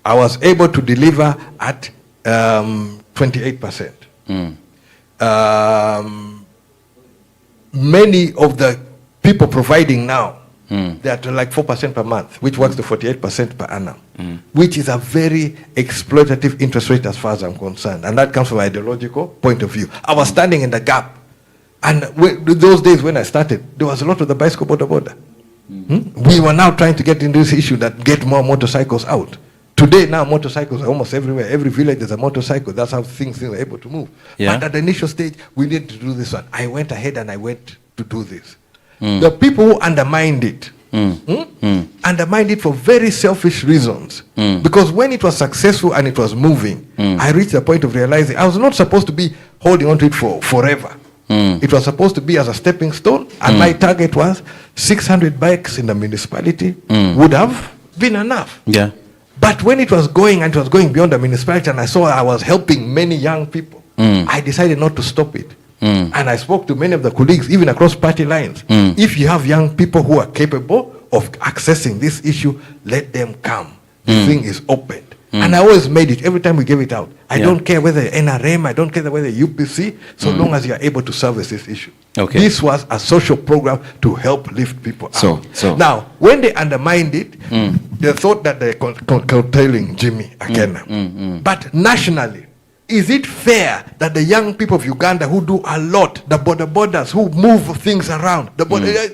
I was able to deliver at 28%. Many of the people providing now, they're at like 4% per month, which works to 48% per annum, which is a very exploitative interest rate as far as I'm concerned. And that comes from an ideological point of view. I was standing in the gap. And those days when I started, there was a lot of the bicycle border. We were now trying to get into this issue that get more motorcycles out. Today, now motorcycles are almost everywhere. Every village there's a motorcycle. That's how things are able to move. Yeah. But at the initial stage, we needed to do this one. I went ahead and I went to do this. The people who undermined it, undermined it for very selfish reasons. Because when it was successful and it was moving, I reached the point of realizing I was not supposed to be holding on to it for forever. It was supposed to be as a stepping stone, and my target was 600 bikes in the municipality would have been enough. Yeah. But when it was going and it was going beyond the municipality, and I saw I was helping many young people, I decided not to stop it. And I spoke to many of the colleagues, even across party lines. If you have young people who are capable of accessing this issue, let them come. The thing is opened. And I always made it every time we gave it out. I don't care whether NRM, I don't care whether UPC, so long as you are able to service this issue. Okay. This was a social program to help lift people out. So now, when they undermined it, they thought that they're curtailing Jame, Akena. But nationally, is it fair that the young people of Uganda who do a lot, the borders, who move things around,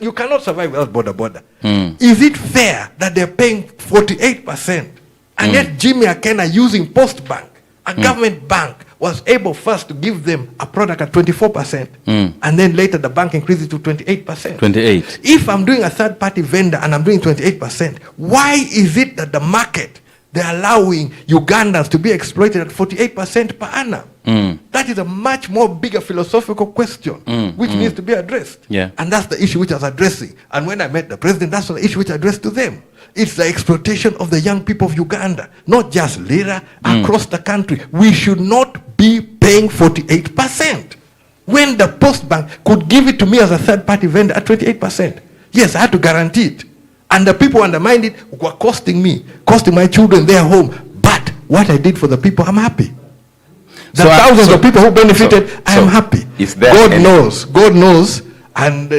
you cannot survive without border. Is it fair that they're paying 48%? And yet Jame Akena, using Post Bank, a government bank, was able first to give them a product at 24%, and then later the bank increased it to 28%. 28. If I'm doing a third-party vendor and I'm doing 28%, why is it that the market, they're allowing Ugandans to be exploited at 48% per annum? That is a much more bigger philosophical question, which needs to be addressed. Yeah. And that's the issue which I was addressing. And when I met the president, that's the issue which I addressed to them. It's the exploitation of the young people of Uganda, not just Lira, across the country. We should not be paying 48% when the Post Bank could give it to me as a third-party vendor at 28%. Yes, I had to guarantee it. And the people undermined it were costing me, costing my children their home. But what I did for the people, I'm happy. The thousands of people who benefited, I am happy. God knows, and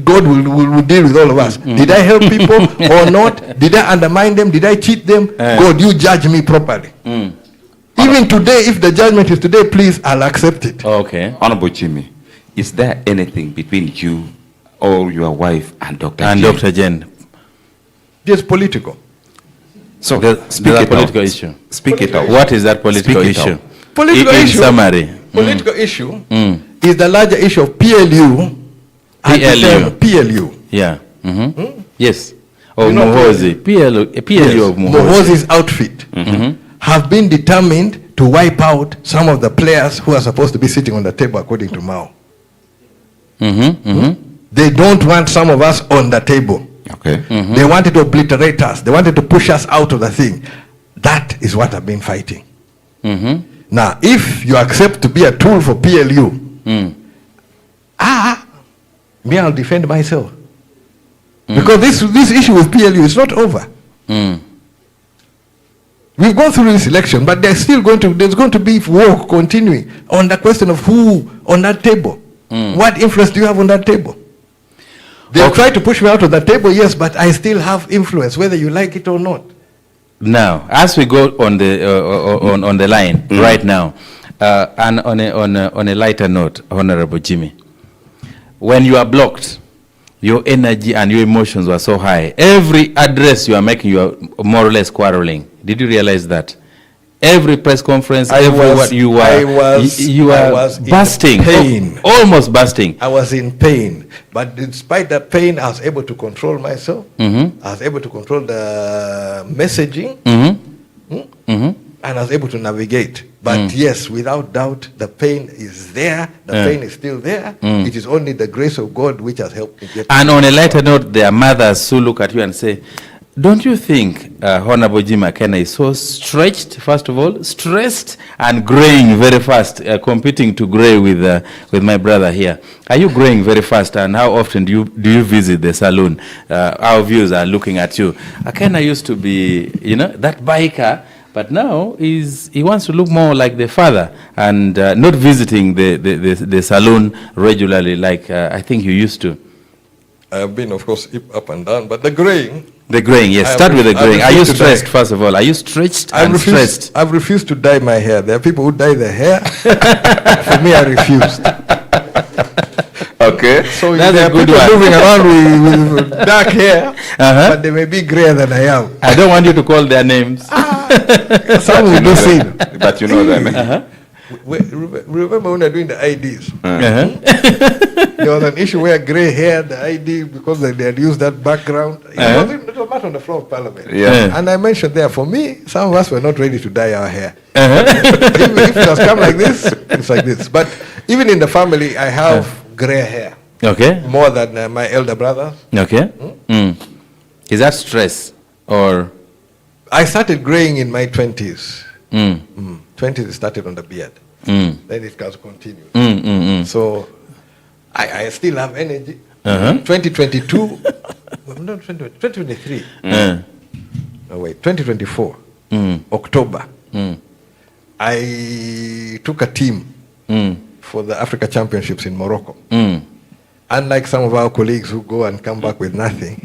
God will deal with all of us. Did I help people or not? Did I undermine them? Did I cheat them? God, you judge me properly. Even today, if the judgment is today, please, I'll accept it. Okay. Honorable Jimmy, is there anything between you or your wife and Dr. And Jane? Dr. Jane? It's political. So speak it political issue. Speak it out. What is that political issue? Political in issue. Summary. Political issue is the larger issue of PLU. PLU. Yeah. Yes. Of You know Muhozi. PLU of Muhozi. Muhozi's outfit have been determined to wipe out some of the players who are supposed to be sitting on the table according to Mao. They don't want some of us on the table. Okay. They wanted to obliterate us. They wanted to push us out of the thing. That is what I've been fighting. Now, if you accept to be a tool for PLU, me, I'll defend myself. Because this issue with PLU is not over. We've gone through this election, but there's going to be war continuing on the question of who on that table. What influence do you have on that table? They'll try to push me out of the table, yes, but I still have influence, whether you like it or not. Now, as we go on the on the line right now, and on a lighter note, Honorable Jimmy, when you are blocked, your energy and your emotions were so high. Every address you are making, you are more or less quarreling. Did you realize that? Every press conference, I was bursting, in pain. Almost bursting. I was in pain, but despite that pain, I was able to control myself. I was able to control the messaging, and I was able to navigate. But yes, without doubt, the pain is there. The pain is still there. It is only the grace of God which has helped me get. And on a lighter note, there are mothers who look at you and say, don't you think Honorable Jame Akena is so stretched, first of all, stressed and graying very fast, competing to gray with my brother here? Are you graying very fast, and how often do you visit the saloon? Our viewers are looking at you. Akena used to be, that biker, but now he wants to look more like the father and not visiting the saloon regularly like I think you used to. I have been, of course, up and down, but the graying. The graying, yes. Start with the graying. Are you stressed, first of all? Are you stretched and stressed? I've refused to dye my hair. There are people who dye their hair. For me, I refused. Okay. So there are people moving around with dark hair, but they may be grayer than I am. I don't want you to call their names. Some will do same. But you know them. Remember when they were doing the IDs? There was an issue where grey hair, the ID, because they had used that background. It was not on the floor of Parliament. And I mentioned there, for me, some of us were not ready to dye our hair. If it has come like this, it's like this. But even in the family, I have grey hair. Okay. More than my elder brothers. Okay. Is that stress or? I started graying in my 20s. 20s started on the beard. Then it has continued. So I still have energy. 2022, not 2023. No, wait, 2024, October. I took a team for the Africa Championships in Morocco. Unlike some of our colleagues who go and come back with nothing.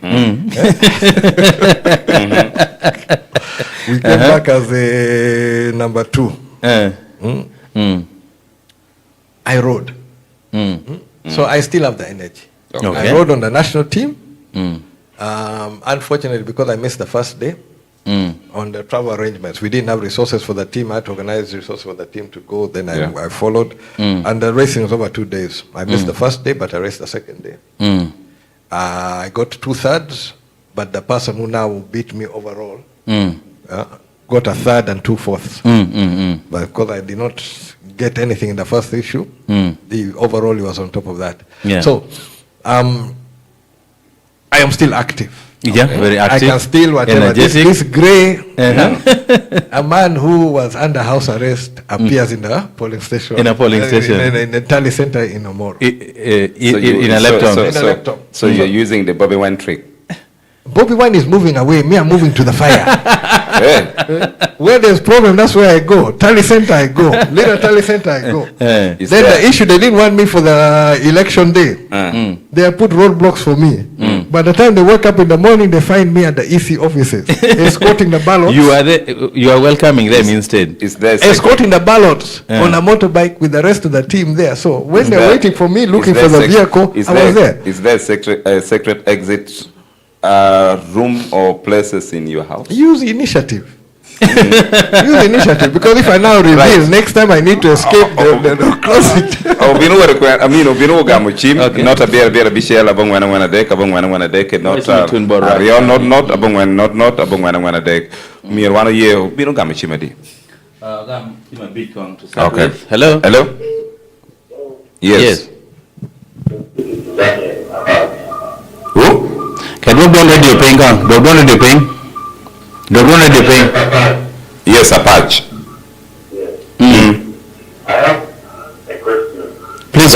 We came back as a number 2. I rode. So I still have the energy. Okay. I rode on the national team. Unfortunately, because I missed the first day on the travel arrangements, we didn't have resources for the team. I had to organize resources for the team to go. Then I followed. And the racing was over 2 days. I missed the first day, but I raced the second day. I got 2/3, but the person who now beat me overall got a 3rd and 2/4. But because I did not get anything in the first issue, the overall he was on top of that. So I am still active. Yeah, very active. I can still whatever. This grey, a man who was under house arrest appears in the polling station. In a polling station. In the tally center in Omoro. In a laptop. So you're using the Bobby Wine trick. Bobby Wine is moving away. Me, I'm moving to the fire. Where there's problem, that's where I go. Tally center, I go. Later tally center, I go. Then the issue, they didn't want me for the election day. They have put roadblocks for me. By the time they wake up in the morning, they find me at the EC offices, escorting the ballots. You are welcoming them instead. Escorting the ballots on a motorbike with the rest of the team there. So when they're waiting for me, looking for the vehicle, I was there. Is there a secret exit room or places in your house? Use initiative. Use initiative, because if I now reveal, next time I need to escape, they'll close it. Not a beer bishel abong wana dek not abong wana dek mir wana ye bino gam chimedi. Okay. Hello. Yes. Who? Can we don't radio paying? Don't radio paying. Yes, Apache. I have a question. Please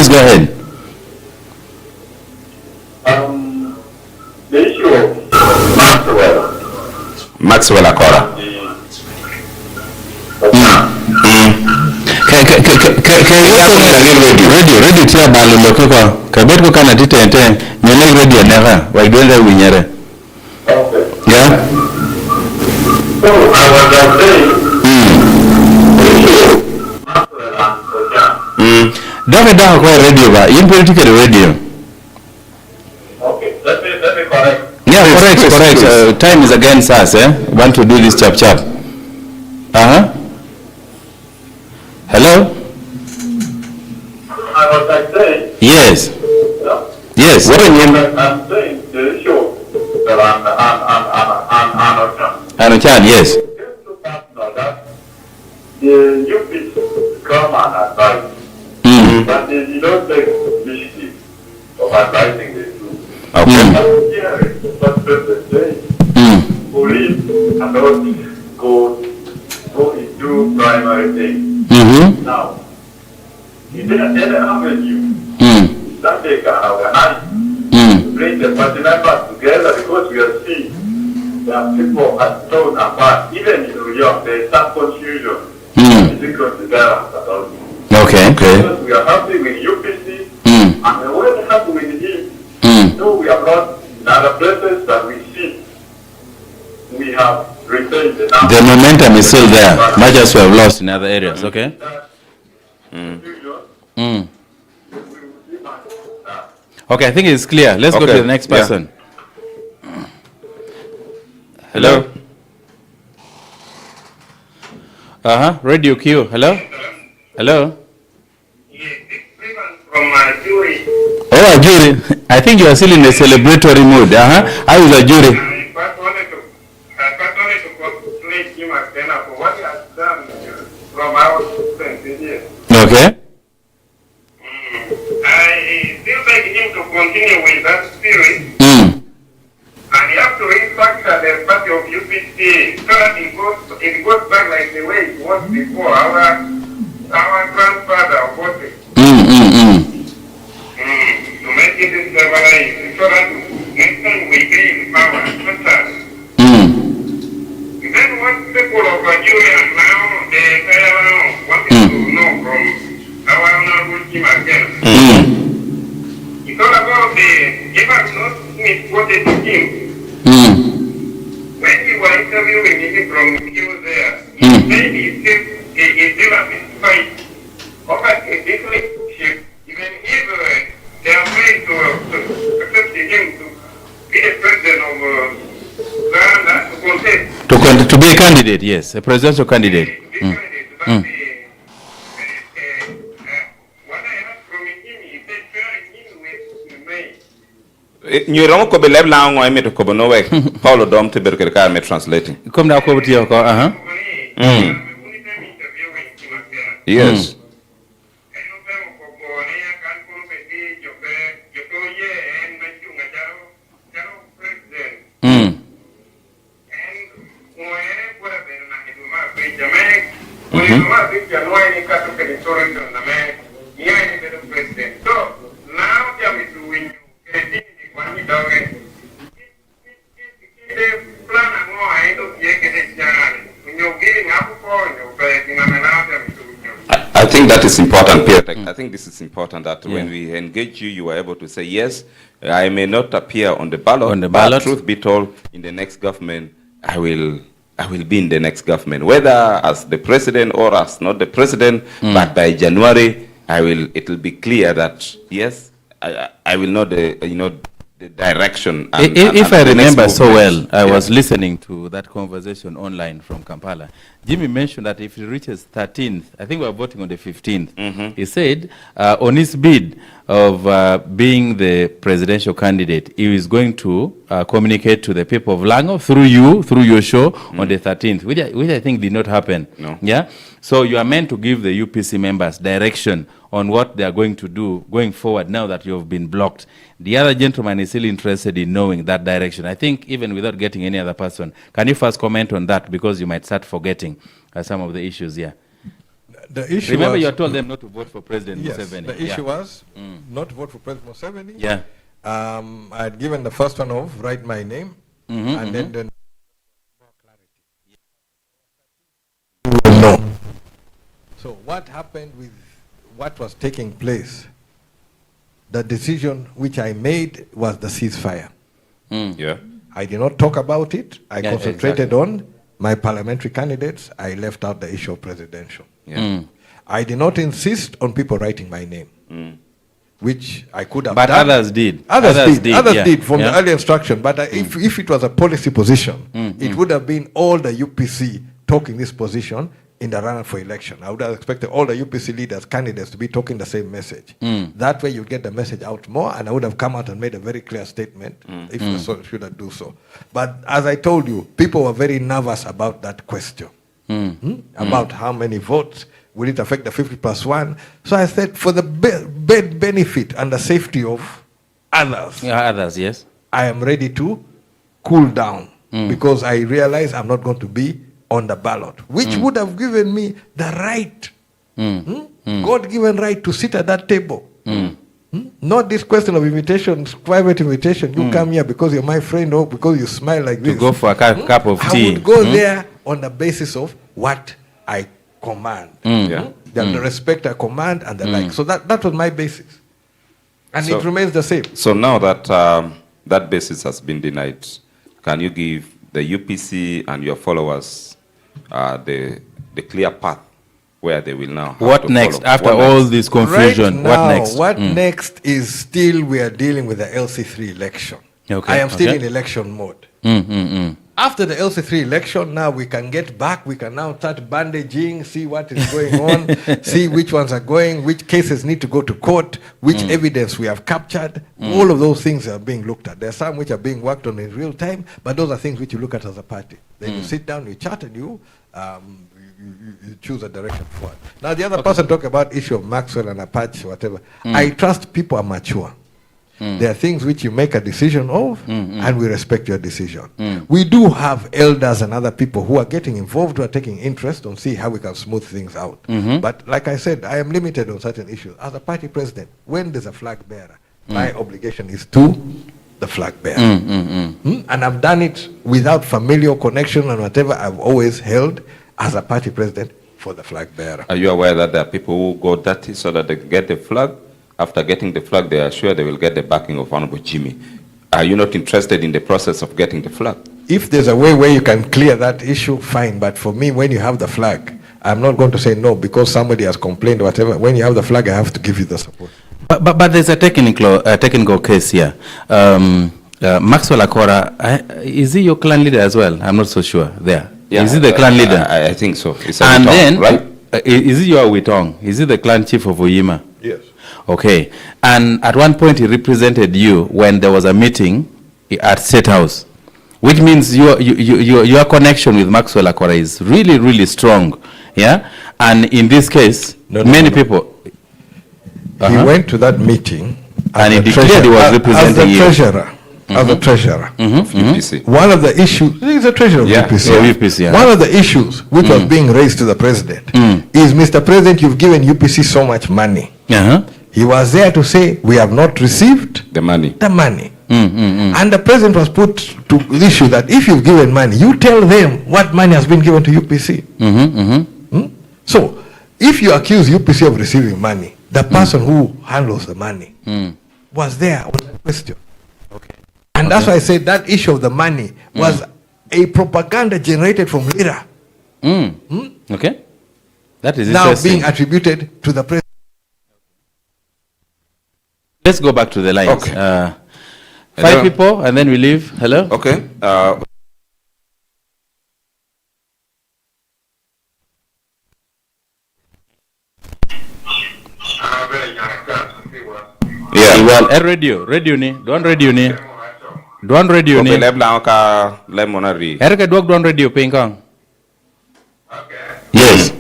go ahead. The issue of Maxwell Akora. Radio tia balolo koko kabet ko kana titente nyele radio nera wa dwele winyere. Yeah. So I was saying Don't radio ba in political radio. Okay, let me correct. Yeah, correct. Time is against us, want to do this chap. Hello? I was like saying, Yes. Yes. What do you mean? I'm saying the issue that Anuchan, yes. the UPC come and advise, but they did not take initiative of advising the troops. Okay. But the police and all go into primary things. Now, is there any avenue that they can organize to bring the party members together, because we are seeing that people are torn apart. Even in New York, there is some confusion because the balance at all. Okay. Because we are happy with UPC and we are happy with him. So we are not in other places that we see. We have retained the momentum is still there, much as we have lost in other areas. Okay. Okay, I think it's clear. Let's go to the next person. Hello. Radio Q. Hello. Hello. From jury. Oh, jury. I think you are still in a celebratory mood. How is a jury? I first wanted to congratulate him Akena for what he has done from our students here. Okay. I still beg him to continue with that spirit. And you have to restructure the party of UPC so that it goes back like the way it was before. Our grandfather voted. To make it stabilized, so that next time we be in power, then what people of Nigeria now, they wanted to know from our honorable team again. It's all about the, if I'm not misquoted to him, when we were interviewing him from here there, he said he still has his fight over a different ship, even if they are trying to accept him to be the president of Uganda to contest. To be a candidate, yes, a presidential candidate. You don't go believe long I made a cobono way. Paulo Dom to Berker me translating. Come now, over to your car. Yes. I think that is important, Pierre. I think this is important that when we engage you, you are able to say, yes, I may not appear on the ballot, but truth be told, in the next government, I will be in the next government, whether as the president or as not the president, but by January, it will be clear that, yes, I will know the direction. If I remember so well, I was listening to that conversation online from Kampala. Jimmy mentioned that if he reaches 13th, I think we are voting on the 15th, he said on his bid of being the presidential candidate, he is going to communicate to the people of Lango through you, through your show on the 13th, which I think did not happen. No. Yeah. So you are meant to give the UPC members direction on what they are going to do going forward now that you have been blocked. The other gentleman is still interested in knowing that direction. I think even without getting any other person, can you first comment on that, because you might start forgetting some of the issues here. The issue Remember, was, you told them not to vote for President Museveni. The issue was not to vote for President Museveni. Yeah. I had given the first one off, write my name, and then more clarity. No. So what happened with what was taking place? The decision which I made was the ceasefire. Yeah. I did not talk about it. I concentrated on my parliamentary candidates. I left out the issue of presidential. Yeah. I did not insist on people writing my name, which I could have but done. Others did. Others did from the early instruction. But if it was a policy position, it would have been all the UPC talking this position in the run for election. I would have expected all the UPC leaders, candidates, to be talking the same message. That way you get the message out more, and I would have come out and made a very clear statement if we should have do so. But as I told you, people were very nervous about that question. About how many votes, will it affect the 50+1? So I said, for the benefit and the safety of others, yes, I am ready to cool down because I realize I'm not going to be on the ballot, which would have given me the right, God-given right to sit at that table. Not this question of invitations, private invitation. You come here because you're my friend or because you smile like this. To go for a cup of tea. I would go there on the basis of what I command. The respect I command and the like. So that was my basis. And it remains the same. So now that that basis has been denied, can you give the UPC and your followers the clear path where they will now have what to next follow? after all this confusion? Right now, what next? What next is still we are dealing with the LC3 election. Okay. I am still in election mode. After the LC3 election, now we can get back. We can now start bandaging, see what is going on, see which ones are going, which cases need to go to court, which evidence we have captured. All of those things are being looked at. There are some which are being worked on in real time, but those are things which you look at as a party. Then you sit down, you chat, and you choose a direction forward. Now, the other person talked about issue of Maxwell and Apache, whatever. I trust people are mature. There are things which you make a decision of, and we respect your decision. We do have elders and other people who are getting involved, who are taking interest on see how we can smooth things out. But like I said, I am limited on certain issues. As a party president, when there's a flag bearer, my obligation is to the flag bearer. And I've done it without familial connection and whatever. I've always held as a party president for the flag bearer. Are you aware that there are people who go dirty so that they get the flag? After getting the flag, they are sure they will get the backing of Honorable Jame. Are you not interested in the process of getting the flag? If there's a way where you can clear that issue, fine. But for me, when you have the flag, I'm not going to say no because somebody has complained or whatever. When you have the flag, I have to give you the support. But there's a technical case here. Maxwell Akora, is he your clan leader as well? I'm not so sure there. Yeah, is he the clan leader? I think so. It's and Witong, then, right? Is he your Witong? Is he the clan chief of Oyima? Yes. Okay. And at one point he represented you when there was a meeting at State House, which means your connection with Maxwell Akora is really, really strong. Yeah. And in this case, many people. He went to that meeting and he declared he was representing you. As the treasurer of UPC. One of the issues, he's a treasurer of UPC. One of the issues which was being raised to the president is, Mr. President, you've given UPC so much money. He was there to say, we have not received the money. And the president was put to the issue that if you've given money, you tell them what money has been given to UPC. So, if you accuse UPC of receiving money, the person who handles the money was there on the question. And that's why I said that issue of the money was a propaganda generated from Lira. Okay. That is now being attributed to the president. Let's go back to the lines. Okay. 5 people and then we leave. Hello? Okay. Yeah. Well, radio ni. Don't radio ni. Don't radio ni. Erika dog don't radio pingkang. Yes.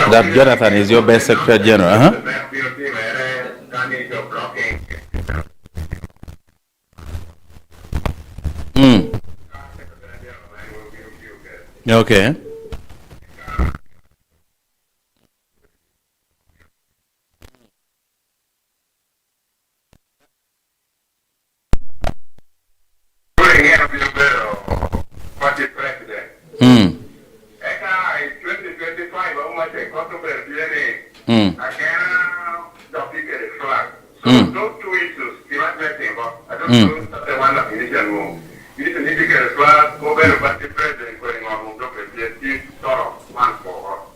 That Jonathan is your best secretary general, Okay.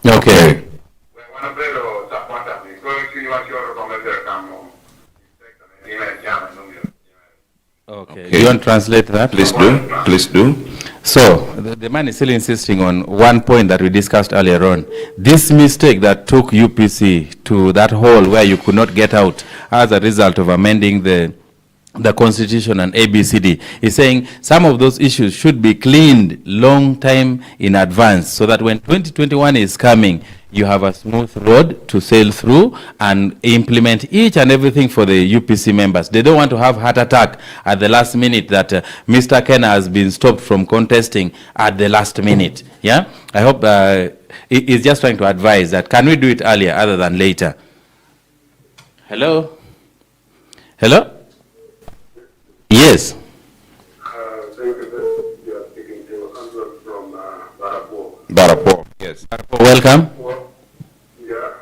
Okay. Okay. Do you want to translate that? Please do. Please do. So, the man is still insisting on one point that we discussed earlier on. This mistake that took UPC to that hole where you could not get out as a result of amending the Constitution and ABCD is saying some of those issues should be cleaned long time in advance so that when 2021 is coming, you have a smooth road to sail through and implement each and everything for the UPC members. They don't want to have heart attack at the last minute that Mr. Akena has been stopped from contesting at the last minute. Yeah, I hope he's just trying to advise that can we do it earlier other than later. Hello? Hello? Yes. Thank you. You are speaking to Andrew from Barapo. Barapo. Yes. Barapo, welcome. Yeah.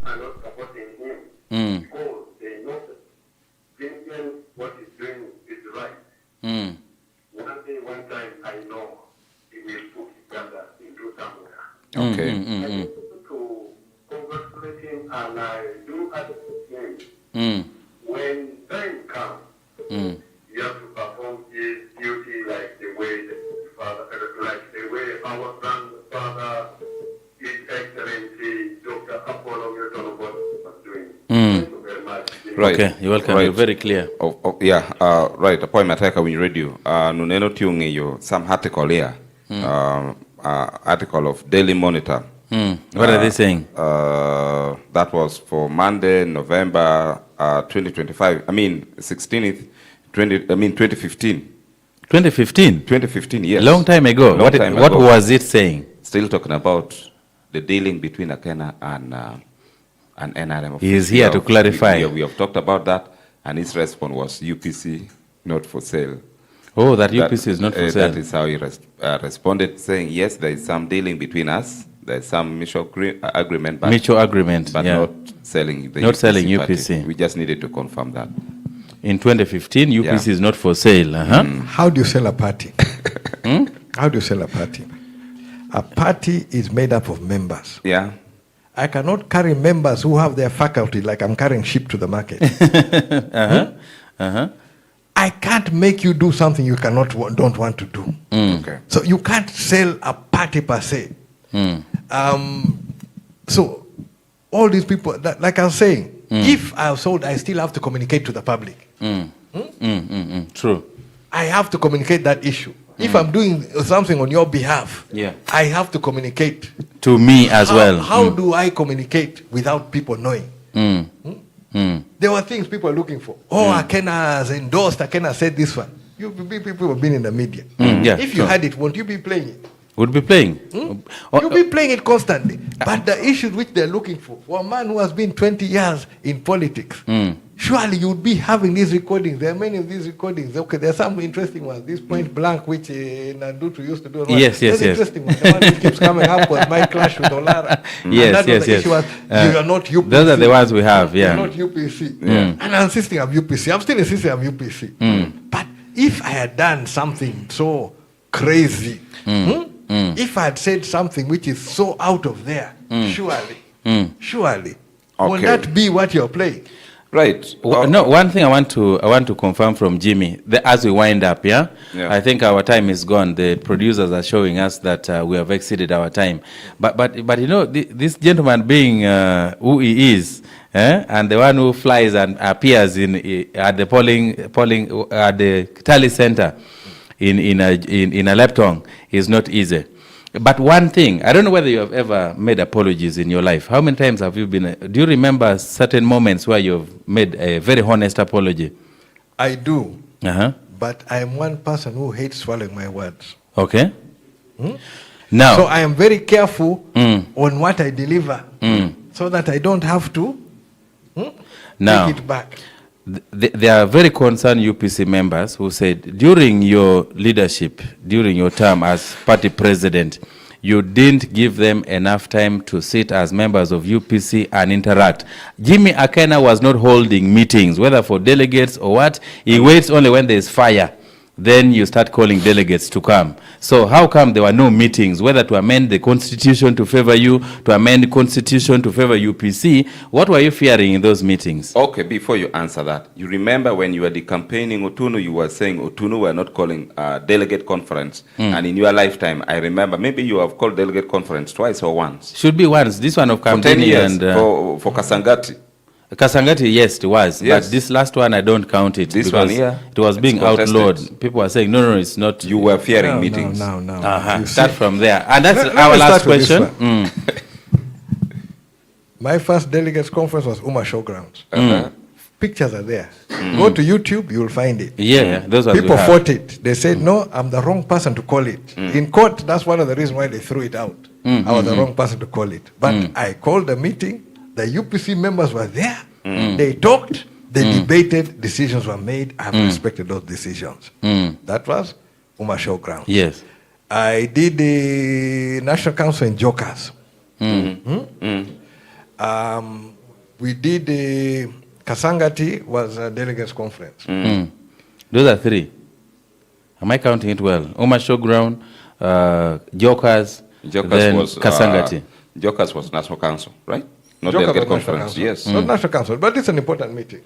I'm not supporting him because they know that Vincent, what he's doing is right. One day, one time, I know he will put Uganda into somewhere. Okay. I want to congratulate him and I do advocate him. When time comes, you have to perform his duty like the way the father, like the way our grandfather, His Excellency Dr. Apollo Milton was doing. Thank you very much. Right. Okay, you're welcome. Right. You're very clear. Yeah, right. Appointment mateka when radio. Nuneno tiungi yo some article here. Article of Daily Monitor. What are they saying? That was for Monday, November 2025. I mean 16th, 2015. 2015? 2015, yes. Long time ago. What was it saying? Still talking about the dealing between Akena and NRM. He is here to clarify. We have talked about that, and his response was UPC not for sale. Oh, that UPC is not for sale. That is how he responded, saying, yes, there is some dealing between us. There is some mutual agreement. But not selling the not UPC selling party. UPC. We just needed to confirm that. In 2015, UPC is not for sale. How do you sell a party? How do you sell a party? A party is made up of members. Yeah. I cannot carry members who have their faculty like I'm carrying sheep to the market. I can't make you do something you don't want to do. Okay. So you can't sell a party per se. So all these people, like I was saying, if I have sold, I still have to communicate to the public. True. I have to communicate that issue. If I'm doing something on your behalf, I have to communicate. To me as well. How do I communicate without people knowing? There were things people are looking for. Oh, Akena has endorsed, Akena said this one. People have been in the media. If you had it, won't you be playing it? Would be playing. You'll be playing it constantly. But the issues which they're looking for a man who has been 20 years in politics, surely you would be having these recordings. There are many of these recordings. Okay, there are some interesting ones. This point blank, which Nandutu used to do. Yes. Interesting one. The one that keeps coming up was my clash with Olara. Yes. The issue was, you are not UPC. Those are the ones we have, You're not UPC. And I'm insisting on UPC. I'm still insisting on UPC. But if I had done something so crazy, if I had said something which is so out of there, surely, will that be what you're playing? Right. No, one thing I want to confirm from Jimmy, as we wind up, I think our time is gone. The producers are showing us that we have exceeded our time. But you know, this gentleman being who he is, and the one who flies and appears at the polling at the tally center in a Leptong is not easy. But one thing, I don't know whether you have ever made apologies in your life. How many times have you been? Do you remember certain moments where you've made a very honest apology? I do. But I am one person who hates swallowing my words. Okay. Now, so I am very careful on what I deliver so that I don't have to now, take it back. There are very concerned UPC members who said during your leadership, during your term as party president, you didn't give them enough time to sit as members of UPC and interact. Jame Akena was not holding meetings, whether for delegates or what. He waits only when there's fire. Then you start calling delegates to come. So how come there were no meetings, whether to amend the constitution to favor you, to amend the constitution to favor UPC? What were you fearing in those meetings? Okay, before you answer that, you remember when you were campaigning Otunu, you were saying Otunu were not calling delegate conference. And in your lifetime, I remember, maybe you have called delegate conference twice or once. Should be once. This one of For 10 Kamdini years, and... for Kasangati. Kasangati, yes, it was. Yes. But this last one, I don't count it. This because one here, it was being it's contested. outlawed. People were saying, no, it's not. You were fearing meetings. No. Start from there. And that's Let our me last start with this question. My first delegates conference was Uma Showgrounds. Pictures are there. Go to YouTube, you will find it. Yeah, those are People fought it. They said, no, I'm the wrong person to call it. In court, that's one of the reasons why they threw it out. I was the wrong person to call it. But I called the meeting. The UPC members were there. They talked. They debated. Decisions were made. I have respected those decisions. That was Uma Showground. Yes. I did the National Council in Jokers. We did the Kasangati was a delegates conference. Those are three. Am I counting it well? Uma Showground, Jokers, then was Kasangati. Jokers was National Council, right? Not Jokers delegate was National conference. Council. Yes. Not National Council, but it's an important meeting.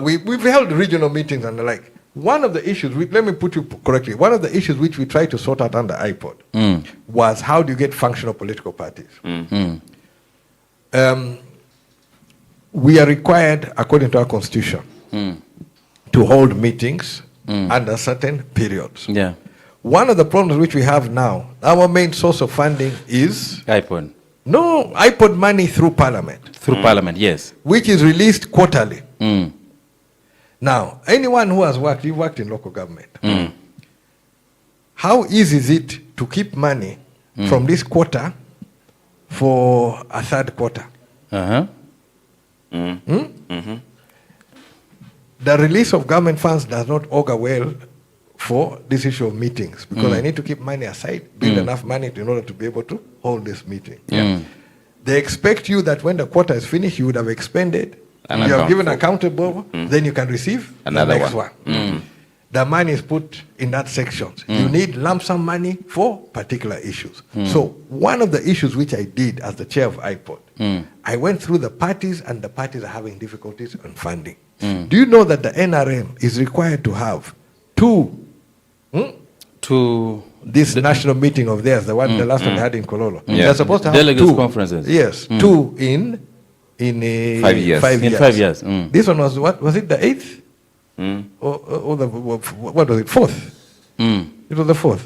We've held regional meetings and the like. One of the issues, let me put you correctly, one of the issues which we tried to sort out under iPod was how do you get functional political parties? We are required, according to our constitution, to hold meetings under certain periods. Yeah. One of the problems which we have now, our main source of funding is... iPod. No, iPod money through Parliament. Through Parliament, yes. Which is released quarterly. Now, anyone who has worked, you worked in local government. How easy is it to keep money from this quarter for a third quarter? The release of government funds does not augur well for this issue of meetings because I need to keep money aside, build enough money in order to be able to hold this meeting. They expect you that when the quarter is finished, you would have expended, you have given accountable, then you can receive Another the next one. The money is put in that section. You need lump sum money for particular issues. So one of the issues which I did as the chair of iPod, I went through the parties and the parties are having difficulties on funding. Do you know that the NRM is required to have two this national meeting of theirs, the one the last one they had in Kololo. They're supposed to have delegates two conferences. Yes, two in 5 years. 5 years. In 5 years. This one was what? Was it the 8th? Or the what was it? 4th. It was the 4th.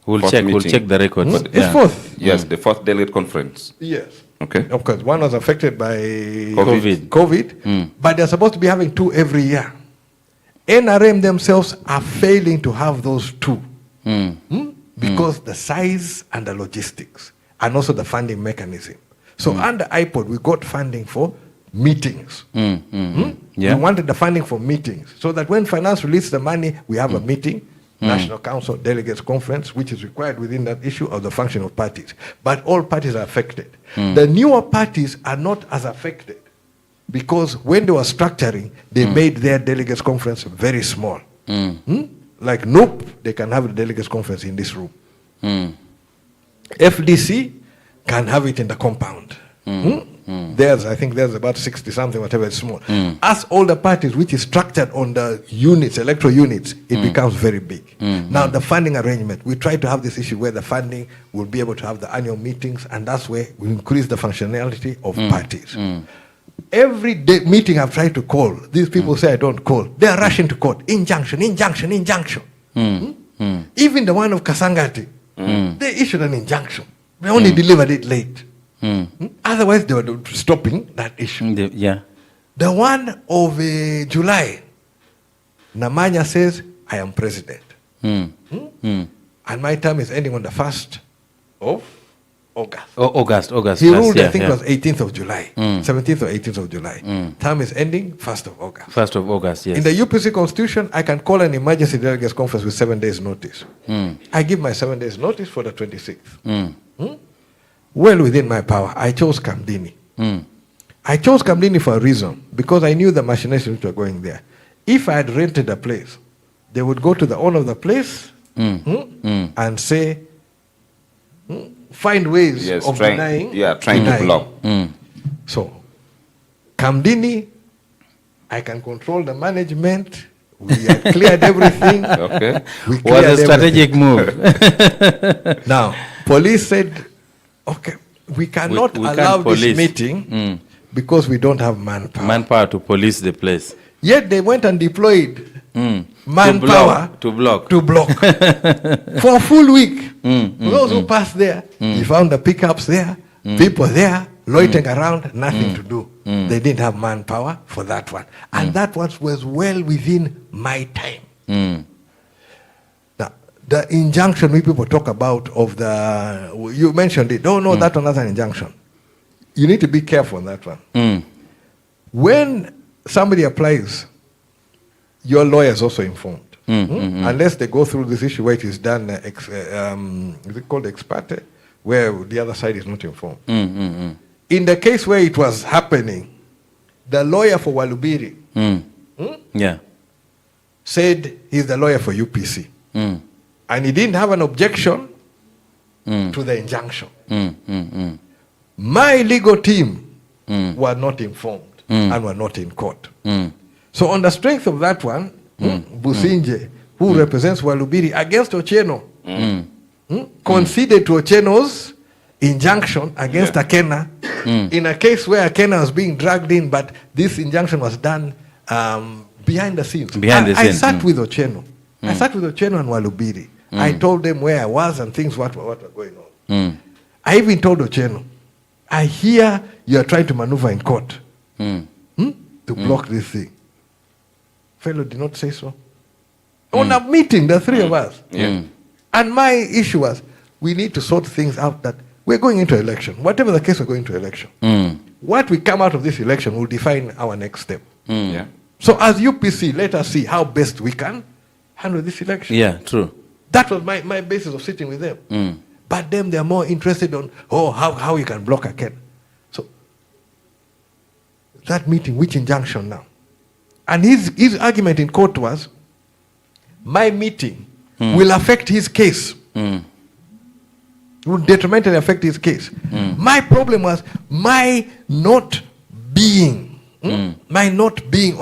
We'll Fourth check. We'll meeting. check the records. It's 4th. Yes, the fourth delegate conference. Yes. Okay. Of course, one was affected by COVID. But they're supposed to be having two every year. NRM themselves are failing to have those two because the size and the logistics and also the funding mechanism. So under iPod, we got funding for meetings. We wanted the funding for meetings so that when finance releases the money, we have a meeting, National Council Delegates Conference, which is required within that issue of the function of parties. But all parties are affected. The newer parties are not as affected because when they were structuring, they made their delegates conference very small. Like Nope, they can have the delegates conference in this room. FDC can have it in the compound. I think there's about 60 something, whatever, it's small. As all the parties, which is structured on the units, electoral units, it becomes very big. Now the funding arrangement, we try to have this issue where the funding will be able to have the annual meetings, and that's where we increase the functionality of parties. Every day meeting I've tried to call, these people say I don't call. They are rushing to court. Injunction. Even the one of Kasangati, they issued an injunction. They only delivered it late. Otherwise, they were stopping that issue. The one of July, Namanya says, I am president. And my term is ending on the 1st of August. August. He ruled, I think it was 18th of July, 17th or 18th of July. Term is ending 1st of August. 1st of August, yes. In the UPC constitution, I can call an emergency delegates conference with 7 days notice. I give my 7 days notice for the 26th. Well within my power, I chose Kamdini. I chose Kamdini for a reason, because I knew the machinations were going there. If I had rented a place, they would go to the owner of the place and say, find ways of denying. Trying to block. So, Kamdini, I can control the management. We have cleared everything. Okay. We was a strategic move. Now, police said, okay, we cannot allow this meeting because we don't have manpower. Manpower to police the place. Yet they went and deployed manpower to block. For a full week. Those who passed there, you found the pickups there, people there, loitering around, nothing to do. They didn't have manpower for that one. And that one was well within my time. Now, the injunction we people talk about of the, you mentioned it. Oh, no, that one is an injunction. You need to be careful on that one. When somebody applies, your lawyer is also informed. Unless they go through this issue where it is done, is it called ex parte, where the other side is not informed. In the case where it was happening, the lawyer for Walubiri said he's the lawyer for UPC. And he didn't have an objection to the injunction. My legal team were not informed and were not in court. So on the strength of that one, Businje, who represents Walubiri against Ocheno, conceded to Ocheno's injunction against Akena in a case where Akena was being dragged in, but this injunction was done behind the scenes. I sat with Ocheno. I sat with Ocheno and Walubiri. I told them where I was and things what were going on. I even told Ocheno, I hear you are trying to maneuver in court to block this thing. Fellow did not say so. On a meeting, the three of us. And my issue was, we need to sort things out that we're going into election. Whatever the case, we're going to election. What we come out of this election will define our next step. So as UPC, let us see how best we can handle this election. Yeah, true. That was my basis of sitting with them. But them, they're more interested on, how you can block Akena. So, that meeting, which injunction now? And his argument in court was, my meeting will affect his case. Will detrimentally affect his case. My problem was, my not being on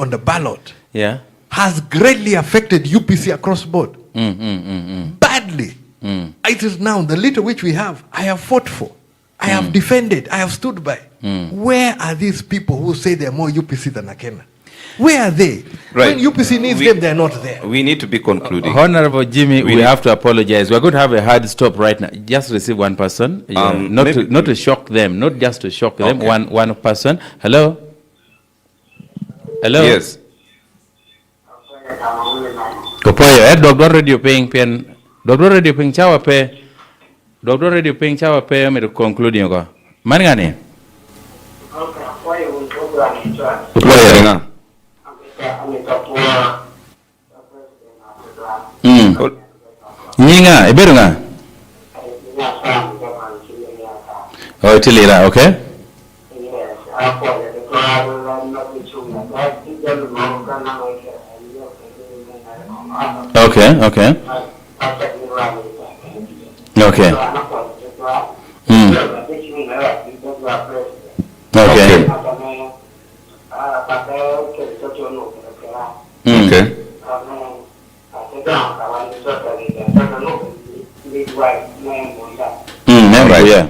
the ballot has greatly affected UPC across board. Badly. It is now the little which we have, I have fought for. I have defended. I have stood by. Where are these people who say they're more UPC than Akena? Where are they? When UPC needs them, they're not there. We need to be concluding. Honorable Jimmy, we have to apologize. We're going to have a hard stop right now. Just receive one person. Not to shock them. Not just to shock them. One person. Hello? Hello? Yes. Kopoyo, Doctor Radio paying pen. Doctor Radio paying chawa pe. Doctor Radio paying chawa pe. Me to conclude yoga. Mangani? Nyinga, iberunga. Oh, itilira, okay? Okay. Okay. Right, yeah.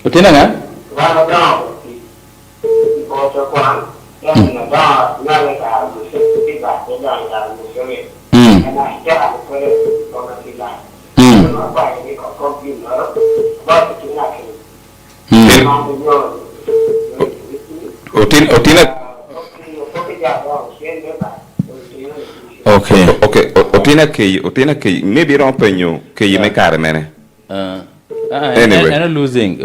Utina nga? Okay. Otina ke maybe rompenyo ke yime kare mene. Anyway, and losing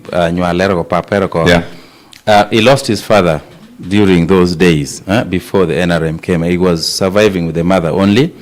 Nyualero Paperko. Yeah. He lost his father during those days before the NRM came. He was surviving with the mother only.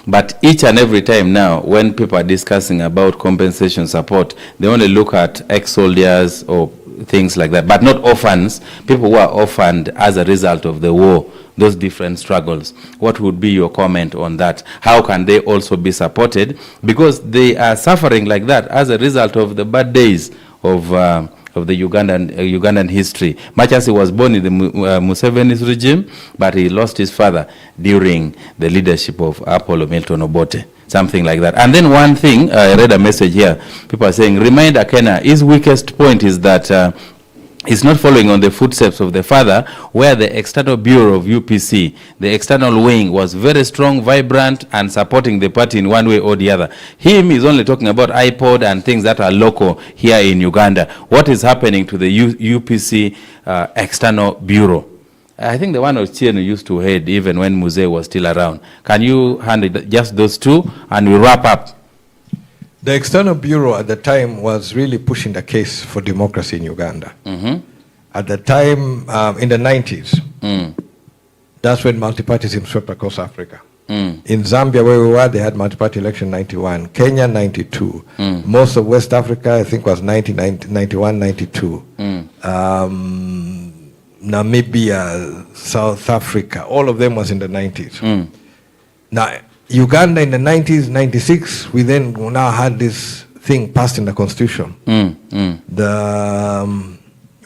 But each and every time now, when people are discussing about compensation support, they only look at ex-soldiers or things like that, but not orphans, people who are orphaned as a result of the war, those different struggles. What would be your comment on that? How can they also be supported? Because they are suffering like that as a result of the bad days of the Ugandan history. Much as he was born in the Museveni's regime, but he lost his father during the leadership of Apollo Milton Obote, something like that. And then one thing, I read a message here, people are saying, remind Akena, his weakest point is that he's not following on the footsteps of the father, where the external bureau of UPC, the external wing, was very strong, vibrant, and supporting the party in one way or the other. Him is only talking about iPod and things that are local here in Uganda. What is happening to the UPC external bureau? I think the one Ochieno used to head even when Muse was still around. Can you handle just those two and we wrap up? The external bureau at the time was really pushing the case for democracy in Uganda. At the time, in the 90s, that's when multipartyism swept across Africa. In Zambia, where we were, they had multi-party election 91. Kenya, 92. Most of West Africa, I think, was 91, 92. Namibia, South Africa, all of them was in the 90s. Now, Uganda in the 90s, 96, we then now had this thing passed in the constitution. The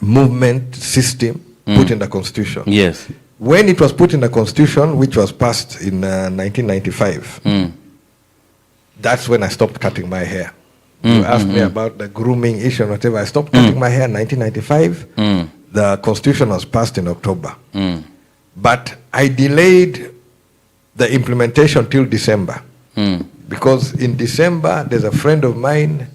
movement system put in the constitution. Yes. When it was put in the constitution, which was passed in 1995, that's when I stopped cutting my hair. You asked me about the grooming issue and whatever. I stopped cutting my hair in 1995. The constitution was passed in October. But I delayed the implementation till December. Because in December, there's a friend of mine,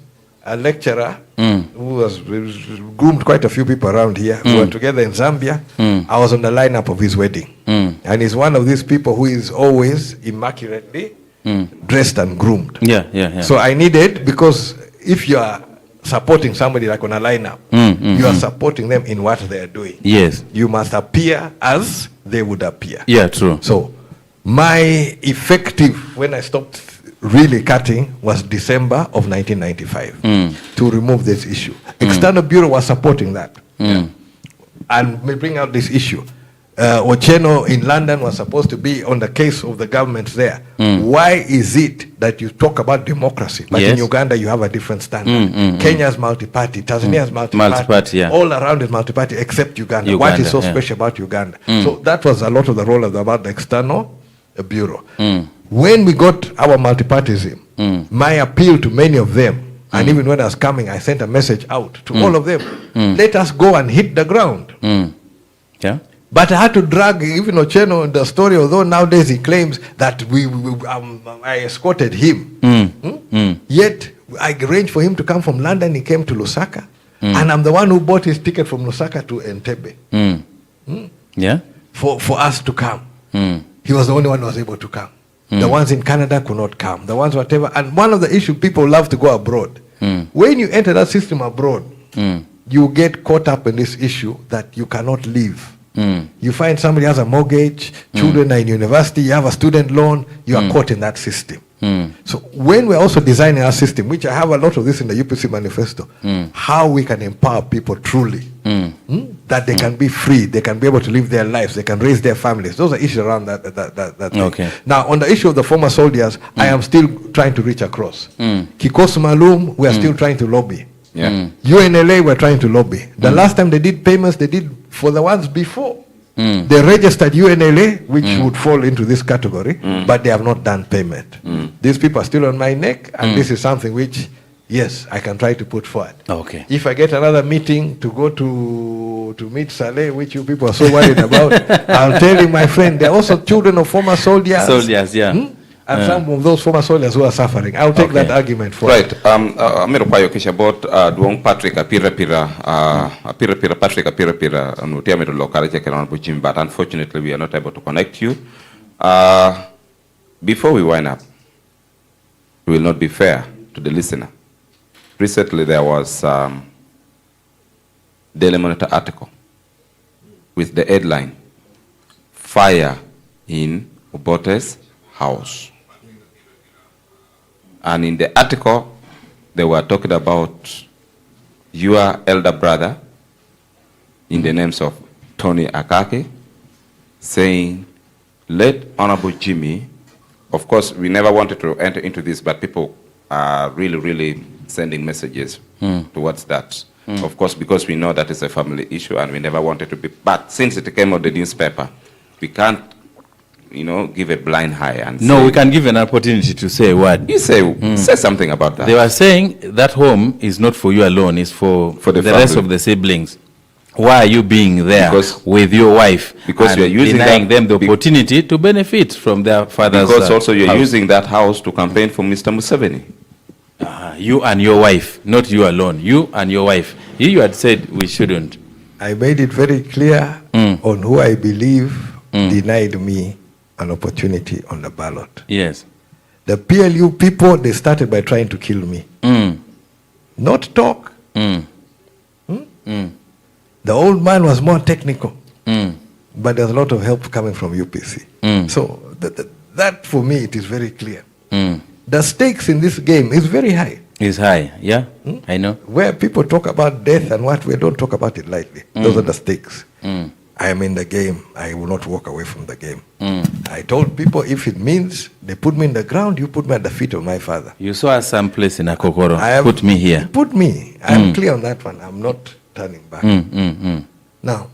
a lecturer, who was groomed quite a few people around here, who were together in Zambia. I was on the lineup of his wedding. And he's one of these people who is always immaculately dressed and groomed. So I needed, because if you are supporting somebody like on a lineup, you are supporting them in what they are doing. Yes. You must appear as they would appear. Yeah, true. So my effective, when I stopped really cutting, was December of 1995 to remove this issue. External Bureau was supporting that. And may bring out this issue. Ochieno in London was supposed to be on the case of the government there. Why is it that you talk about democracy, but in Uganda you have a different standard? Kenya's multi-party, Tanzania's multi-party, all around is multi-party except Uganda. What is so special about Uganda? So that was a lot of the role about the external bureau. When we got our multi-partyism, my appeal to many of them, and even when I was coming, I sent a message out to all of them. Let us go and hit the ground. Yeah. But I had to drag even Ochieno in the story, although nowadays he claims that I escorted him. Yet I arranged for him to come from London. He came to Lusaka. And I'm the one who bought his ticket from Lusaka to Entebbe. Yeah. For us to come. He was the only one who was able to come. The ones in Canada could not come. The ones whatever. And one of the issues, people love to go abroad. When you enter that system abroad, you get caught up in this issue that you cannot leave. You find somebody has a mortgage, children are in university, you have a student loan, you are caught in that system. So when we're also designing our system, which I have a lot of this in the UPC manifesto, how we can empower people truly, that they can be free, they can be able to live their lives, they can raise their families. Those are issues around that thing. Okay. Now, on the issue of the former soldiers, I am still trying to reach across. Kikosu Malum, we are still trying to lobby. UNLA, we're trying to lobby. The last time they did payments, they did for the ones before. They registered UNLA, which would fall into this category, but they have not done payment. These people are still on my neck, and this is something which, yes, I can try to put forward. Okay. If I get another meeting to go to meet Saleh, which you people are so worried about, I'll tell you, my friend, they're also children of former soldiers. Soldiers, yeah. and some of those former soldiers who are suffering. I'll take that argument for Right. Amiro kwayo kisha bot duong Patrick apira Patrick apira nuti amiro lokale che kelon buchim, but unfortunately we are not able to connect you. Before we wind up, we will not be fair to the listener. Recently there was Daily Monitor article with the headline, "Fire in Obote's House." And in the article, they were talking about your elder brother in the names of Tony Akake, saying, "Let Honorable Jimmy," of course, we never wanted to enter into this, but people are really sending messages towards that. Of course, because we know that it's a family issue and we never wanted to be, but since it came out the newspaper, we can't, give a blind eye and no, we can give an opportunity to say a word. You say something about that. They were saying that home is not for you alone, it's for the rest of the siblings. Why are you being there with your wife? Because you are using denying them the opportunity to benefit from their father's Because also you're house. using that house to campaign for Mr. Museveni. You and your wife, not you alone. You and your wife. You had said we shouldn't. I made it very clear on who I believe denied me an opportunity on the ballot. Yes. The PLU people, they started by trying to kill me. Not talk. The old man was more technical. But there's a lot of help coming from UPC. So that for me, it is very clear. The stakes in this game is very high. It's high, yeah? I know. Where people talk about death and what, we don't talk about it lightly. Those are the stakes. I am in the game. I will not walk away from the game. I told people, if it means they put me in the ground, you put me at the feet of my father. You saw us someplace in Akokoro. Put me here. Put me. I'm clear on that one. I'm not turning back. Now,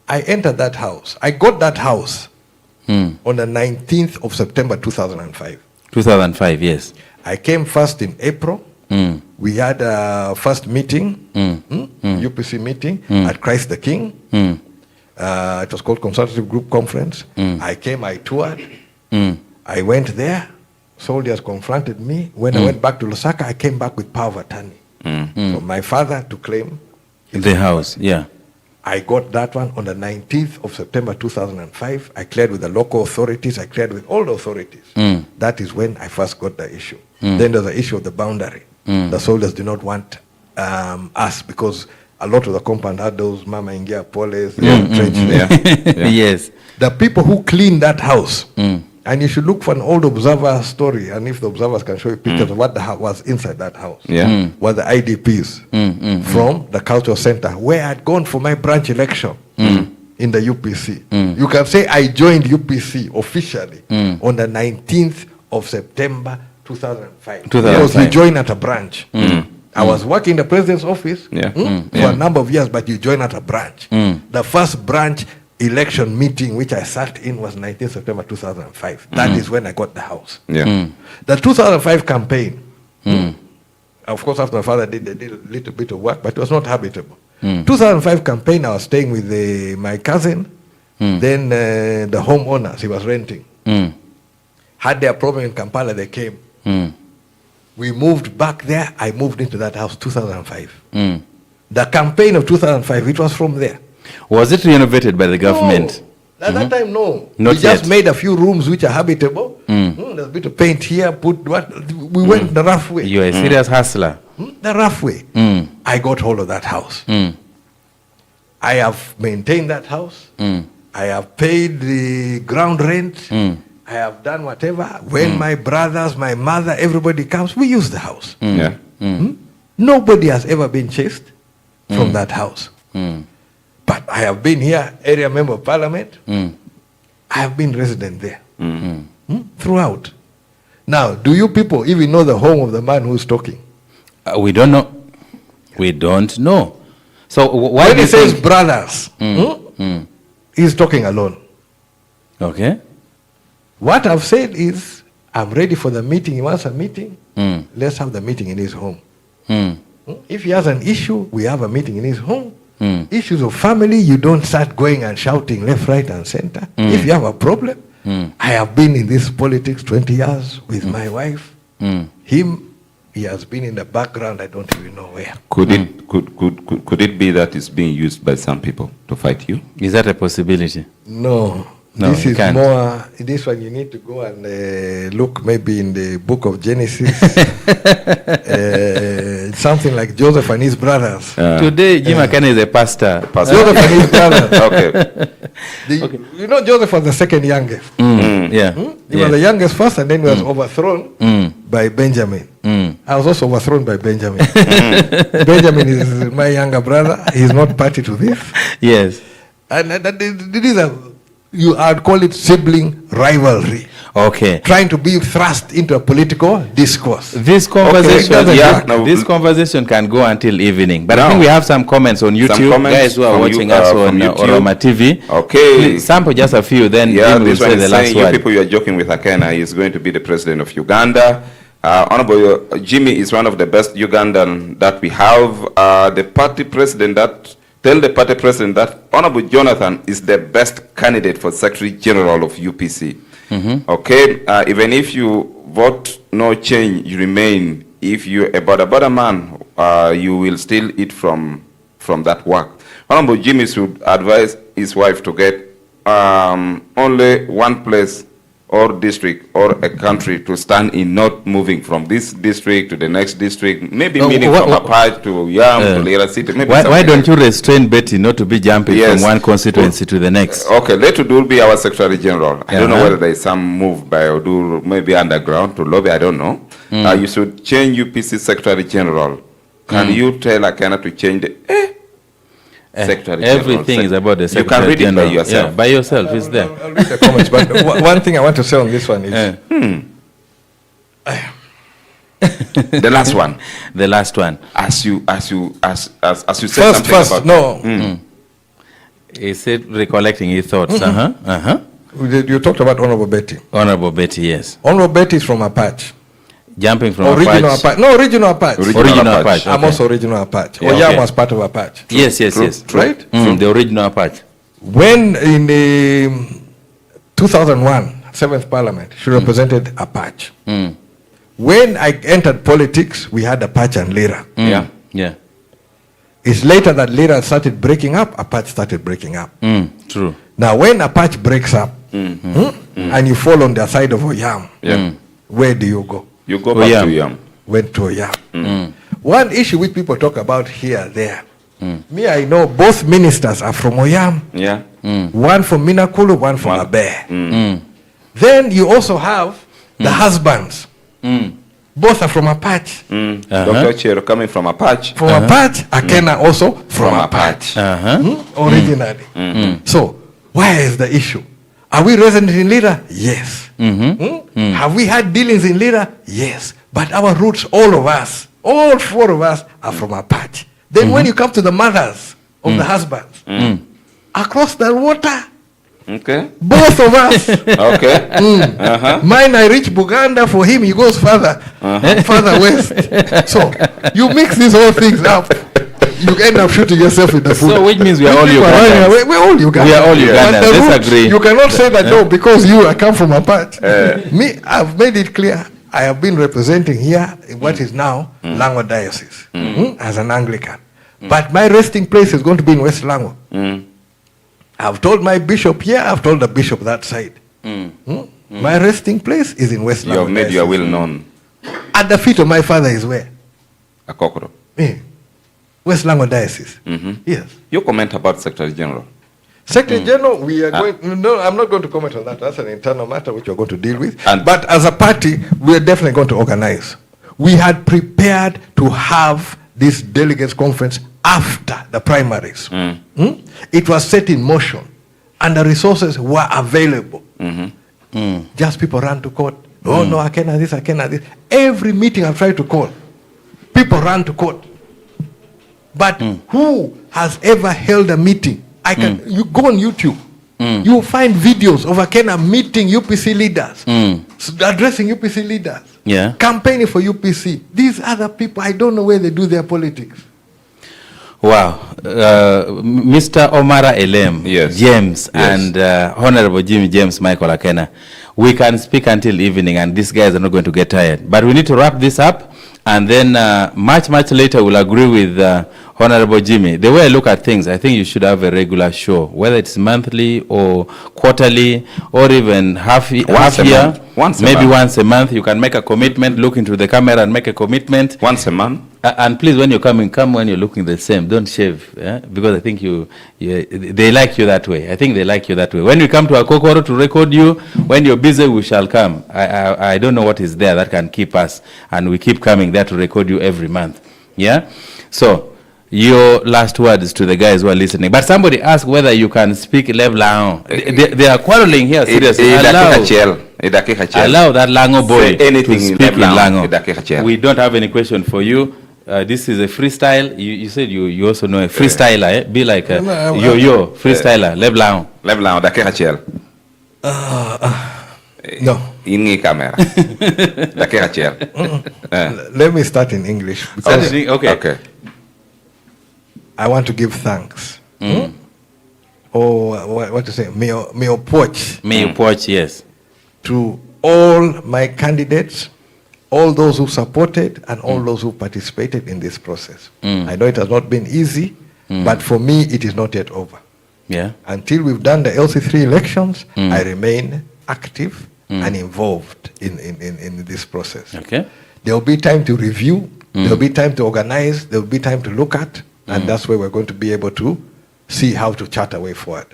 I entered that house. I got that house on the 19th of September 2005. 2005, yes. I came first in April. We had a first meeting, UPC meeting at Christ the King. It was called Consultative Group Conference. I came, I toured. I went there. Soldiers confronted me. When I went back to Lusaka, I came back with power of attorney from my father to claim the house. Yeah. I got that one on the 19th of September 2005. I cleared with the local authorities. I cleared with all the authorities. That is when I first got the issue. Then there's the issue of the boundary. The soldiers did not want us because a lot of the compound had those Mama Ingia Poles, trenches there. Yes. The people who cleaned that house, and you should look for an old Observer story, and if the Observers can show you pictures of what was inside that house, were the IDPs from the cultural center, where I had gone for my branch election in the UPC. You can say I joined UPC officially on the 19th of September 2005. Because you joined at a branch. I was working in the president's office for a number of years, but you joined at a branch. The first branch election meeting which I sat in was 19th September 2005. That is when I got the house. The 2005 campaign, of course after my father did a little bit of work, but it was not habitable. 2005 campaign, I was staying with my cousin, then the homeowners he was renting. Had their problem in Kampala, they came. We moved back there. I moved into that house 2005. The campaign of 2005, it was from there. Was it renovated by the government? No. At that time, no. Not we just made a few rooms which are habitable. There's a bit of paint here, put what. We went the rough way. You're a serious hustler. The rough way. I got hold of that house. I have maintained that house. I have paid the ground rent. I have done whatever. When my brothers, my mother, everybody comes, we use the house. Nobody has ever been chased from that house. But I have been here, area member of parliament. I have been resident there throughout. Now, do you people even know the home of the man who's talking? We don't know. We don't know. So why when he says brothers, he's talking alone. Okay. What I've said is, I'm ready for the meeting. He wants a meeting. Let's have the meeting in his home. If he has an issue, we have a meeting in his home. Issues of family, you don't start going and shouting left, right, and center. If you have a problem, I have been in this politics 20 years with my wife. Him, he has been in the background, I don't even know where. Could it be that it's being used by some people to fight you? Is that a possibility? No. This is more, this one you need to go and look maybe in the book of Genesis. Something like Joseph and his brothers. Today, Jim Akena is a pastor. Joseph and his brothers. Okay. You know, Joseph was the second youngest. Yeah. He was the youngest first, and then he was overthrown by Benjamin. I was also overthrown by Benjamin. Benjamin is my younger brother. He's not party to this. Yes. And these are, I'd call it sibling rivalry. Okay. Trying to be thrust into a political discourse. This conversation, this conversation can go until evening. But I think we have some comments on YouTube. Guys who are watching us on Oroma TV. Okay. Please sample just a few, then we'll say the last word. You people you are joking with Akena. He is going to be the president of Uganda. Honorable Jimmy is one of the best Ugandan that we have. The party president that tell the party president that Honorable Jonathan is the best candidate for Secretary General of UPC. Okay, even if you vote no change, you remain. If you're a border man, you will still eat from that work. Honorable Jimmy should advise his wife to get only one place or district or a country to stand in, not moving from this district to the next district, maybe meaning from Apart to Yam to Lira City. Maybe why don't you restrain Betty not to be jumping from one constituency to the next? Okay, let Odur be our Secretary General. I don't know whether there is some move by Odur, maybe underground to lobby, I don't know. You should change UPC Secretary General. Can you tell Akena to change the Secretary Everything is about the Secretary General. You can read it by yourself. Yeah, by yourself, it's there. I'll read the comments, but one thing I want to say on this one is... the last one. The last one. As you said something about... No. He said recollecting his thoughts. You talked about Honorable Betty. Honorable Betty, yes. Honorable Betty is from Apache. Jumping from original Apache. No, original Apache. Original Apache. I'm also original Apache. Yeah, Oyam was part of Apache. Yes. Right? The original Apache. When in the 2001 7th Parliament, she represented Apache. When I entered politics, we had Apache and Lira. Yeah. It's later that Lira started breaking up, Apache started breaking up. True. Now, when Apache breaks up and you fall on the side of Oyam, where do you go? You go back to Yam. Went to Yam. One issue which people talk about here, there. Me, I know both ministers are from Oyam. Yeah. One from Minakulu, one from Abe. Then you also have the husbands. Both are from Apache. Dr. Chero coming from Apache. From Apache, Akena also from Apache. Originally. So, where is the issue? Are we resident in Lira? Yes. Have we had dealings in Lira? Yes. But our roots, all of us, all four of us are from Apache. Then when you come to the mothers of the husbands, across the water, both of us. Mine, I reach Uganda. For him, he goes further west. So, you mix these whole things up, you end up shooting yourself in the foot. So which means we are all Ugandans. We're all Ugandans. We are all Ugandans. Let's agree. You cannot say that no, because I come from Apache. Me, I've made it clear. I have been representing here in what is now Lango Diocese as an Anglican. But my resting place is going to be in West Lango. I've told my bishop here, I've told the bishop that side. My resting place is in West Lango. You have made your will known. At the feet of my father is where? Akokoro. West Lango Diocese. Yes. Your comment about Secretary General. Secretary General, we are going... No, I'm not going to comment on that. That's an internal matter which we're going to deal with. But as a party, we're definitely going to organize. We had prepared to have this delegates conference after the primaries. It was set in motion. And the resources were available. Just people ran to court. Oh, no, Akena this, Akena this. Every meeting I've tried to call, people ran to court. But who has ever held a meeting? You go on YouTube. You will find videos of Akena meeting UPC leaders, addressing UPC leaders, campaigning for UPC. These other people, I don't know where they do their politics. Wow. Mr. Omara Elem, James, and Honorable Jimmy James Michael Akena. We can speak until evening, and these guys are not going to get tired. But we need to wrap this up, and then much later we'll agree with Honorable Jimmy. The way I look at things, I think you should have a regular show, whether it's monthly or quarterly or even half year. Once a month. You can make a commitment, look into the camera and make a commitment. Once a month. And please, when you're coming, come when you're looking the same. Don't shave, because I think they like you that way. I think they like you that way. When you come to Akokoro to record you, when you're busy, we shall come. I don't know what is there that can keep us, and we keep coming there to record you every month. Yeah? So, your last words to the guys who are listening. But somebody asked whether you can speak Leblanc. They are quarreling here seriously. Allow that Lango boy to speak in Lango. We don't have any question for you. This is a freestyle. You said you also know a freestyler. Be like a yo freestyler. Leblanc. Leblanc, no. In camera. Let me start in English. Okay. I want to give thanks. Or what to say? May you watch, yes. To all my candidates, all those who supported, and all those who participated in this process. I know it has not been easy, but for me, it is not yet over. Yeah. Until we've done the LC3 elections, I remain active and involved in this process. Okay. There will be time to review, there will be time to organize, there will be time to look at, and that's where we're going to be able to see how to chart a way forward.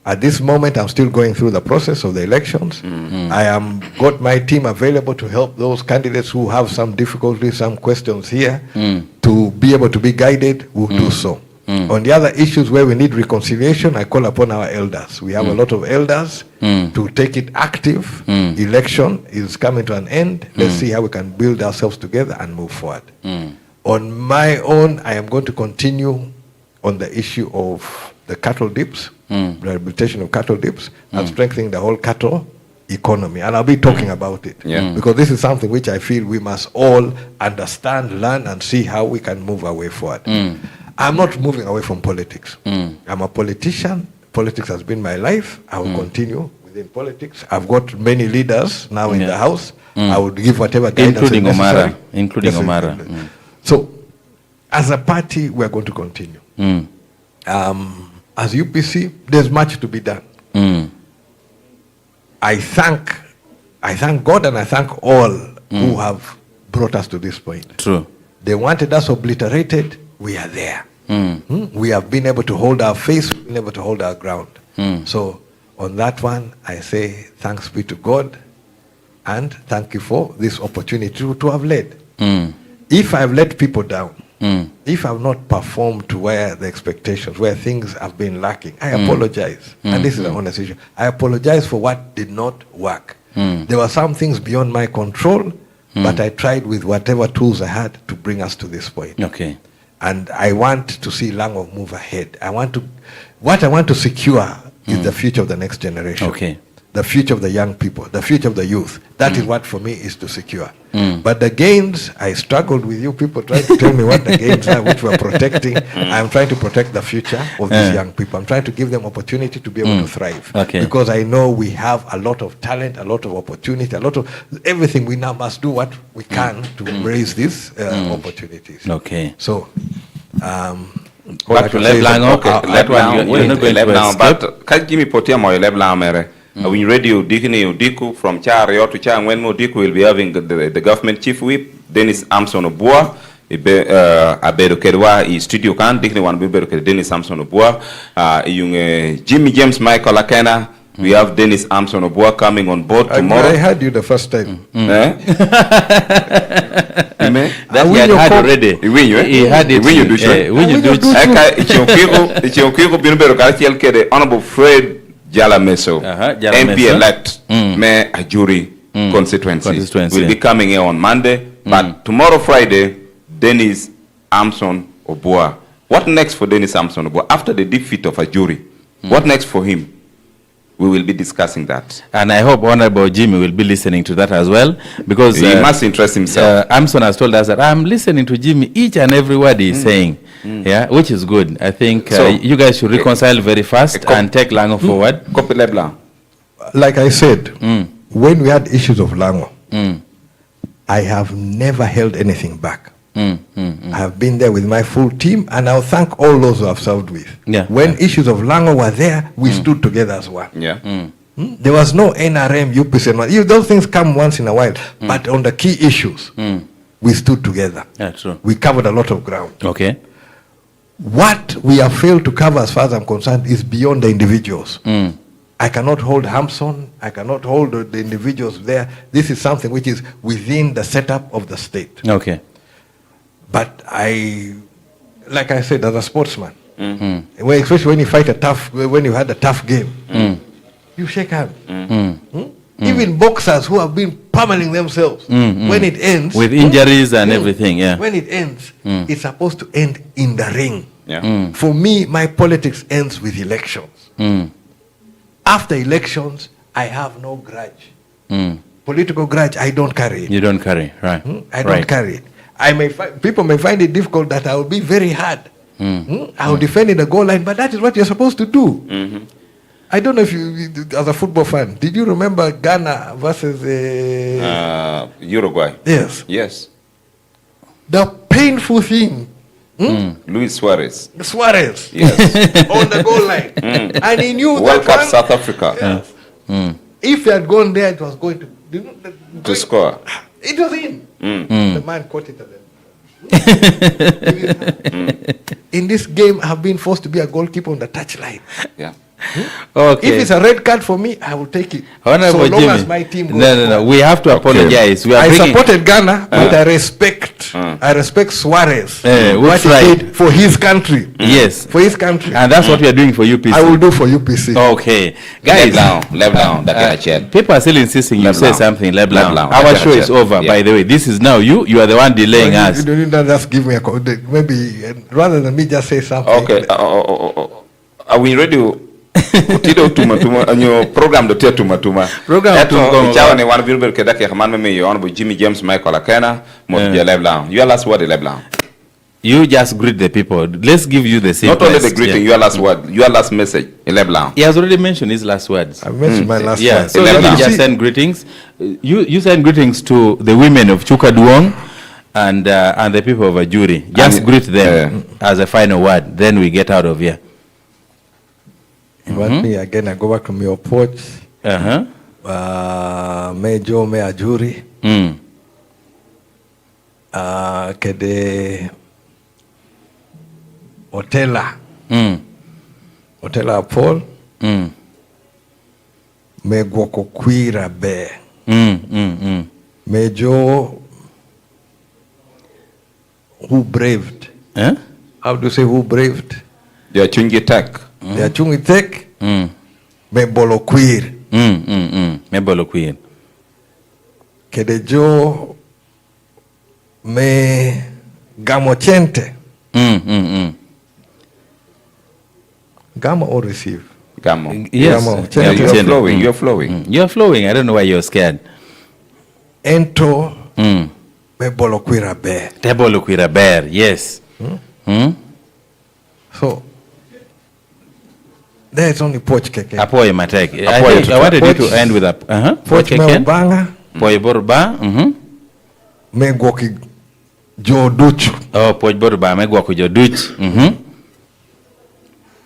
At this moment, I'm still going through the process of the elections. I am got my team available to help those candidates who have some difficulties, some questions here, to be able to be guided. We'll do so. On the other issues where we need reconciliation, I call upon our elders. We have a lot of elders to take it active. Election is coming to an end. Let's see how we can build ourselves together and move forward. On my own, I am going to continue on the issue of the cattle dips, rehabilitation of cattle dips, and strengthening the whole cattle economy. And I'll be talking about it. Because this is something which I feel we must all understand, learn, and see how we can move our way forward. I'm not moving away from politics. I'm a politician. Politics has been my life. I will continue within politics. I've got many leaders now in the House. I would give whatever guidance necessary. Including Omara. So, as a party, we're going to continue. As UPC, there's much to be done. I thank God and I thank all who have brought us to this point. True. They wanted us obliterated. We are there. We have been able to hold our face. We've been able to hold our ground. So, on that one, I say thanks be to God, and thank you for this opportunity to have led. If I've let people down, if I've not performed to where the expectations, where things have been lacking, I apologize. And this is an honest issue. I apologize for what did not work. There were some things beyond my control, but I tried with whatever tools I had to bring us to this point. Okay. And I want to see Lango move ahead. What I want to secure is the future of the next generation. Okay. The future of the young people, the future of the youth. That is what for me is to secure. But the gains, I struggled with you people trying to tell me what the gains are, which we're protecting. I'm trying to protect the future of these young people. I'm trying to give them opportunity to be able to thrive. Okay. Because I know we have a lot of talent, a lot of opportunity, a lot of everything. We now must do what we can to raise these opportunities. Okay. So, but Leblanc, you're not going to escape. But can you potia mo Leblanc mere? When radio Diku from Chario to Chang when Diku will be having the government chief whip, Dennis Amson Obua, Abedo Kedwa, studio can Dickney one Biber Dennis Amson Obua, Jimmy James Michael Akena. We have Dennis Amson Obua coming on board tomorrow. I heard you the first time. That he had already. He had it. The Honorable Fred Jalameso, MP-elect, Mayor Ajuri constituency will be coming here on Monday. But tomorrow, Friday, Dennis Amson Obua. What next for Dennis Amson Obua? After the defeat of Ajuri, what next for him? we will be discussing that. And I hope Honorable Jimmy will be listening to that as well, because he must interest himself. Amson has told us that I'm listening to Jimmy each and every word he's saying, yeah, which is good. I think So, you guys should reconcile very fast and take Lango forward. Like I said, when we had issues of Lango, I have never held anything back. I have been there with my full team, and I'll thank all those who have served with. Yeah. When issues of Lango were there, we stood together as one. Yeah. There was no NRM, UPC. Those things come once in a while, but on the key issues, we stood together. Yeah, true. We covered a lot of ground. Okay. What we have failed to cover, as far as I'm concerned, is beyond the individuals. I cannot hold Hampson. I cannot hold the individuals there. This is something which is within the setup of the state. Okay. But like I said, as a sportsman, especially when you fight when you had a tough game, you shake hands. Even boxers who have been pummeling themselves, when it ends, with injuries and everything, yeah. When it ends, it's supposed to end in the ring. Yeah. For me, my politics ends with elections. After elections, I have no grudge. Political grudge, I don't carry it. You don't carry, right? I don't carry it. People may find it difficult that I will be very hard. I will defend in the goal line, but that is what you're supposed to do. I don't know if you, as a football fan, did you remember Ghana versus Uruguay? Yes. Yes. The painful thing. Luis Suarez. Suarez. Yes. On the goal line. And he knew World that Cup one, South Africa. Yes. If he had gone there, it was going to To score. It was in. The man caught it. In this game, I have been forced to be a goalkeeper on the touchline. Yeah. Okay. If it's a red card for me, I will take it. Honorable so long Jimmy. as my team goes. No. We have to apologize. We are I bringing, supported Ghana, but I respect Suarez. What right. he did for his country. Yes. For his country. And that's what we are doing for UPC. I will do for UPC. Okay. Guys. Left down. People are still insisting you say something. Leblanc. Our show is over, by the way. This is now you. You are the one delaying us. You don't just give me a call. Maybe rather than me just say something. Okay. Are we ready? Utido tumatuma anyo program do tia tumatuma chawa ne wan bilber ke dake xaman me yo on Jimmy James Michael Akena mo je Leblanc. Your last word, Leblanc. You just greet the people. Let's give you the same. Not only the greeting, your last word, your last message, Leblanc. He has already mentioned his last words. I mentioned my last words. So let me just send greetings. You send greetings to the women of Chukaduong and the people of Ajuri. Just greet them as a final word. Then we get out of here. You want me again? I go back to your porch. Me Joe, me Ajuri. Kede Otela. Otela Paul. Me Gwokokwira Be. Me Joe, who braved. How do you say who braved? They are Chungi Tech. They are Chungi Tech. Me Bolokwir. Me Bolokwir. Kede Joe, me Gamochente. Gamo or receive? Gamo. Yes. Gamo. You're flowing. You're flowing. I don't know why you're scared. Ento me Bolokwira Bear. Te Bolokwira Bear, yes. So there's only Poch Keke. Apoy Matek. I wanted you to end with a Poch Keke. Poy Borba. Me Gwoki Joduch. Oh, Poch Borba. Me Gwoki Joduch.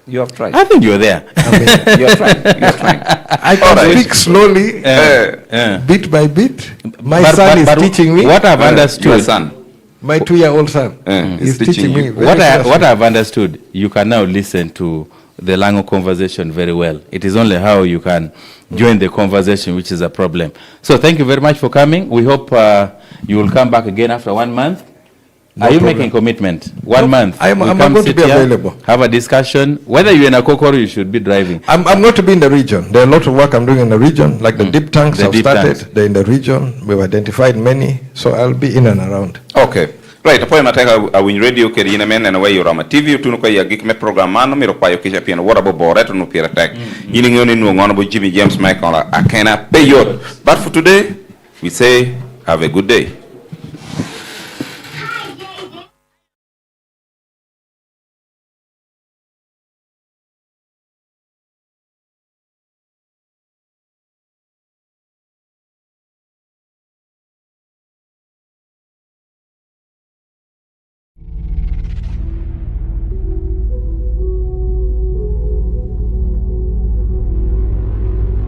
You have tried. I think you're there. You're trying. I can speak slowly, bit by bit. My son is teaching me. What I've understood. Your son. My 2-year-old son is teaching me. What I've understood, you can now listen to the Lango conversation very well. It is only how you can join the conversation which is a problem. So thank you very much for coming. We hope you will come back again after 1 month. No Are you problem. making commitment? 1 month. I'm going to be available. Have a discussion. Whether you're in a Kokoro, you should be driving. I'm going to be in the region. There are a lot of work I'm doing in the region, like the deep tanks I've started. They're in the region. We've identified many, so I'll be in and around. Okay. Right, apoy mateka a win radio ke ina men na way rama TV tunu ko ya gik me programano miro kwayo kisha pia wora bo bore to no pira tek. Yini ngoni no ngono bo Jimmy James Michael Akena payot. But for today we say have a good day.